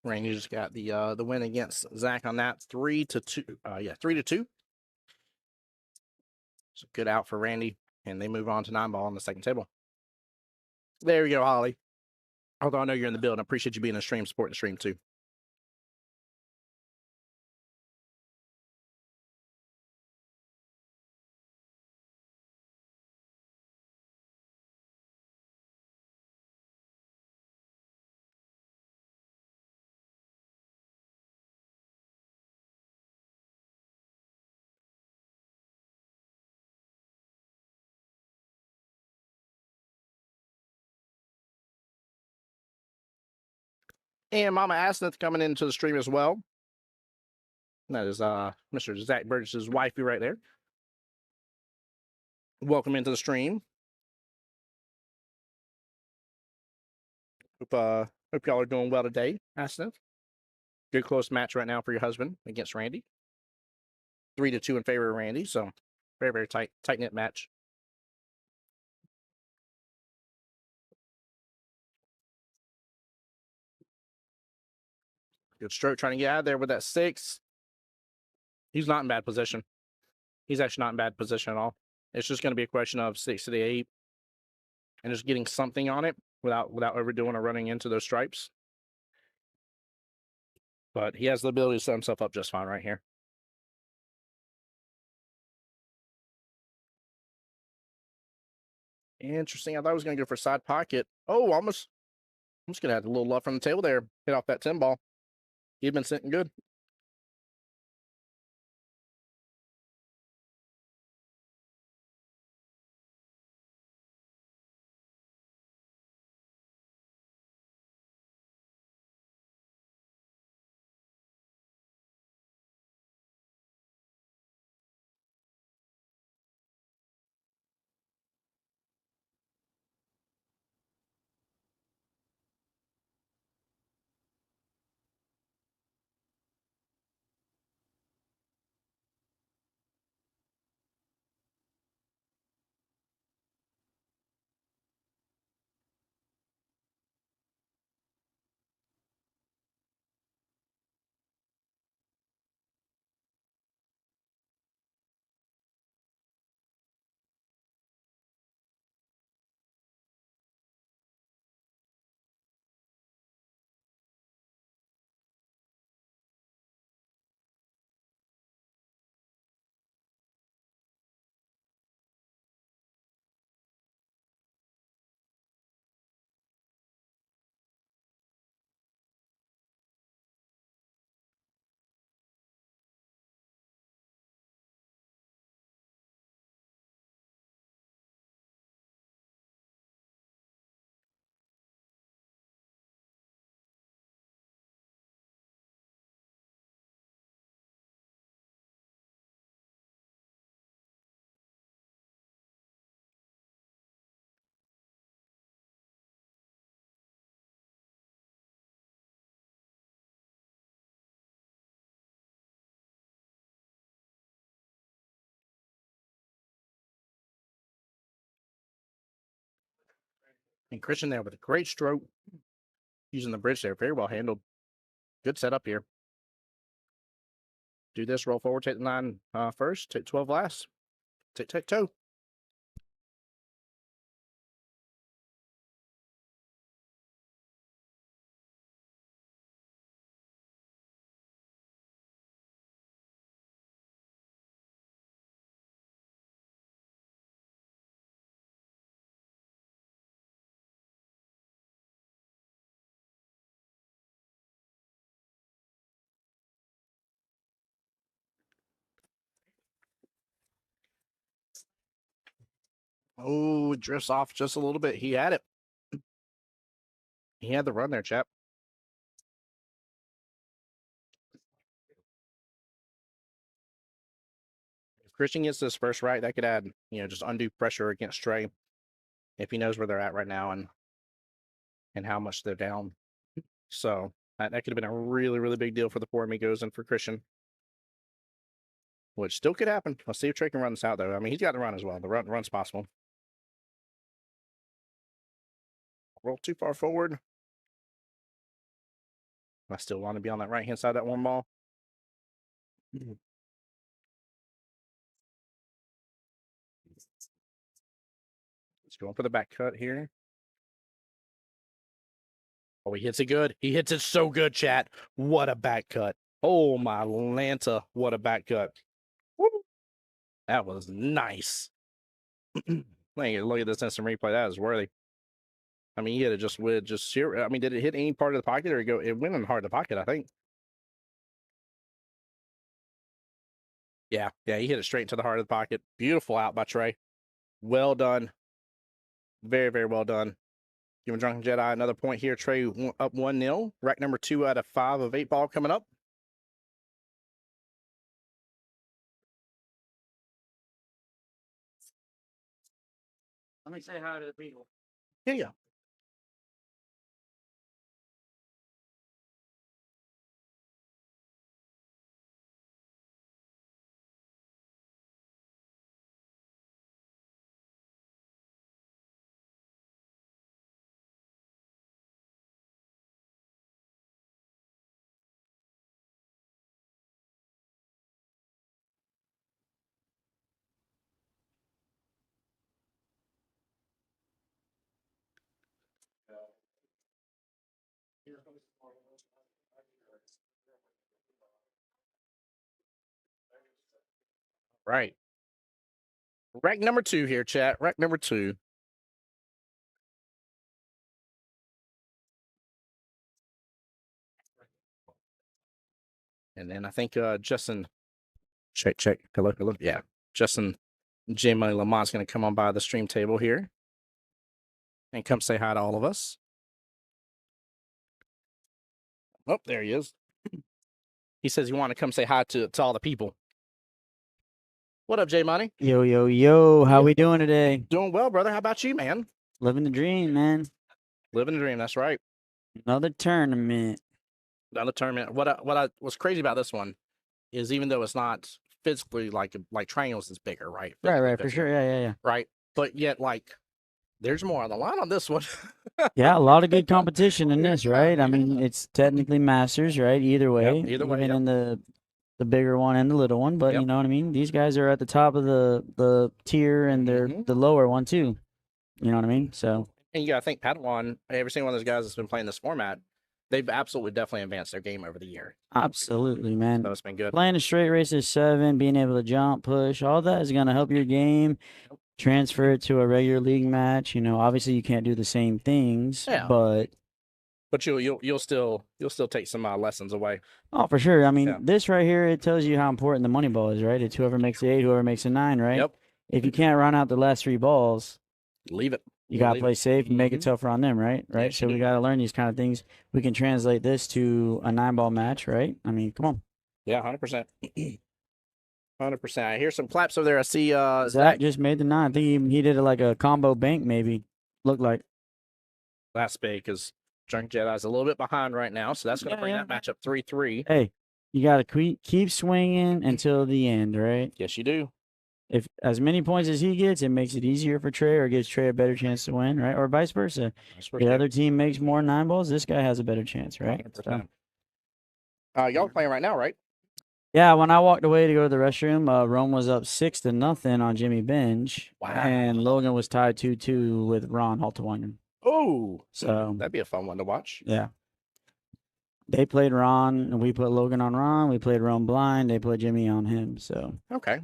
Randy just got the win against Zach on that 3-2. 3-2. So good out for Randy, and they move on to 9-ball on the second table. There you go, Holly. Although I know you're in the building, I appreciate you being in the stream, supporting the stream too. And Mama Asneth coming into the stream as well. That is Mr. Zach Burgess's wifey right there. Welcome into the stream. Hope y'all are doing well today, Asneth. Good close match right now for your husband against Randy. 3-2 in favor of Randy, so very, very tight-knit match. Good stroke trying to get out of there with that 6. He's not in bad position. He's actually not in bad position at all. It's just going to be a question of 6 to the 8 and just getting something on it without overdoing or running into those stripes. But he has the ability to set himself up just fine right here. Interesting. I thought I was going to go for side pocket. Oh, almost. I'm just going to have a little love from the table there. Hit off that 10 ball. He'd been sitting good. And Christian there with a great stroke. Using the bridge there. Very well handled. Good setup here. Do this, roll forward, take the 9 first, take 12 last. Tic-tac-toe. Oh, it drifts off just a little bit. He had it. He had the run there, chap. If Christian gets this first right, that could add, just undue pressure against Trey if he knows where they're at right now and how much they're down. So that could have been a really, really big deal for the Four Amigos and for Christian, which still could happen. Let's see if Trey can run this out, though. I mean, he's got the run as well. The run's possible. Roll too far forward. I still want to be on that right-hand side of that one ball. Let's go for the back cut here. Oh, he hits it good. He hits it so good, chat. What a back cut. Oh, my Lanta. What a back cut. Woo. That was nice. Look at this instant replay. That is worthy. I mean, he hit it just with sheer. I mean, did it hit any part of the pocket or it went in hard the pocket, I think. Yeah, he hit it straight into the heart of the pocket. Beautiful out by Trey. Well done. Very, very well done. Giving Drunken Jedi another point here. Trey up 1-0. Rack number 2 out of 5 of 8 ball coming up. Let me say hi to the people. Here you go. Right. Rack number 2 here, chat. Rack number 2. And then I think Justin, check. Hello. Yeah. Justin J. Money Lamont's going to come on by the stream table here and come say hi to all of us. Oh, there he is. He says he wanted to come say hi to all the people. What up, J Money? Yo. How we doing today? Doing well, brother. How about you, man? Living the dream, man. Living the dream. That's right. Another tournament. Another tournament. What was crazy about this one is even though it's not physically like triangles is bigger, right? Right, for sure. Yeah. Right. But yet, there's more on the line on this one. Yeah, a lot of good competition in this, right? I mean, it's technically Masters, right? Either way. Yep, either way, even yep. in the bigger one and the little one, but Yep. you know what I mean? These guys are at the top of the tier and they're the lower one too. You know what I mean? So And you got to think Padawan, every single one of those guys that's been playing this format, they've absolutely definitely advanced their game over the year. absolutely, man. So it's been good. Playing a straight race of 7, being able to jump, push, all that is going to help your game. Transfer it to a regular league match. You know, obviously you can't do the same things, Yeah. but you'll still take some lessons away. oh, for sure. I mean, Yeah. this right here, it tells you how important the money ball is, right? It's whoever makes the 8, whoever makes a 9, right? Yep. If you can't run out the last 3 balls, Leave it. you got to Leave play it. safe and make it tougher on them, right? Right. Yes, So you we do. got to learn these kind of things. We can translate this to a 9-ball match, right? I mean, come on. Yeah, 100%. 100%. I hear some claps over there. I see Zach Zach. just made the 9. I think he did it like a combo bank, maybe. Looked like. That's big because Drunk Jedi's a little bit behind right now, so that's going to bring that match up 3-3. Hey, you got to keep swinging until the end, right? Yes, you do. If as many points as he gets, it makes it easier for Trey or gives Trey a better chance to win, right? Or vice versa. The other team makes more 9 balls, this guy has a better chance, right? 100%. Y'all playing right now, right? Yeah, when I walked away to go to the restroom, Rome was up 6-0 on Jimmy Bench. Wow. And Logan was tied 2-2 with Ron Halterwanger. Oh, So that'd be a fun one to watch. yeah. They played Ron, and we put Logan on Ron. We played Rome blind. They put Jimmy on him. So Okay.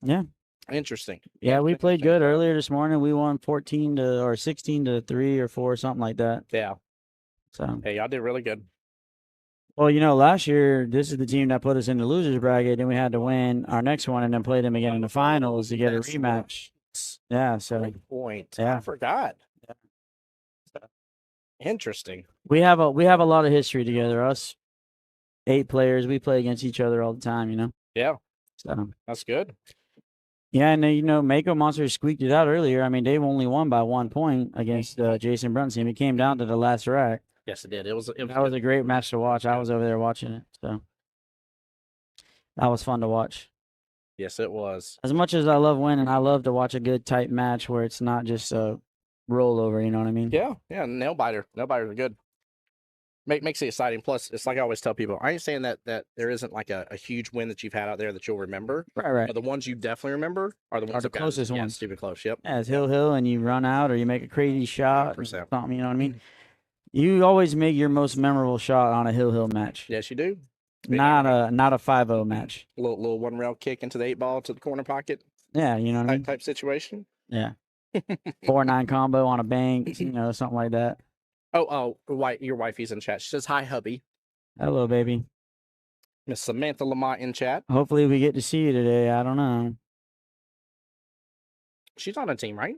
yeah. Interesting. Yeah, we played good earlier this morning. We won 16-3 or 4, something like that. Yeah. So Hey, y'all did really good. well, you know, last year this is the team that put us in the losers bracket, and we had to win our next one and then play them again in the finals to get a rematch. points. Yeah, so 3 point. yeah. I forgot. Yeah. Interesting. We have a lot of history together. Us 8 players, we play against each other all the time, you know. Yeah, So that's good. yeah, and you know, Mako Monsters squeaked it out earlier. I mean, they've only won by 1 point against Jason Brunt's team. It came down to the last rack. Yes, it did. It was That was a great match to watch. I was over there watching it, so that was fun to watch. Yes, it was. As much as I love winning, I love to watch a good tight match where it's not just a rollover. You know what I mean? Yeah, nail biters are good. Makes it exciting. Plus, it's like I always tell people, I ain't saying that there isn't like a huge win that you've had out there that you'll remember. Right. But the ones you definitely remember are the ones the closest ones. Stupid close. Yep. Yeah, it's hill, and you run out or you make a crazy shot or 100%. something. You know what I mean? You always make your most memorable shot on a hill match. Yes, you do. Not a 5-0 match. Little one rail kick into the 8 ball to the corner pocket. Yeah, you know what I mean? Type situation. Yeah. 4-9 combo on a bank, you know, something like that. Oh, your wifey's in chat. She says, hi, hubby. Hello, baby. Miss Samantha Lamont in chat. Hopefully we get to see you today. I don't know. She's on a team, right?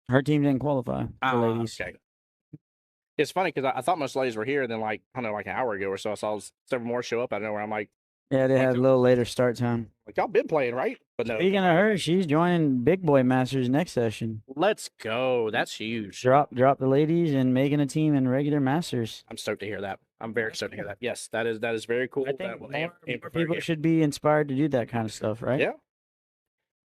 Her team didn't qualify, the ladies. Okay. It's funny because I thought most ladies were here, and then like I don't know, like an hour ago or so, I saw several more show up. I don't know where I'm like, yeah, they had a little later start time. Like y'all been playing, right? But no. Speaking of her, she's joining Big Boy Masters next session. Let's go. That's huge. Drop the ladies and making a team in regular Masters. I'm stoked to hear that. I'm very stoked to hear that. Yes, that is very cool. I think more people should be inspired to do that kind of stuff, right? Yeah.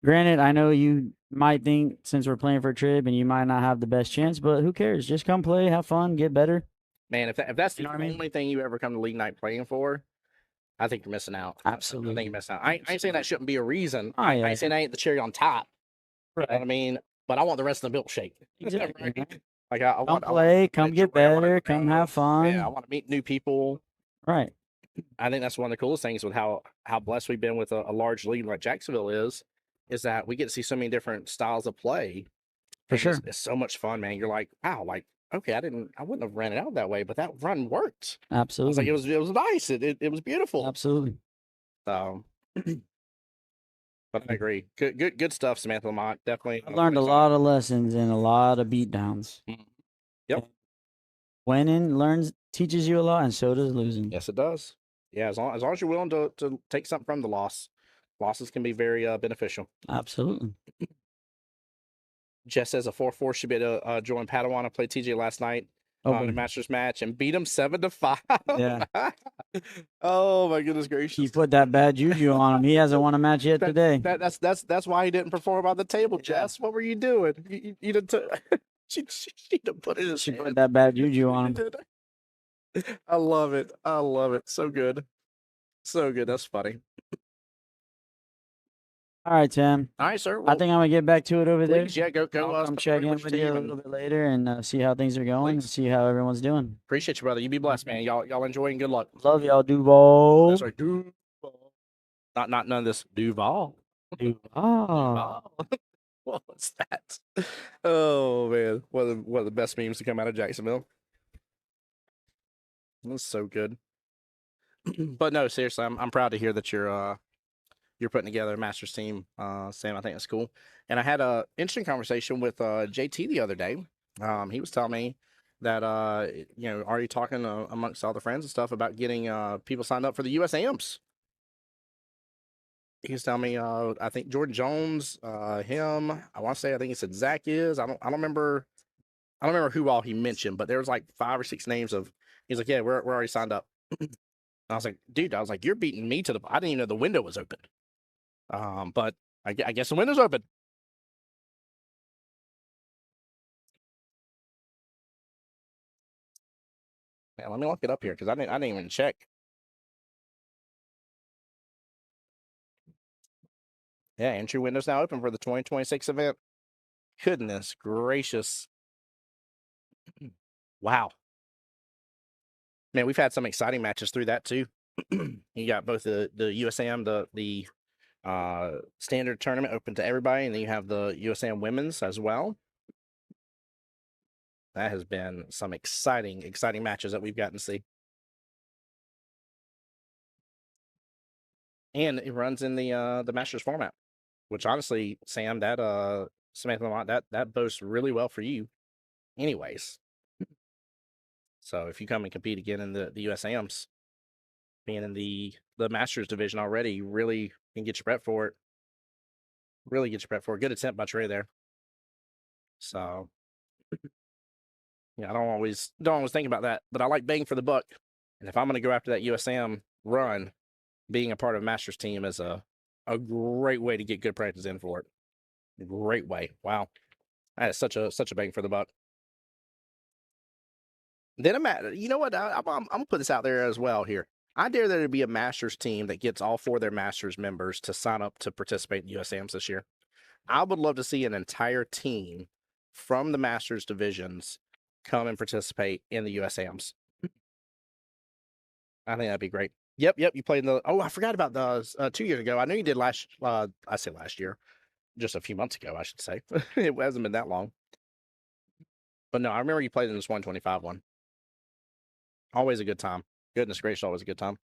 Granted, I know you might think since we're playing for a trib and you might not have the best chance, but who cares? Just come play, have fun, get better. Man, if that's the only thing you ever come to league night playing for, I think you're missing out. Absolutely. I think you're missing out. I ain't saying that shouldn't be a reason. Oh, yeah. I ain't saying that ain't the cherry on top. Right. You know what I mean? But I want the rest of the milkshake. Exactly. Right? Like I come play, come get better, come have fun. Yeah, I want to meet new people. Right. I think that's one of the coolest things with how blessed we've been with a large league like Jacksonville is that we get to see so many different styles of play. For sure. It's so much fun, man. You're like, wow, like, okay, I wouldn't have ran it out that way, but that run worked. Absolutely. I was like, it was nice. It was beautiful. Absolutely. So, but I agree. Good stuff, Samantha Lamont. Definitely. I learned a lot of lessons and a lot of beatdowns. Yep. Winning teaches you a lot, and so does losing. Yes, it does. Yeah, as long as you're willing to take something from the loss, losses can be very beneficial. Absolutely. Jess says a 4-4 should be able to join Padawan. I played TJ last night on the Masters match and beat him 7-5. Yeah. Oh my goodness gracious! He put that bad juju on him. He hasn't won a match yet today. That's why he didn't perform on the table, Jess. What were you doing? You didn't. She didn't put it. She put that bad juju on him. I love it. So good. So good. That's funny. All right, Tim. All right, sir. Well, I think I'm gonna get back to it over there. Yeah, go. I'll check in with you a little bit later and see how things are going and see how everyone's doing. Appreciate you, brother. You be blessed, man. Y'all enjoy and good luck. Love y'all, Duval. That's right, Duval. Not none of this Duval. Duval. What was that? Oh man, one of the best memes to come out of Jacksonville. That's so good. But no, seriously, I'm proud to hear that you're putting together a Masters team, Sam. I think that's cool. And I had a interesting conversation with JT the other day. He was telling me that already talking amongst all the friends and stuff about getting people signed up for the US Amps. He was telling me I think Jordan Jones, him. I think he said Zach is. I don't remember who all he mentioned, but there was like 5 or 6 names of. He's like, yeah, we're already signed up. I was like, dude, you're beating me to the. I didn't even know the window was open. But I guess the window's open. Man, let me look it up here because I didn't even check. Yeah, entry window's now open for the 2026 event. Goodness gracious. Wow. Man, we've had some exciting matches through that too. You got both the USAM, the standard tournament open to everybody, and then you have the USAM women's as well. That has been some exciting matches that we've gotten to see. And it runs in the Masters format, which honestly, Sam, that Samantha Lamont, that boasts really well for you, anyways. So if you come and compete again in the USAMs, being in the Masters division already, you really can get your prep for it. Really get your prep for it. Good attempt by Trey there. So yeah, I don't always think about that, but I like bang for the buck. And if I'm going to go after that USAM run, being a part of a Masters team is a great way to get good practice in for it. Great way. Wow, that is such a bang for the buck. Then you know what? I'm gonna put this out there as well here. I dare there to be a Masters team that gets all 4 of their Masters members to sign up to participate in USAMs this year. I would love to see an entire team from the Masters divisions come and participate in the USAMs. I think that'd be great. Yep. You played in the. Oh, I forgot about those 2 years ago. I know you did last. I say last year, just a few months ago, I should say. It hasn't been that long. But no, I remember you played in this 125 one. Always a good time. Goodness gracious, always a good time.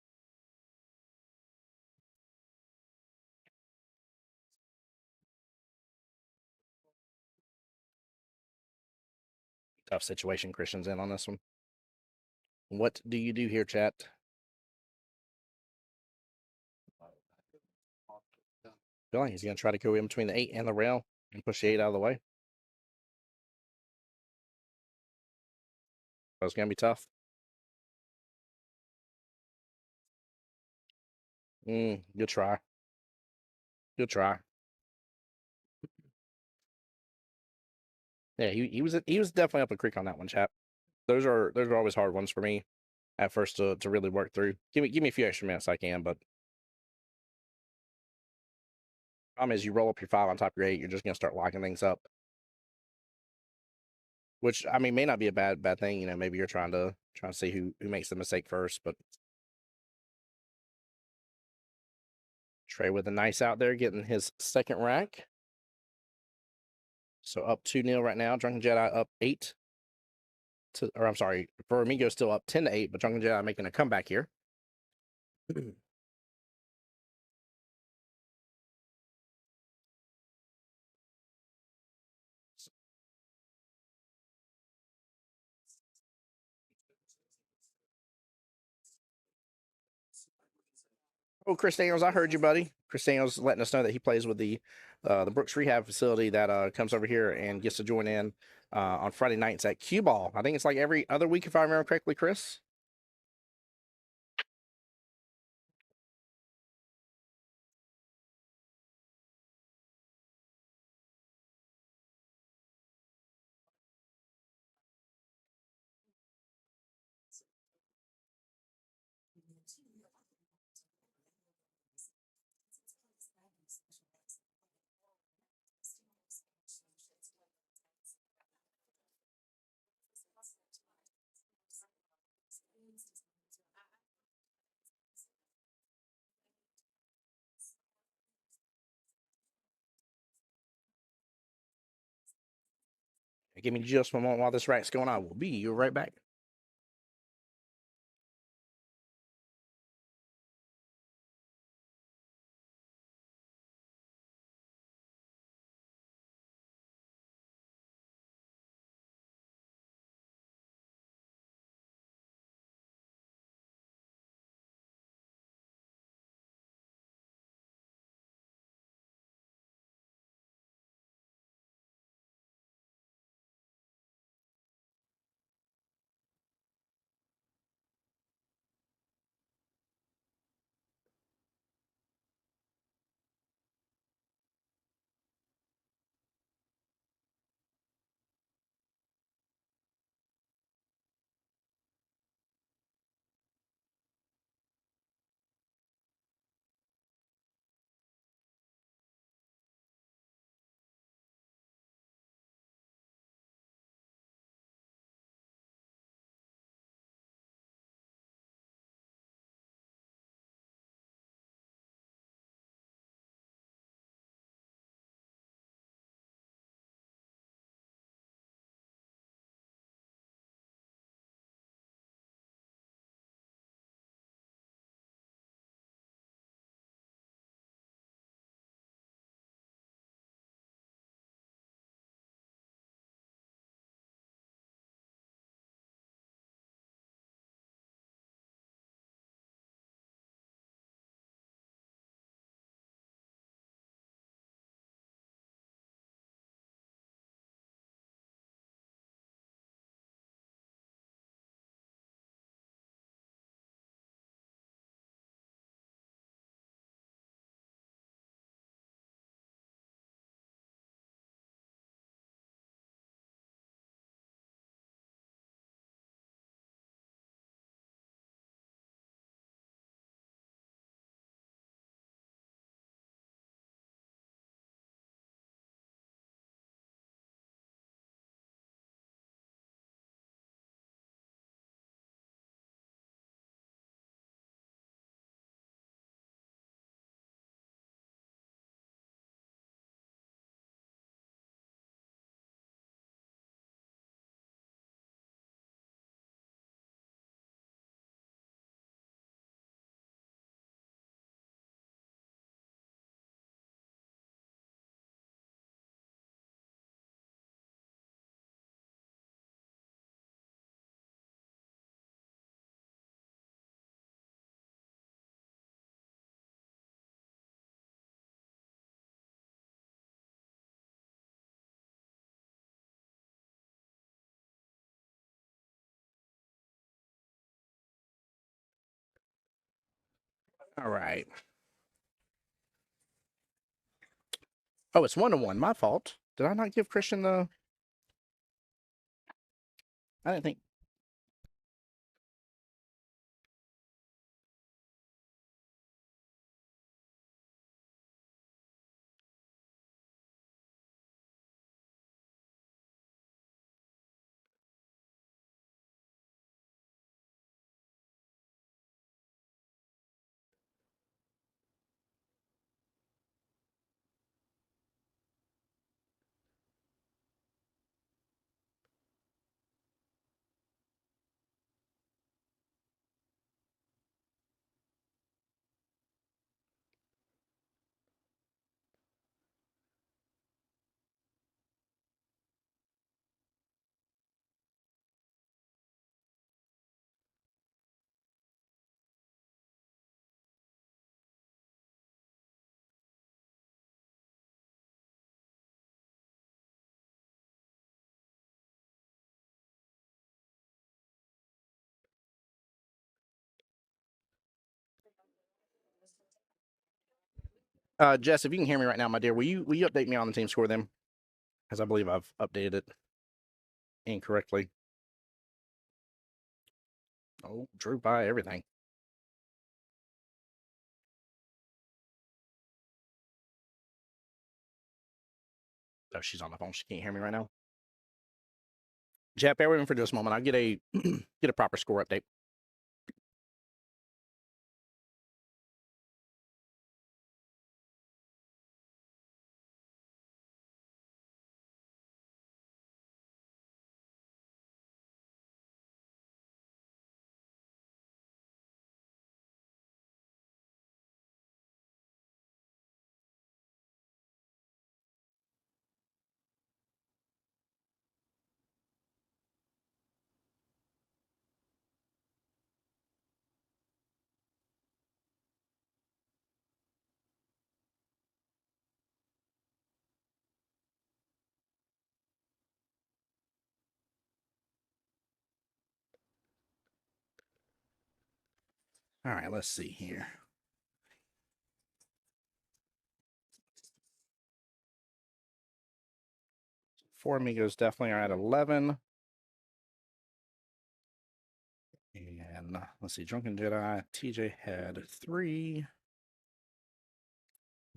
Tough situation Christian's in on this one. What do you do here, chat? Feel like he's going to try to go in between the 8 and the rail and push the 8 out of the way. So it's going to be tough. Good try. Good try. Yeah, he was definitely up a creek on that one, chap. Those are always hard ones for me at first to really work through. Give me a few extra minutes I can, but problem is you roll up your 5 on top of your 8, you're just gonna start locking things up. Which I mean may not be a bad thing, you know, maybe you're trying to see who makes the mistake first, but Trey with a nice out there getting his second rack. So up 2-0 right now. Drunken Jedi up 8 to, or I'm sorry, for Amigo still up 10-8, but Drunken Jedi making a comeback here. Oh, Chris Daniels, I heard you, buddy. Chris Daniels letting us know that he plays with the Brooks Rehab facility that comes over here and gets to join in on Friday nights at QBall. I think it's like every other week, if I remember correctly, Chris. Give me just a moment while this rack's going on. We'll be right back. All right. Oh, it's 1-1. My fault. Did I not give Christian the... I didn't think... Jess, if you can hear me right now, my dear, will you update me on the team score then? Because I believe I've updated it incorrectly. Oh, drew by everything. Oh, she's on the phone. She can't hear me right now. Chat, bear with me for just a moment. I'll get a get a proper score update. All right, let's see here. Four Amigos definitely are at 11. And let's see, Drunken Jedi, TJ had 3.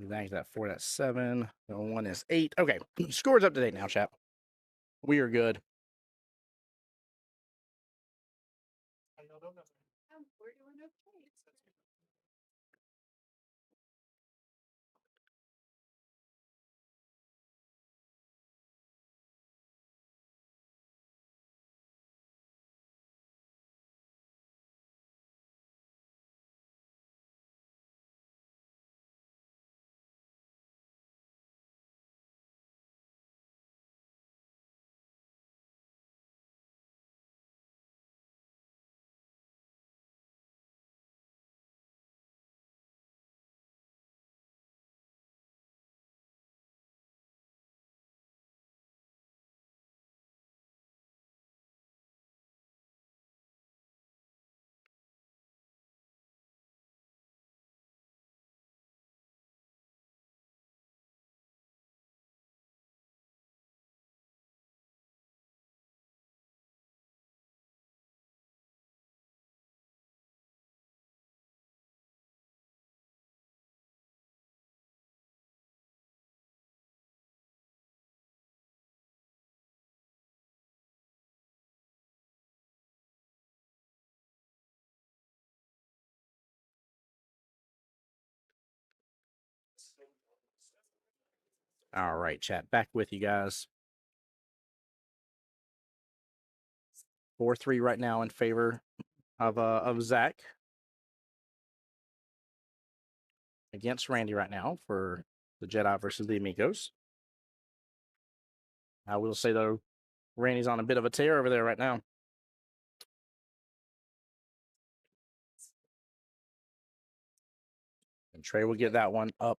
Zag's at 4, that's 7. The 1 is 8. Okay, score's up to date now, chat. We are good. We're doing okay. All right, chat, back with you guys. 4-3 right now in favor of Zach against Randy right now for the Jedi versus the Amigos. I will say, though, Randy's on a bit of a tear over there right now. And Trey will get that one up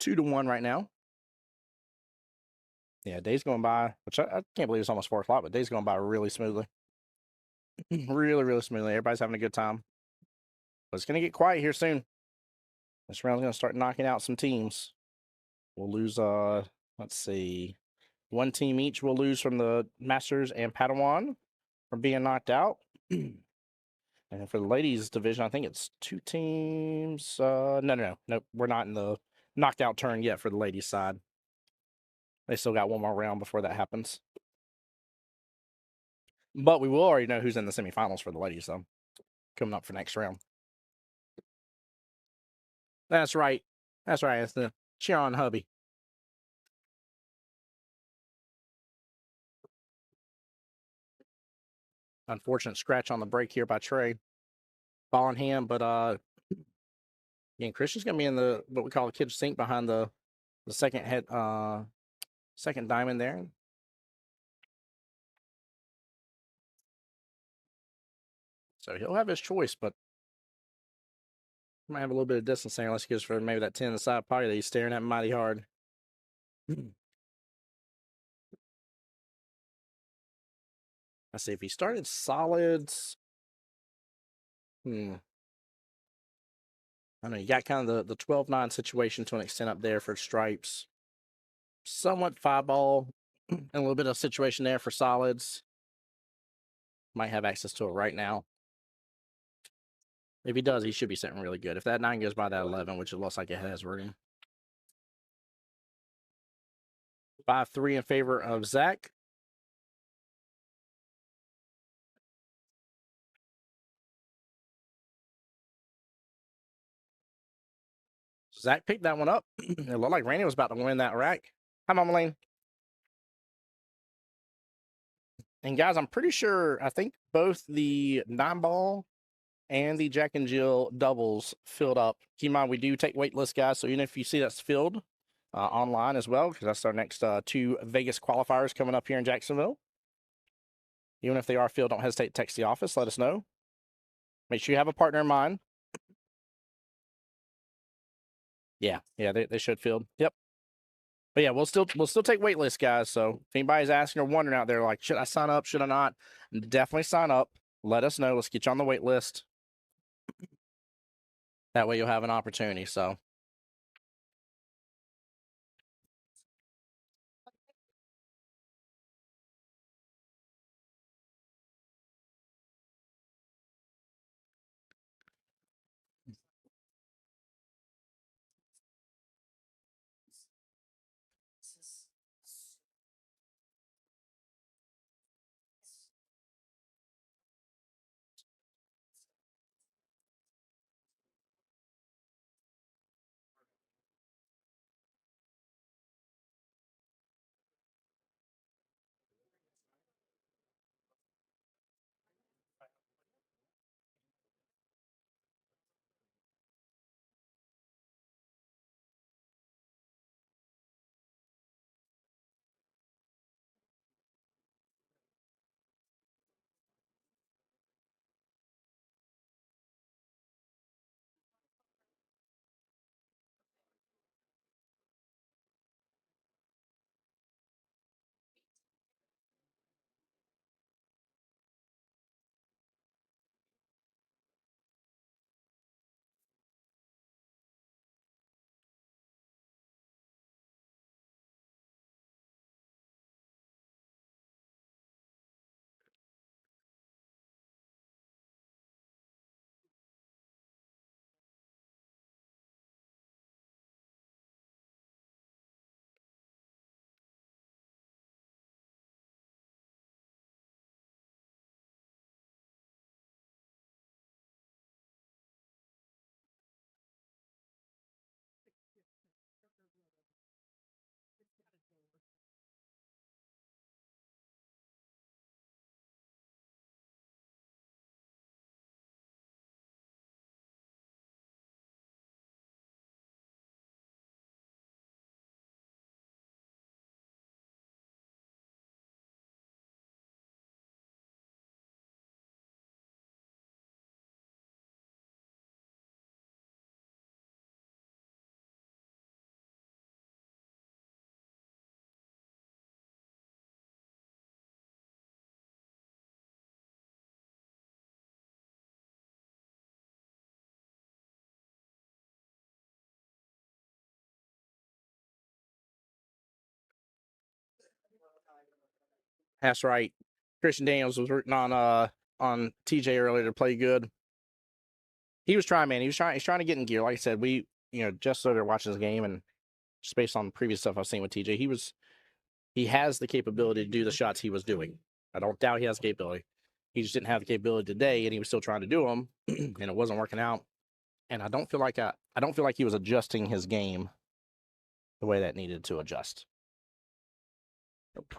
2-1 right now. Yeah, day's going by, which I can't believe it's almost 4 o'clock, but day's going by really smoothly. Really, really smoothly. Everybody's having a good time. But it's going to get quiet here soon. This round's going to start knocking out some teams. We'll lose, let's see, one team each will lose from the Masters and Padawan from being knocked out. And for the ladies division, I think it's 2 teams. No. We're not in the knockout turn yet for the ladies side. They still got one more round before that happens. But we will already know who's in the semifinals for the ladies, though, coming up for next round. That's right. That's right. It's the cheer on hubby. Unfortunate scratch on the break here by Trey. Ball in hand, but again, Christian's gonna be in the what we call the kid's sink behind the second head second diamond there. So he'll have his choice, but might have a little bit of distance there unless he goes for maybe that 10 in the side pocket that he's staring at mighty hard. I see if he started solids. I know you got kind of the 12-9 situation to an extent up there for stripes. Somewhat 5-ball and a little bit of situation there for solids. Might have access to it right now. If he does, he should be sitting really good. If that 9 goes by that 11, which it looks like it has room. 5-3 in favor of Zach. Zach picked that one up. It looked like Randy was about to win that rack. Hi, Mama Lane. And guys, I'm pretty sure, I think both the 9-ball and the Jack and Jill doubles filled up. Keep in mind, we do take wait lists, guys. So even if you see that's filled online as well, because that's our next 2 Vegas qualifiers coming up here in Jacksonville. Even if they are filled, don't hesitate to text the office. Let us know. Make sure you have a partner in mind. Yeah, they should field. Yep. But yeah, we'll still take wait lists, guys. So if anybody's asking or wondering out there, like, should I sign up? Should I not? Definitely sign up. Let us know. Let's get you on the wait list. That way you'll have an opportunity. So. That's right. Christian Daniels was rooting on TJ earlier to play good. He was trying, man. He's trying to get in gear. Like I said, just started watching this game, and just based on previous stuff I've seen with TJ, he has the capability to do the shots he was doing. I don't doubt he has the capability. He just didn't have the capability today, and he was still trying to do them, and it wasn't working out. And I don't feel like he was adjusting his game the way that needed to adjust. Nope.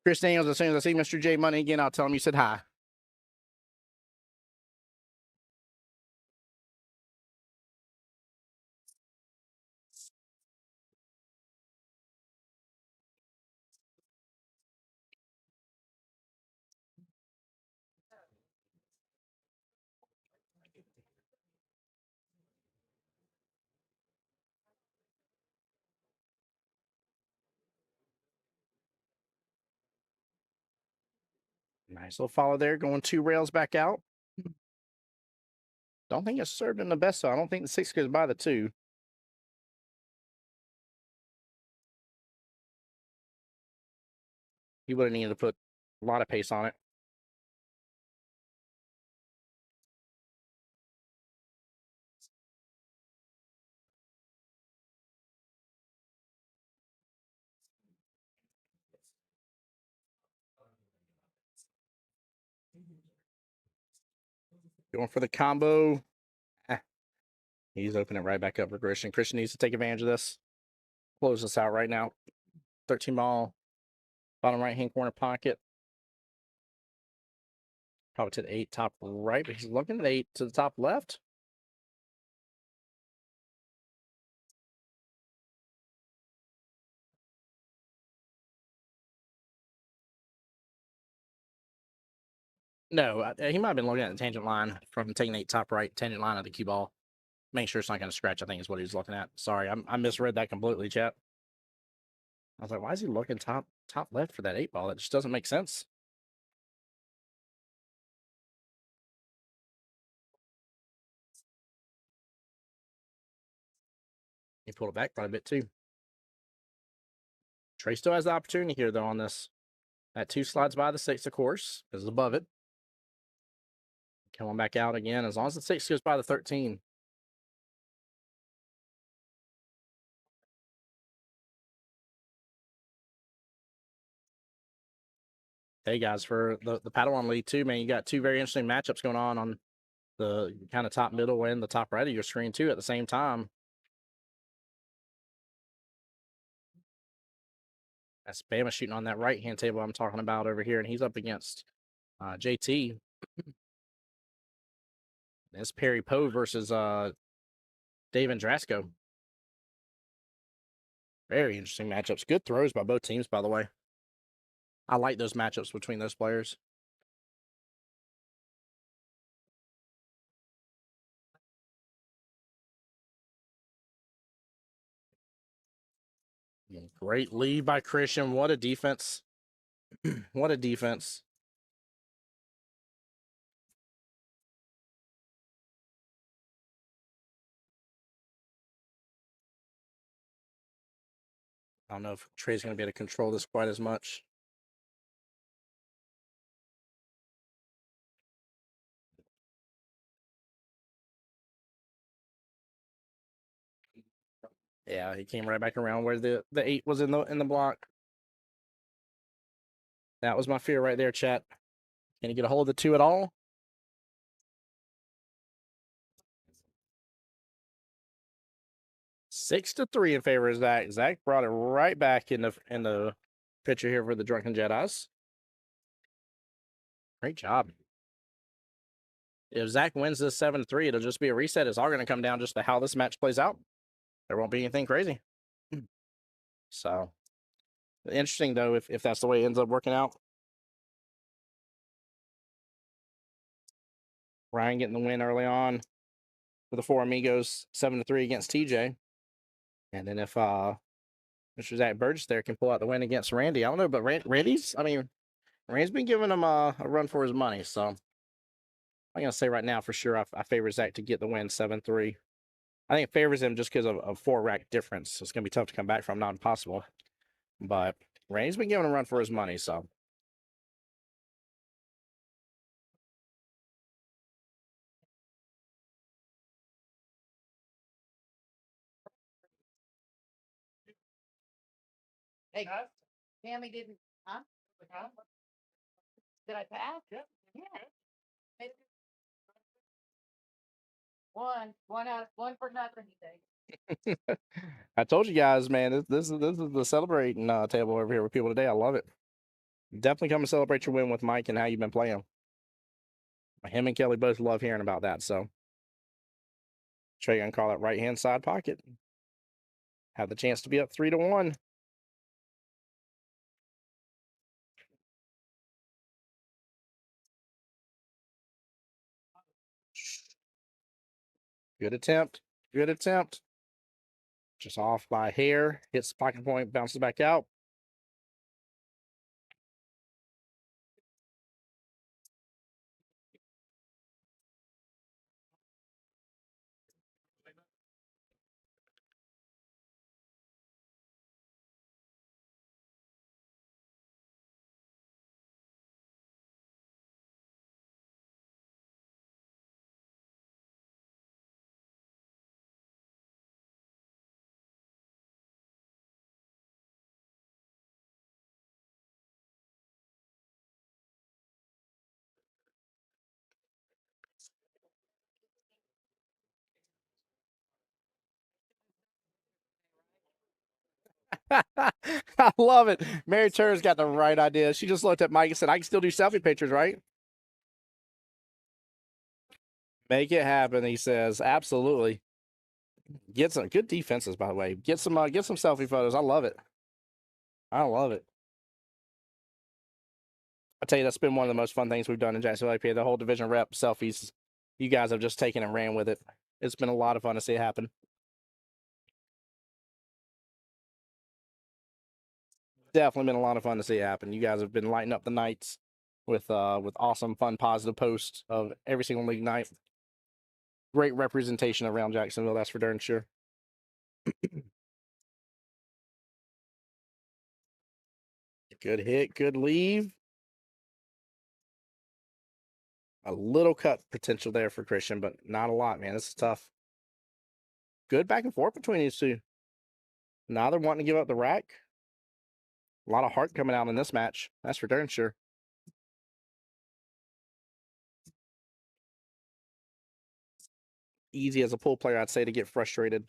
Chris Daniels, as soon as I see Mr. J Money again, I'll tell him you said hi. Nice little follow there, going 2 rails back out. Don't think it's served in the best, so I don't think the 6 goes by the 2. He would have needed to put a lot of pace on it. Going for the combo. He's opening it right back up for Christian. Christian needs to take advantage of this. Close this out right now. 13 ball, bottom right-hand corner pocket. Probably to the 8 top right, but he's looking at the 8 to the top left. No, he might have been looking at the tangent line from taking 8 top right, tangent line of the cue ball. Make sure it's not going to scratch, I think is what he was looking at. Sorry, I misread that completely, chat. I was like, why is he looking top left for that 8 ball? That just doesn't make sense. He pulled it back quite a bit too. Trey still has the opportunity here though on this. That 2 slides by the 6, of course, is above it. Coming back out again, as long as the 6 goes by the 13. Hey guys, for the Padawan League too, man, you got 2 very interesting matchups going on the kind of top middle and the top right of your screen too at the same time. That's Bama shooting on that right-hand table I'm talking about over here, and he's up against JT. That's Perry Poe versus Dave Andrasco. Very interesting matchups. Good throws by both teams, by the way. I like those matchups between those players. Great lead by Christian. What a defense. What a defense. I don't know if Trey's going to be able to control this quite as much. Yeah, he came right back around where the 8 was in the block. That was my fear right there, chat. Can he get a hold of the 2 at all? Six to 3 in favor of Zach. Zach brought it right back in the picture here for the Drunken Jedis. Great job. If Zach wins this 7-3, it'll just be a reset. It's all going to come down just to how this match plays out. There won't be anything crazy. So, interesting, though, if that's the way it ends up working out. Ryan getting the win early on for the Four Amigos, 7-3 against TJ. And then if Mr. Zach Burgess there can pull out the win against Randy, I don't know, but Randy's been giving him a run for his money. So I'm going to say right now for sure I favor Zach to get the win 7-3. I think it favors him just because of 4 rack difference. It's going to be tough to come back from, not impossible. But Randy's been giving him a run for his money, so. Hey, Tammy didn't, huh? Did I pass? Yeah. One for nothing, you think? I told you guys, man, this is the celebrating table over here with people today. I love it. Definitely come and celebrate your win with Mike and how you've been playing. Him and Kelly both love hearing about that. So Trey gonna call that right-hand side pocket. Have the chance to be up 3-1. Good attempt. Good attempt. Just off by a hair. Hits the pocket point, bounces back out. I love it. Mary Turner's got the right idea. She just looked at Mike and said, I can still do selfie pictures, right? Make it happen, he says. Absolutely. Get some good defenses, by the way. Get some selfie photos. I love it. I love it. I tell you, that's been one of the most fun things we've done in Jacksonville APA. The whole division rep selfies. You guys have just taken and ran with it. It's been a lot of fun to see it happen. Definitely been a lot of fun to see it happen. You guys have been lighting up the nights with awesome, fun, positive posts of every single league night. Great representation around Jacksonville, that's for darn sure. Good hit, good leave. A little cut potential there for Christian, but not a lot, man. This is tough. Good back and forth between these two. Neither wanting to give up the rack. A lot of heart coming out in this match. That's for darn sure. Easy as a pool player, I'd say, to get frustrated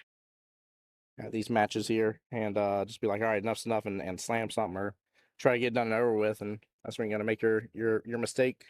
at these matches here and just be like, all right, enough's enough, and slam something or try to get it done and over with. And that's when you're going to make your mistake.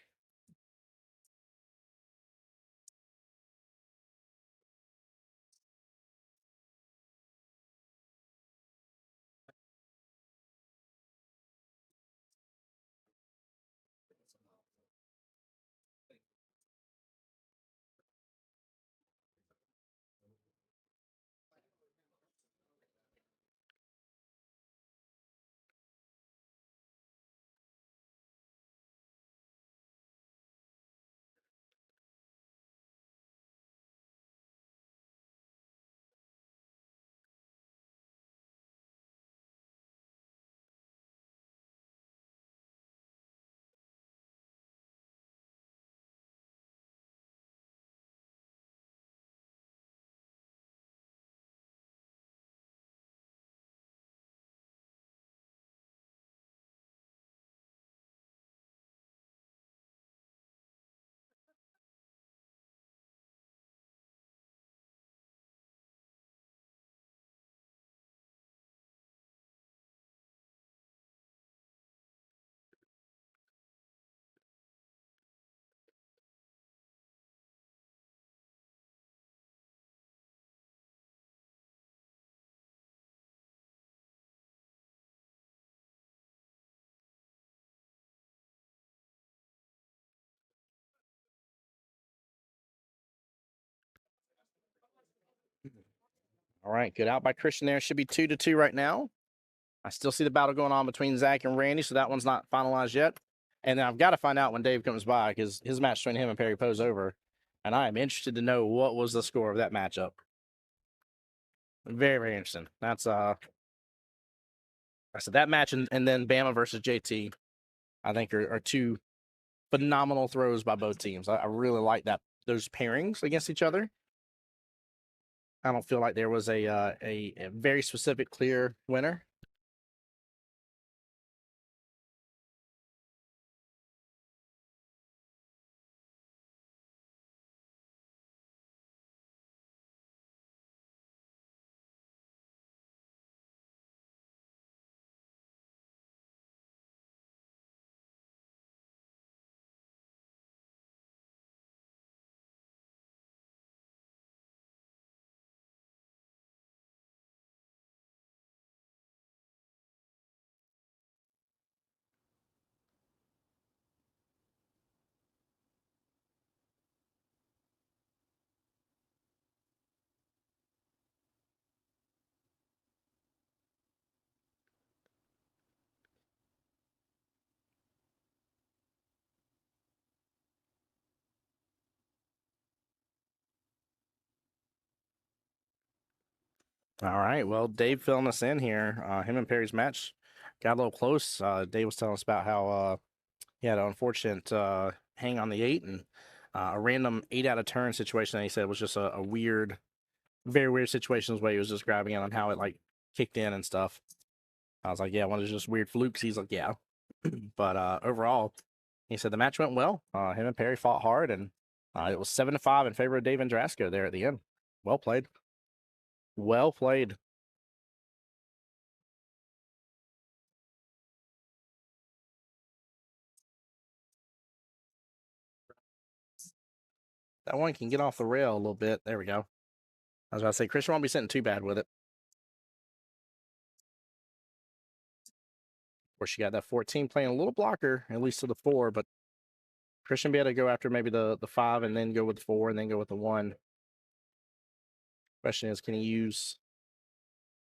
All right, good out by Christian there. Should be 2-2 right now. I still see the battle going on between Zach and Randy, so that one's not finalized yet. And then I've got to find out when Dave comes by because his match between him and Perry Poe's over. And I am interested to know what was the score of that matchup. Very, very interesting. That's I said that match and then Bama versus JT, I think are two phenomenal throws by both teams. I really like those pairings against each other. I don't feel like there was a very specific, clear winner. All right. Well, Dave filling us in here. Him and Perry's match got a little close. Dave was telling us about how he had an unfortunate hang on the 8 and a random 8 out of turn situation that he said was just a weird, very weird situations where he was just grabbing it on how it like kicked in and stuff. I was like, yeah, one of those just weird flukes. He's like, yeah. But overall, he said the match went well. Him and Perry fought hard, and it was 7-5 in favor of Dave and Drasco there at the end. Well played. Well played. That one can get off the rail a little bit. There we go. I was about to say, Christian won't be sitting too bad with it. Of course, you got that 14 playing a little blocker, at least to the 4, but Christian be able to go after maybe the 5 and then go with the 4 and then go with the 1. Question is, can he use...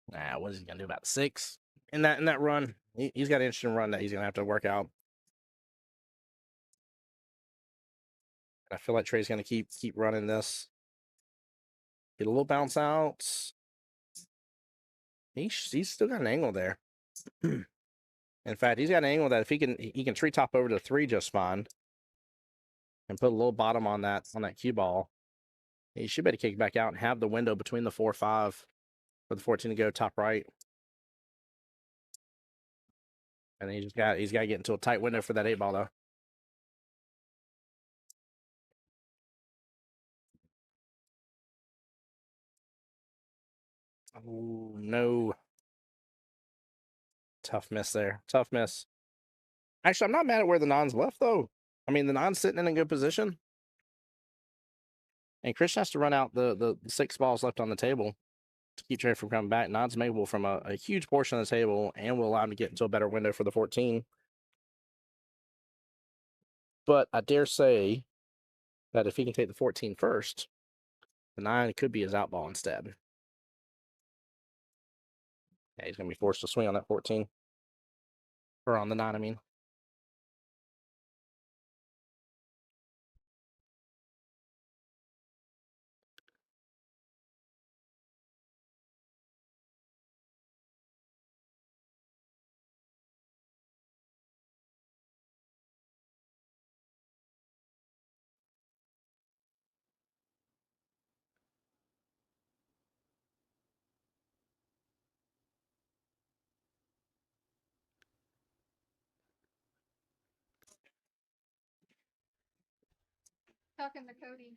what is he going to do about the 6? In that run, he's got an interesting run that he's going to have to work out. I feel like Trey's going to keep running this. Get a little bounce out. He's still got an angle there. In fact, he's got an angle that if he can treetop over to 3 just fine, and put a little bottom on that cue ball. He should be able to kick back out and have the window between the 4-5 for the 14 to go top right. And he's got to get into a tight window for that 8 ball though. Oh no. Tough miss there. Tough miss. Actually, I'm not mad at where the non's left though. I mean, the non's sitting in a good position. And Christian has to run out the 6 balls left on the table to keep Trey from coming back. Non's makeable from a huge portion of the table and will allow him to get into a better window for the 14. But I dare say that if he can take the 14 first, the 9 could be his out ball instead. Yeah, he's going to be forced to swing on that 14. Or on the 9, I mean. Talking to Cody.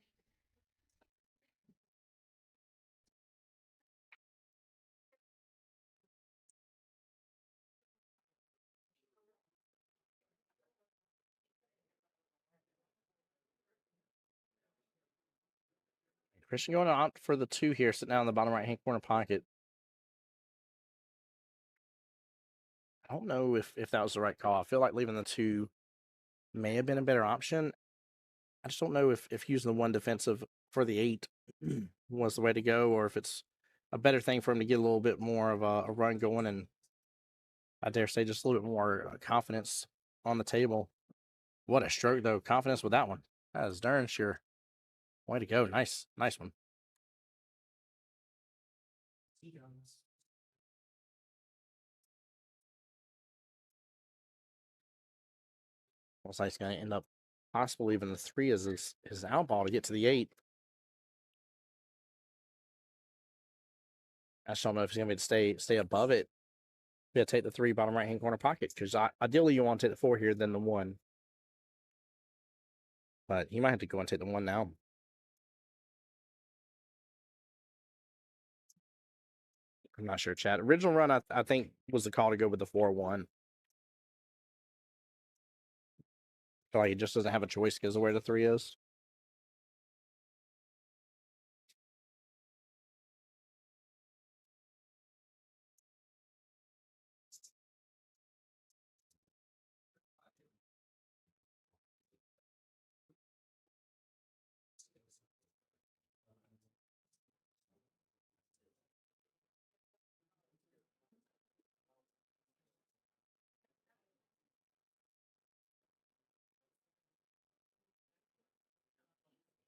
Christian going to opt for the 2 here, sitting down in the bottom right-hand corner pocket. I don't know if that was the right call. I feel like leaving the 2 may have been a better option. I just don't know if using the 1 defensive for the 8 was the way to go, or if it's a better thing for him to get a little bit more of a run going, and I dare say just a little bit more confidence on the table. What a stroke, though. Confidence with that one. That is darn sure. Way to go. Nice one. Looks like he's going to end up possibly even the 3 as his out ball to get to the 8. I just don't know if he's going to be able to stay above it. Yeah, take the 3 bottom right-hand corner pocket, because ideally you want to take the 4 here, then the 1. But he might have to go and take the 1 now. I'm not sure, Chad. Original run, I think, was the call to go with the 4-1. Feel like he just doesn't have a choice because of where the 3 is.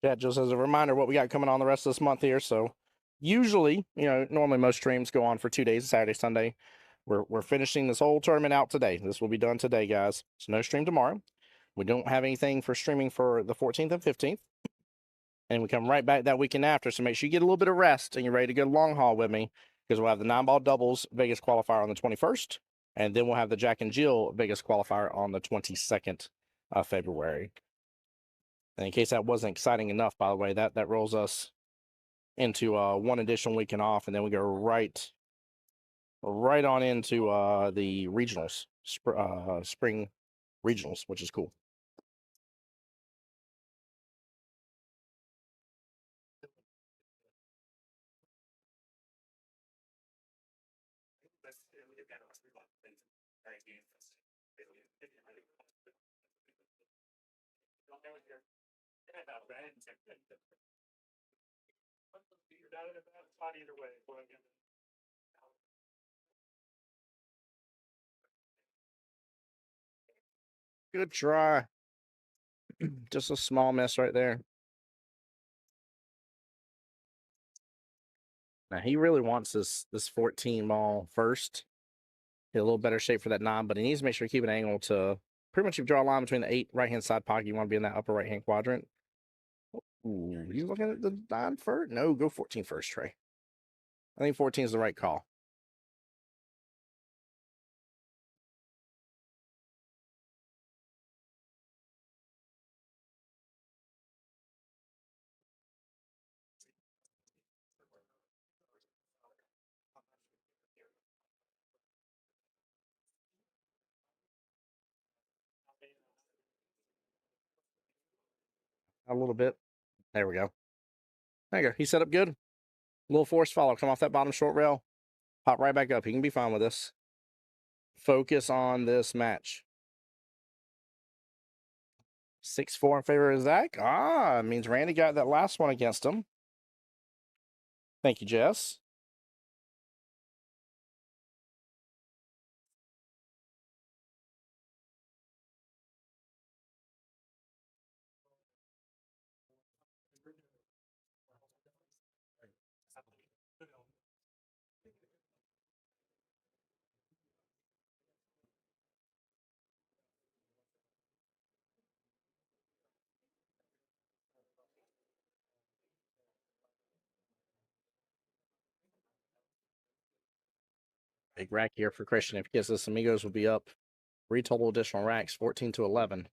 Yeah, just as a reminder, what we got coming on the rest of this month here. So, usually, normally most streams go on for 2 days, Saturday, Sunday. We're finishing this whole tournament out today. This will be done today, guys. So no stream tomorrow. We don't have anything for streaming for the 14th and 15th. And we come right back that weekend after. So make sure you get a little bit of rest and you're ready to go long haul with me, because we'll have the 9-ball doubles Vegas qualifier on the 21st. And then we'll have the Jack and Jill Vegas qualifier on the 22nd of February. And in case that wasn't exciting enough, by the way, that rolls us into one additional weekend off, and then we go right on into the regionals, spring regionals, which is cool. Good try. Just a small miss right there. Now he really wants this 14 ball first. Get a little better shape for that 9, but he needs to make sure to keep an angle to pretty much, you draw a line between the 8 right hand side pocket. You want to be in that upper right hand quadrant. Ooh, you looking at the 9 first? No, go 14 first, Trey. I think 14 is the right call. A little bit. There we go. There you go. He set up good. Little force follow. Come off that bottom short rail. Pop right back up. He can be fine with this. Focus on this match. 6-4 in favor of Zach. Means Randy got that last one against him. Thank you, Jess. Big rack here for Christian. If he gets this, Amigos will be up 3 total additional racks, 14-11.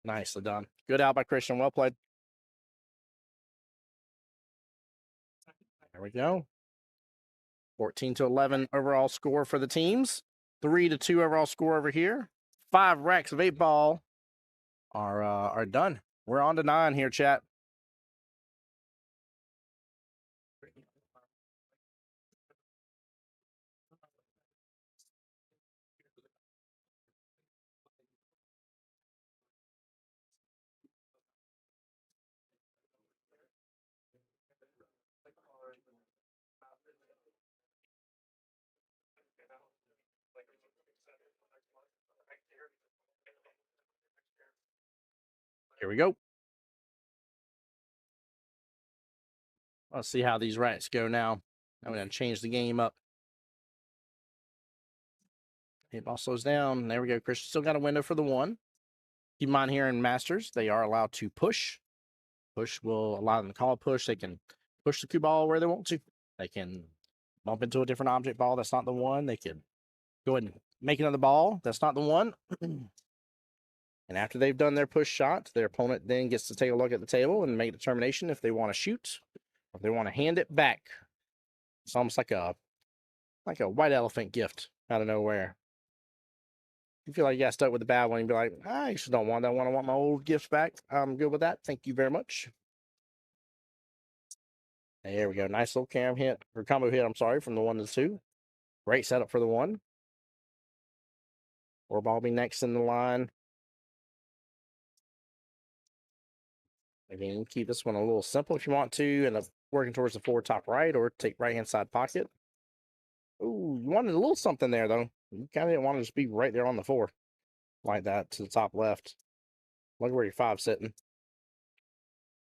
Nicely done. Good out by Christian. Well played. There we go. 14-11 overall score for the teams. 3-2 overall score over here. 5 racks of 8 ball are done. We're on to 9 here, chat. Here we go. Let's see how these rats go now. I'm going to change the game up. Hit ball slows down. There we go. Christian still got a window for the 1. Keep in mind here in Masters, they are allowed to push. Push will allow them to call a push. They can push the cue ball where they want to. They can bump into a different object ball that's not the 1. They can go ahead and make another ball that's not the 1. And after they've done their push shot, their opponent then gets to take a look at the table and make a determination if they want to shoot or if they want to hand it back. It's almost like a white elephant gift out of nowhere. You feel like you got stuck with the bad one, you'd be like, I actually don't want that one. I want my old gifts back. I'm good with that. Thank you very much. There we go. Nice little combo hit, I'm sorry, from the 1 to the 2. Great setup for the 1. 4 ball be next in the line. Again, keep this one a little simple if you want to, and working towards the 4 top right, or take right-hand side pocket. Ooh, you wanted a little something there, though. You kind of didn't want to just be right there on the 4 like that to the top left. Look where your 5's sitting.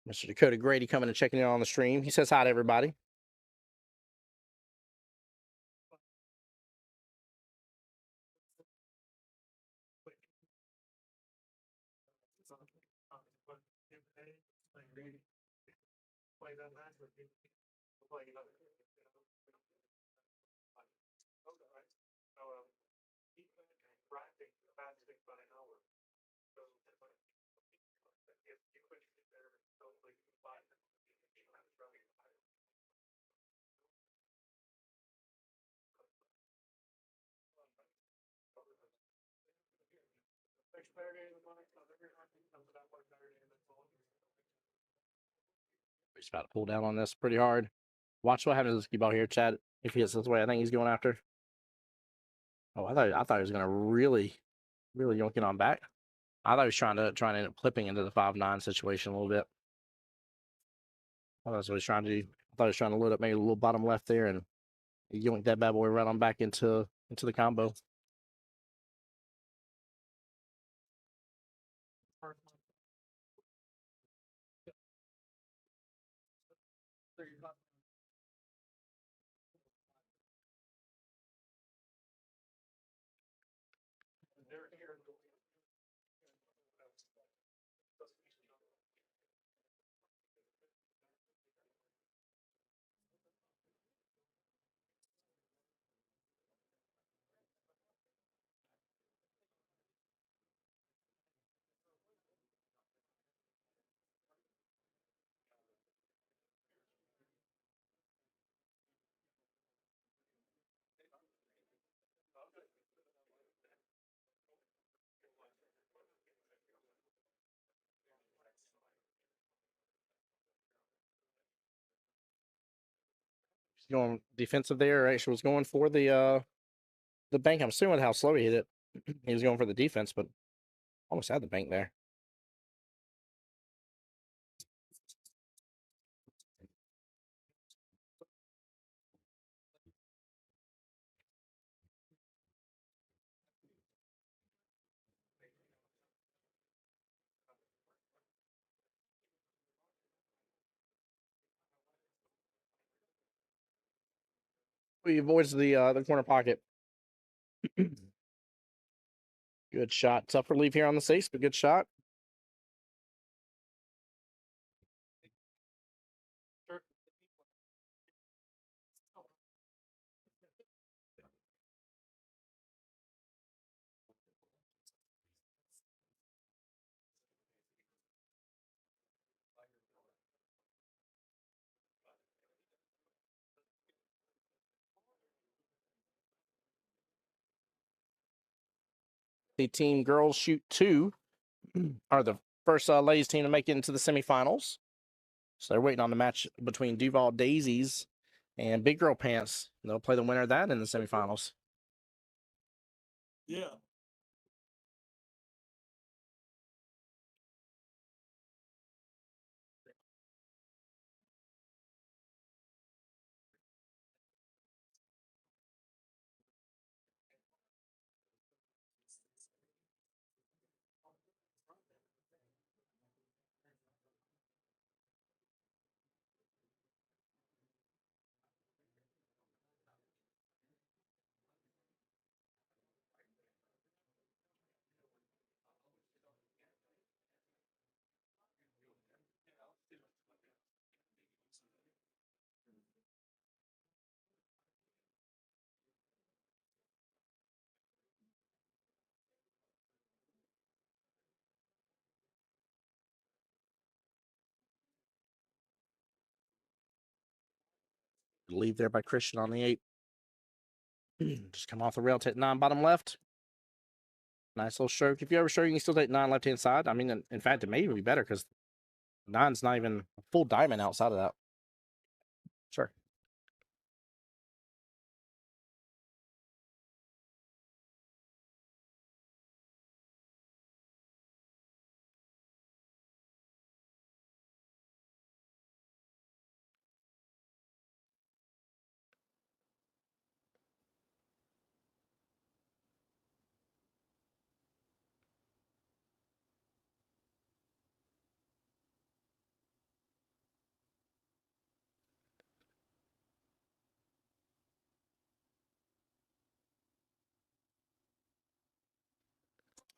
Mr. Dakota Grady coming and checking in on the stream. He says hi to everybody. He's about to pull down on this pretty hard. Watch what happens to this cue ball here, Chad. If he hits this way, I think he's going after. Oh, I thought he was gonna really yoink it on back. I thought he was trying to end up clipping into the 5-9 situation a little bit. I thought that's what he was trying to do. I thought he was trying to load up maybe a little bottom left there and yoink that bad boy right on back into the combo. He's going defensive there. Actually was going for the bank. I'm assuming how slow he hit it. He was going for the defense, but almost had the bank there. He avoids the corner pocket. Good shot. Tough relief here on the face, but good shot. The team girls shoot 2 are the first ladies team to make it into the semifinals. So they're waiting on the match between Duval Daisies and Big Girl Pants. They'll play the winner of that in the semifinals. Yeah. leave there by Christian on the 8. Just come off the rail, take 9 bottom left. Nice little stroke. If you ever stroke, you can still take 9 left-hand side. I mean, in fact, it may even be better because 9's not even a full diamond outside of that. Sure.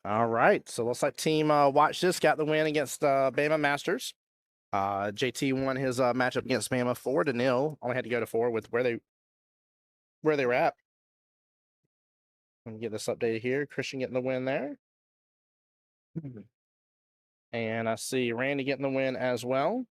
All right, so looks like team Watch This got the win against Bama Masters. JT won his matchup against Bama 4-0. Only had to go to 4 with where they were at. Let me get this updated here. Christian getting the win there. And I see Randy getting the win as well.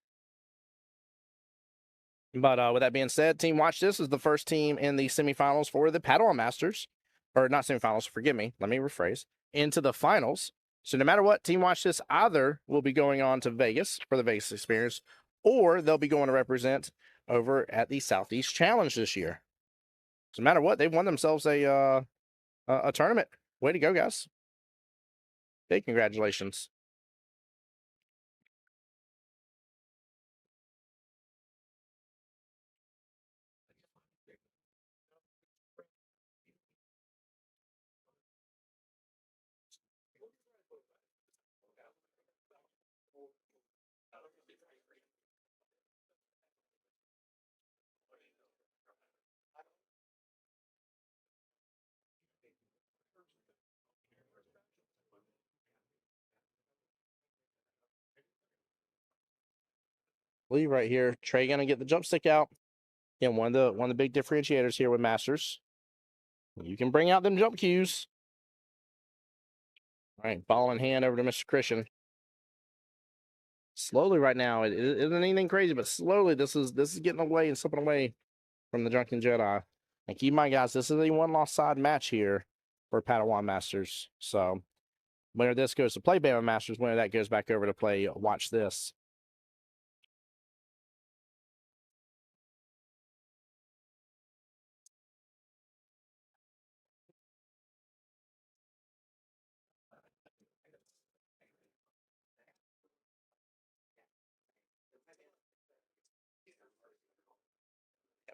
But with that being said, Team Watch This is the first team in the semifinals for the Padawan Masters. Or not semifinals, forgive me. Let me rephrase. Into the finals. So no matter what, Team Watch This either will be going on to Vegas for the Vegas experience, or they'll be going to represent over at the Southeast Challenge this year. So no matter what, they've won themselves a tournament. Way to go, guys. Big congratulations. Believe right here, Trey gonna get the jump stick out. Again, one of the big differentiators here with Masters. You can bring out them jump cues. All right, ball in hand over to Mr. Christian. Slowly right now, it isn't anything crazy, but slowly this is getting away and slipping away from the Drunken Jedi. And keep in mind, guys, this is a one-loss side match here for Padawan Masters. So winner this goes to play Bama Masters, winner that goes back over to play Watch This.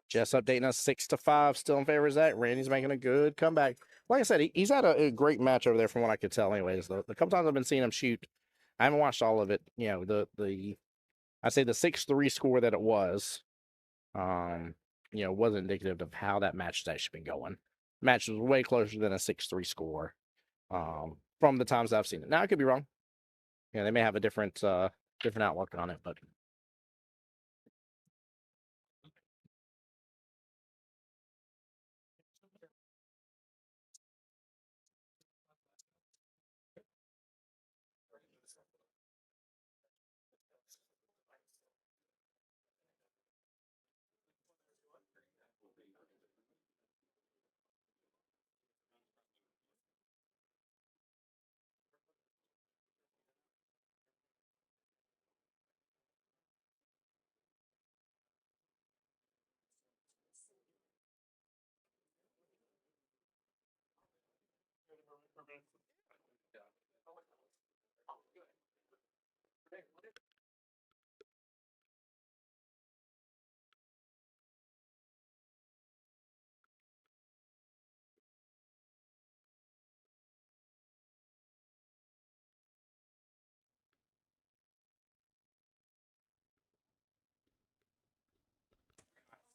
Jess updating us 6-5, still in favor of Zach. Randy's making a good comeback. Like I said, he's had a great match over there from what I could tell. Anyways, the couple times I've been seeing him shoot, I haven't watched all of it. You know, I'd say the 6-3 score that it was, you know, wasn't indicative of how that match has actually been going. The match was way closer than a 6-3 score, from the times I've seen it. Now I could be wrong. Yeah, they may have a different outlook on it, but.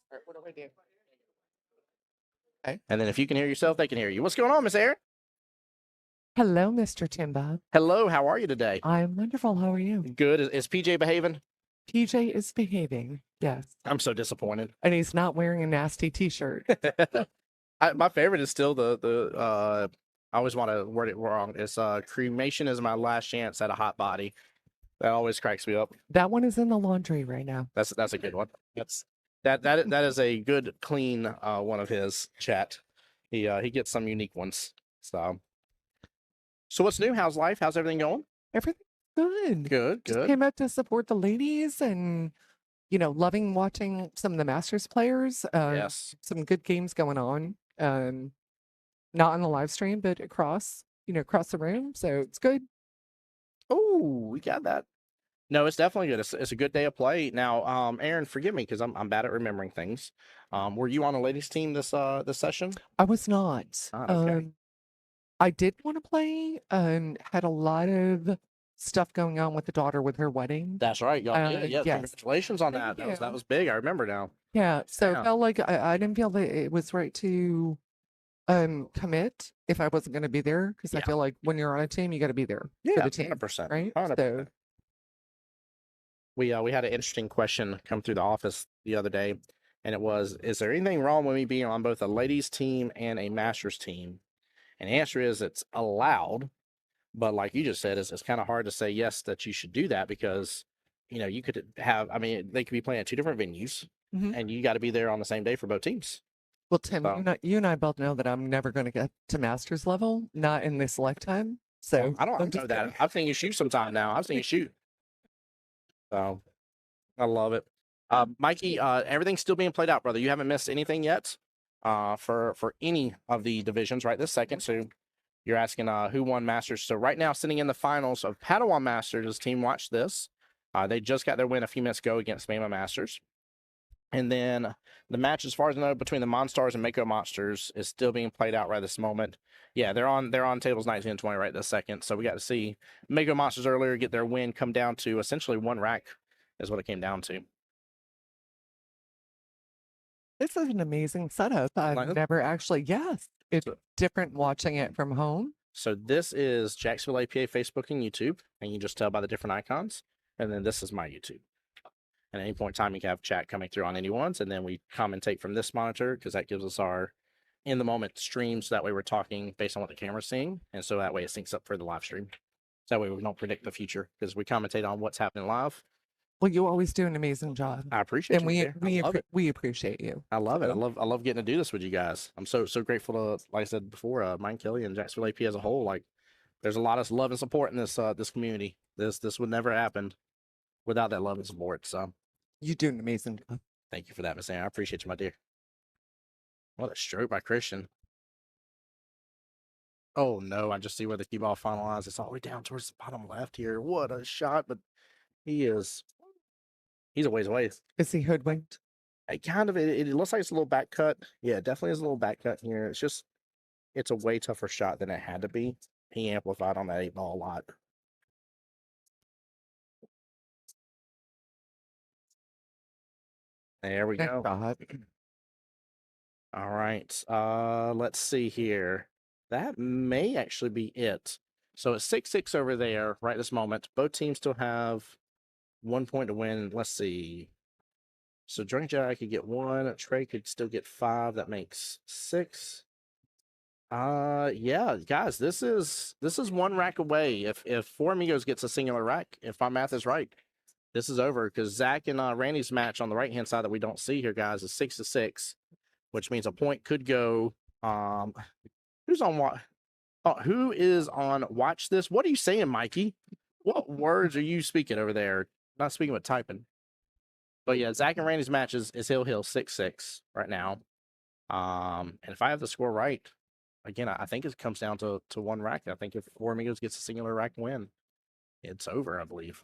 All right, what do I do? Okay. And then if you can hear yourself, they can hear you. What's going on, Miss Erin? Hello, Mr. Timba. Hello, how are you today? I'm wonderful. How are you? Good. Is PJ behaving? PJ is behaving. Yes. I'm so disappointed. And he's not wearing a nasty t-shirt. My favorite is still I always want to word it wrong. It's cremation is my last chance at a hot body. That always cracks me up. That one is in the laundry right now. That's a good one. That's That is a good, clean one of his chat. He gets some unique ones. So what's new? How's life? How's everything going? Everything's good. Good, Just good. came out to support the ladies and, loving watching some of the Masters players. Yes. Some good games going on. Not on the live stream, but across the room. So it's good. Oh, we got that. No, it's definitely good. It's a good day of play. Now, Aaron, forgive me because I'm bad at remembering things. Were you on a ladies team this session? I was not. Okay. I did want to play and had a lot of stuff going on with the daughter with her wedding. That's right. Y'all did. Yeah, yes. congratulations on that. Thank That you. was big. I remember now. Yeah. So Yeah. it felt like I didn't feel that it was right to commit if I wasn't going to be there, because I Yeah. feel like when you're on a team, you got to be there for Yeah, the team, 100%. right? 100%. So We had an interesting question come through the office the other day, and it was, is there anything wrong with me being on both a ladies team and a masters team? And the answer is it's allowed, but like you just said, it's kind of hard to say yes that you should do that because, you could have, I mean, they could be playing at two different venues, Mhm. and you got to be there on the same day for both teams. Well, Tim, So- you and I both know that I'm never going to get to Masters level, not in this lifetime. So I don't I'm know just that. kidding. I've seen you shoot sometime now. I've seen you shoot. So I love it. Mikey, everything's still being played out, brother. You haven't missed anything yet for any of the divisions right this second. So you're asking who won Masters. So right now, sitting in the finals of Padawan Masters, team Watch This. They just got their win a few minutes ago against Mama Masters. And then the match, as far as I know, between the Monstars and Mako Monsters is still being played out right this moment. Yeah, they're on tables 19 and 20 right this second. So we got to see Mako Monsters earlier get their win, come down to essentially one rack is what it came down to. This is an amazing setup. I've Like it? never actually, yes, it's So- different watching it from home. So this is Jacksonville APA Facebook and YouTube, and you just tell by the different icons. And then this is my YouTube. At any point in time, you can have chat coming through on anyone's, and then we commentate from this monitor because that gives us our in the moment streams. So that way we're talking based on what the camera's seeing, and so that way it syncs up for the live stream. So that way we don't predict the future because we commentate on what's happening live. Well, you always do an amazing job, I appreciate and you. we I love it. we appreciate you. I love it. So- I love getting to do this with you guys. I'm so grateful to, like I said before, Mike Kelly and Jacksonville AP as a whole. Like, there's a lot of love and support in this this community. This would never happen without that love and support. So You do an amazing job. thank you for that, Miss Ann. I appreciate you, my dear. What a stroke by Christian. Oh no, I just see where the cue ball finalized. It's all the way down towards the bottom left here. What a shot, but he's a ways away. Is he hoodwinked? It kind of it looks like it's a little back cut. Yeah, it definitely is a little back cut here. It's a way tougher shot than it had to be. He amplified on that 8-ball a lot. There we Nice go. shot. All right. Let's see here. That may actually be it. So it's 6-6 over there right this moment. Both teams still have 1 point to win. Let's see. So Drunk Jedi could get 1. Trey could still get 5. That makes 6. Yeah, guys, this is 1 rack away. If Four Amigos gets a singular rack, if my math is right, this is over because Zach and Randy's match on the right hand side that we don't see here, guys, is 6-6, which means a point could go. Who's on what? Oh, who is on Watch This? What are you saying, Mikey? What words are you speaking over there? Not speaking, but typing. But yeah, Zach and Randy's match is Hill 6-6 right now. And if I have the score right, again, I think it comes down to 1 rack. I think if Four Amigos gets a singular rack win, it's over, I believe.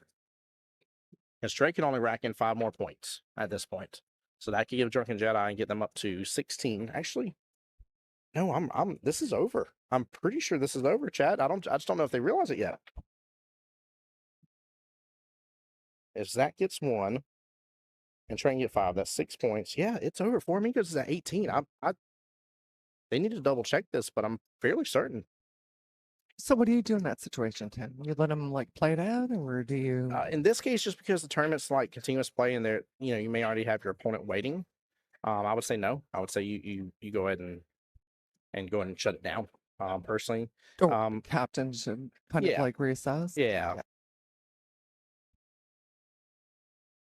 Because Trey can only rack in 5 more points at this point. So that could give Drunken Jedi and get them up to 16. Actually, no, this is over. I'm pretty sure this is over, Chad. I just don't know if they realize it yet. If Zach gets 1 and Trey can get 5, that's 6 points. Yeah, it's over. Four Amigos is at 18. They need to double check this, but I'm fairly certain. So what do you do in that situation, Tim? You let him play it out, or do you? In this case, just because the tournament's like continuous play and you may already have your opponent waiting, I would say no. I would say you go ahead and go ahead and shut it down. Personally, Or captain should kind yeah. of reassess. yeah.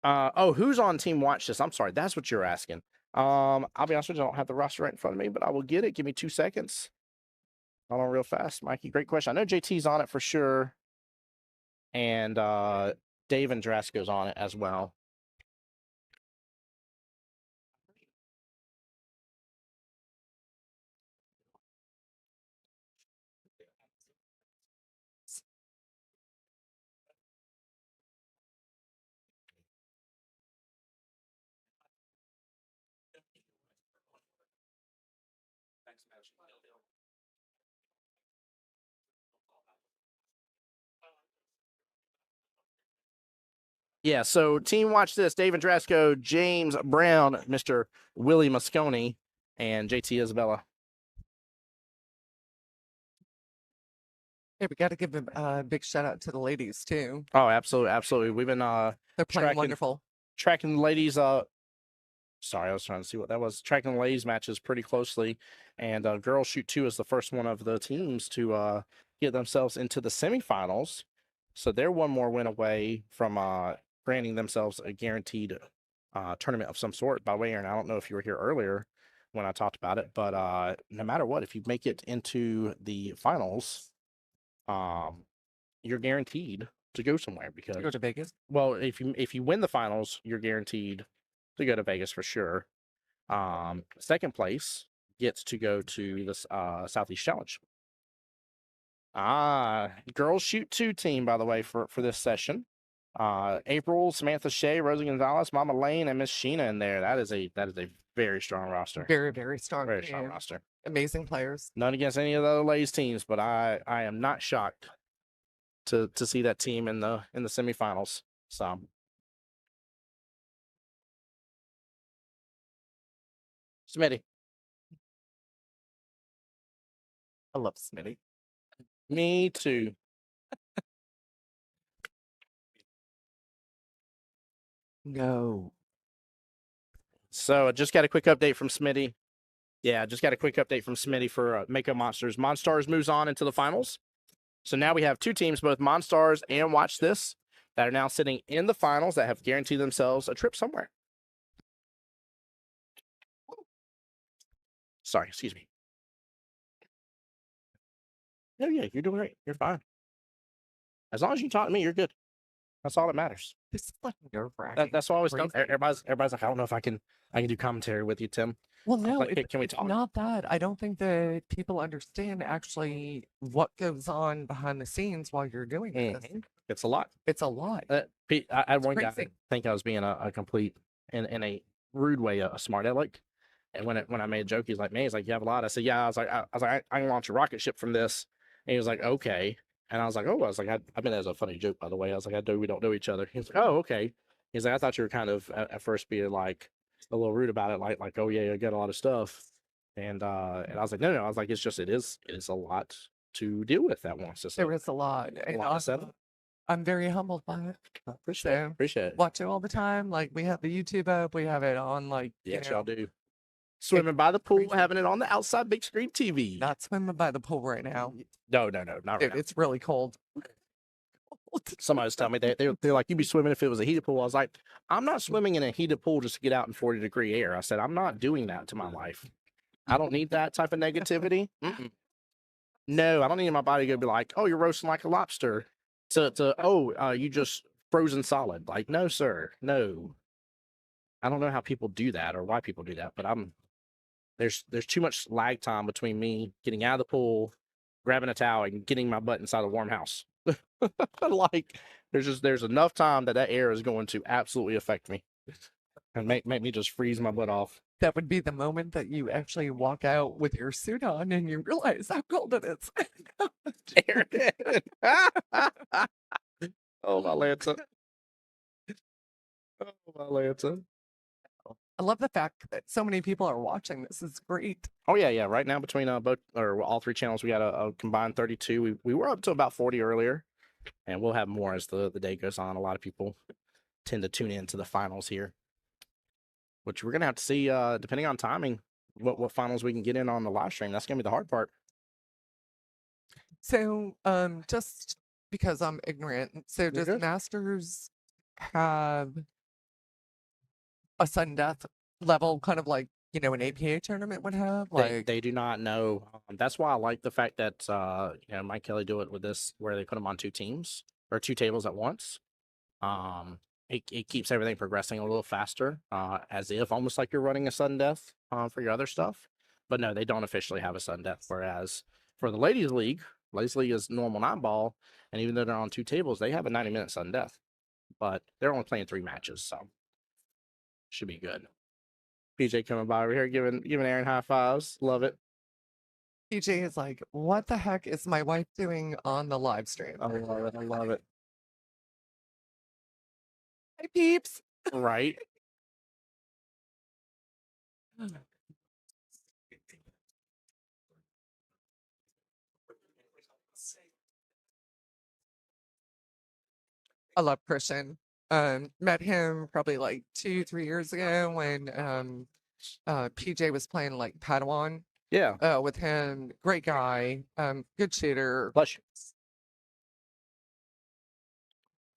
Oh, who's on Team Watch This? I'm sorry, that's what you're asking. I'll be honest with you, I don't have the roster right in front of me, but I will get it. Give me 2 seconds. Hold on real fast, Mikey. Great question. I know JT's on it for sure, and Dave and Drasco's on it as well. Yeah, so Team Watch This, Dave and Drasco, James Brown, Mr. Willie Moscone, and JT Isabella. Hey, we got to give a big shout out to the ladies too. Oh, absolutely, absolutely. We've been They're playing wonderful. Tracking the ladies. Sorry, I was trying to see what that was. Tracking the ladies matches pretty closely, and Girls Shoot 2 is the first one of the teams to get themselves into the semifinals. So they're one more win away from granting themselves a guaranteed tournament of some sort. By the way, Aaron, I don't know if you were here earlier when I talked about it, but no matter what, if you make it into the finals, you're guaranteed to go somewhere because To go to Vegas. well, if you win the finals, you're guaranteed to go to Vegas for sure. Second place gets to go to the Southeast Challenge. Girls Shoot 2 team, by the way, for this session. April, Samantha Shea, Rosie Gonzalez, Mama Lane, and Miss Sheena in there. That is a very strong roster. Very, very strong. Very strong roster. Amazing players. None against any of the other ladies teams, but I am not shocked to see that team in the semifinals. So Smitty. I love Smitty. Me too. No. So I just got a quick update from Smitty. Yeah, just got a quick update from Smitty for Mako Monsters. Monstars moves on into the finals. So now we have 2 teams, both Monstars and Watch This, that are now sitting in the finals that have guaranteed themselves a trip somewhere. Sorry, excuse me. No, yeah, you're doing great. You're fine. As long as you talk to me, you're good. That's all that matters. This is like nerve-wracking. That's what I always tell Crazy. everybody's like, I don't know if I can do commentary with you, Tim. Well, no, Like, can we it's talk? not that. I don't think that people understand actually what goes on behind the scenes while you're doing this. It's a lot. It's a lot. I had one guy crazy. think I was being a complete in a rude way a smart aleck. And when I made a joke, he's like, man, he's like, you have a lot. I said, yeah. I was like, I can launch a rocket ship from this. And he was like, okay. And I was like, oh, I mean, as a funny joke, by the way. I was like, we don't know each other. He's like, oh, okay. He's like, I thought you were kind of at first being like a little rude about it, like, oh yeah, I got a lot of stuff. And I was like, no. I was like, it is a lot to deal with at once. There is a lot. And I'm very humbled by it. Appreciate it. Watch it all the time. Like, we have the YouTube up. We have it on, like, yes, y'all do. Swimming by the pool, crazy. having it on the outside big screen TV. Not swimming by the pool right now. No, not right now. It's really cold. Somebody was telling me they're like, you'd be swimming if it was a heated pool. I was like, I'm not swimming in a heated pool just to get out in 40-degree air. I said, I'm not doing that to my life. I don't need that type of negativity. No, I don't need my body to be like, oh, you're roasting like a lobster. You just frozen solid. Like, no, sir, no. I don't know how people do that or why people do that, but there's too much lag time between me getting out of the pool, grabbing a towel, and getting my butt inside a warm house. Like, there's enough time that air is going to absolutely affect me and make me just freeze my butt off. That would be the moment that you actually walk out with your suit on and you realize how cold it is. Oh, my Lanta. Oh, my Lanta. I love the fact that so many people are watching this. It's great. Oh yeah. Right now between all 3 channels, we got a combined 32. We were up to about 40 earlier, and we'll have more as the day goes on. A lot of people tend to tune in to the finals here, which we're gonna have to see depending on timing what finals we can get in on the live stream. That's gonna be the hard part. So just because I'm ignorant, so does Masters have a sudden death level, kind of like, you know, an APA tournament would have? Like, They do not know. That's why I like the fact that Mike Kelly do it with this, where they put them on 2 teams or 2 tables at once. It keeps everything progressing a little faster, as if almost like you're running a sudden death for your other stuff. But no, they don't officially have a sudden death. Whereas for the ladies league is normal 9-ball, and even though they're on 2 tables, they have a 90-minute sudden death. But they're only playing 3 matches, so should be good. PJ coming by over here, giving Aaron high fives. Love it. PJ is like, what the heck is my wife doing on the live stream? I love it. I love it. Hi, peeps. Right. I love Christian. Met him probably like 2-3 years ago when PJ was playing like Padawan Yeah. with him. Great guy. Good shooter. Bless you.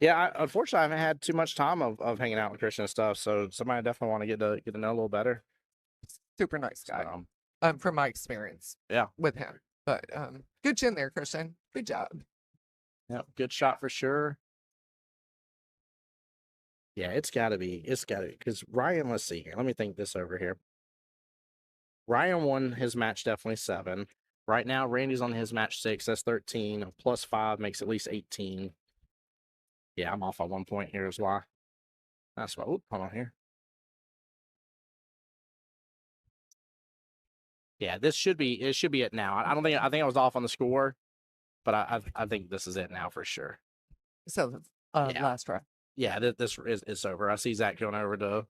Yeah, unfortunately, I haven't had too much time of hanging out with Christian and stuff. So somebody I definitely want to get to know a little better. Super nice guy. So, From my experience. Yeah. With him. But good chin there, Christian. Good job. Yeah, good shot for sure. Yeah, it's gotta be because Ryan, let's see here. Let me think this over here. Ryan won his match definitely 7. Right now, Randy's on his match 6. That's 13. Plus 5 makes at least 18. Yeah, I'm off on 1 point here as well. That's why. Hold on here. Yeah, it should be it now. I think I was off on the score, but I think this is it now for sure. So Yeah. last try. Yeah, this is over. I see Zach going over to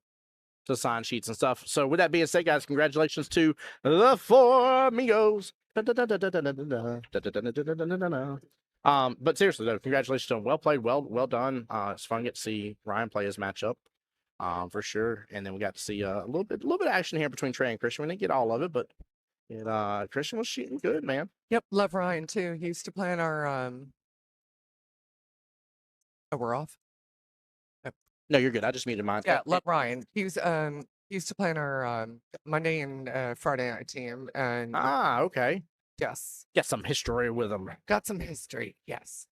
sign sheets and stuff. So with that being said, guys, congratulations to the 4 amigos. But seriously though, congratulations to them. Well played, well done. It's fun to get to see Ryan play his matchup. For sure. And then we got to see a little bit of action here between Trey and Christian. We didn't get all of it, but Christian was shooting good, man. Yep, love Ryan too. He used to play in our Oh, we're off. No, you're good. I just muted mine. Yeah, love Ryan. He was he used to play in our Monday and Friday night team, and okay. yes, Got some history with him. got some history. Yes.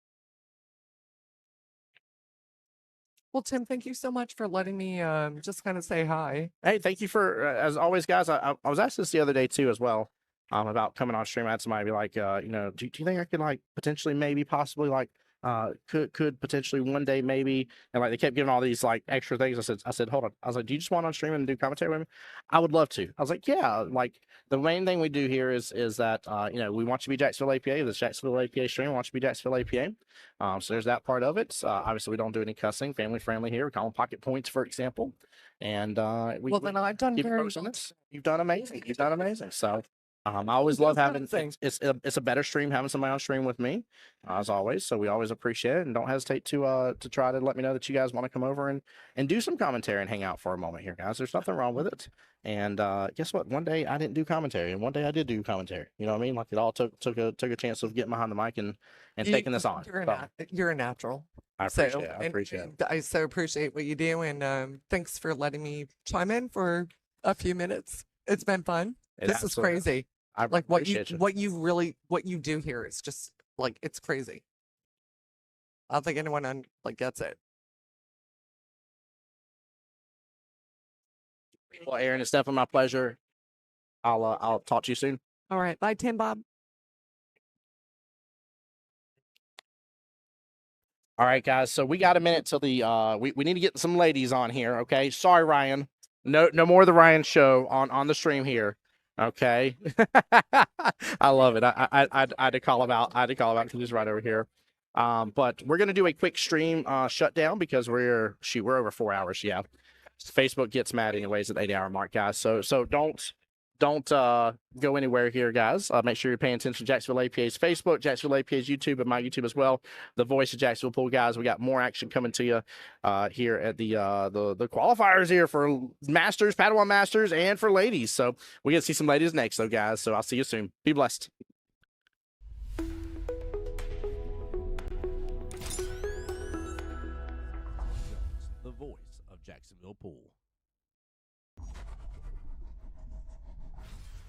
Well, Tim, thank you so much for letting me just kind of say hi. Hey, thank you for as always, guys. I was asked this the other day too as well. About coming on stream. I had somebody be like, do you think I could like potentially maybe possibly like could potentially one day maybe, and like they kept giving all these like extra things. I said, hold on. I was like, do you just want on stream and do commentary with me? I would love to. I was like, yeah, like the main thing we do here is that we want you to be Jacksonville APA. This Jacksonville APA stream wants you to be Jacksonville APA. So there's that part of it. Obviously we don't do any cussing, family friendly here. We call them pocket points, for example. And then I've done very on this. You've done amazing. You've done amazing. So I always love having things. It's a better stream having somebody on stream with me, as always. So we always appreciate it, and don't hesitate to try to let me know that you guys want to come over and do some commentary and hang out for a moment here, guys. There's nothing wrong with it. And guess what? One day I didn't do commentary, and one day I did do commentary. You know what I mean? Like it all took a chance of getting behind the mic and taking this on. You're a natural. I appreciate it. I appreciate it. I so appreciate what you do, and thanks for letting me chime in for a few minutes. It's been fun. This is crazy. Like what you do here is just like it's crazy. I don't think anyone gets it. Well, Aaron, it's definitely my pleasure. I'll talk to you soon. All right, bye, Tim Bob. All right, guys. So we got a minute till the we need to get some ladies on here. Okay, sorry, Ryan. No more of the Ryan show on the stream here. Okay. I love it. I had to call him out. Because he's right over here. But we're gonna do a quick stream shutdown because we're over 4 hours. Yeah. Facebook gets mad anyways at the 8-hour mark, guys. So don't go anywhere here, guys. Make sure you're paying attention to Jacksonville APA's Facebook, Jacksonville APA's YouTube, and my YouTube as well. The Voice of Jacksonville Pool, guys. We got more action coming to you here at the qualifiers here for Masters, Padawan Masters, and for ladies. So we get to see some ladies next, though, guys. So I'll see you soon. Be blessed. The Voice of Jacksonville Pool.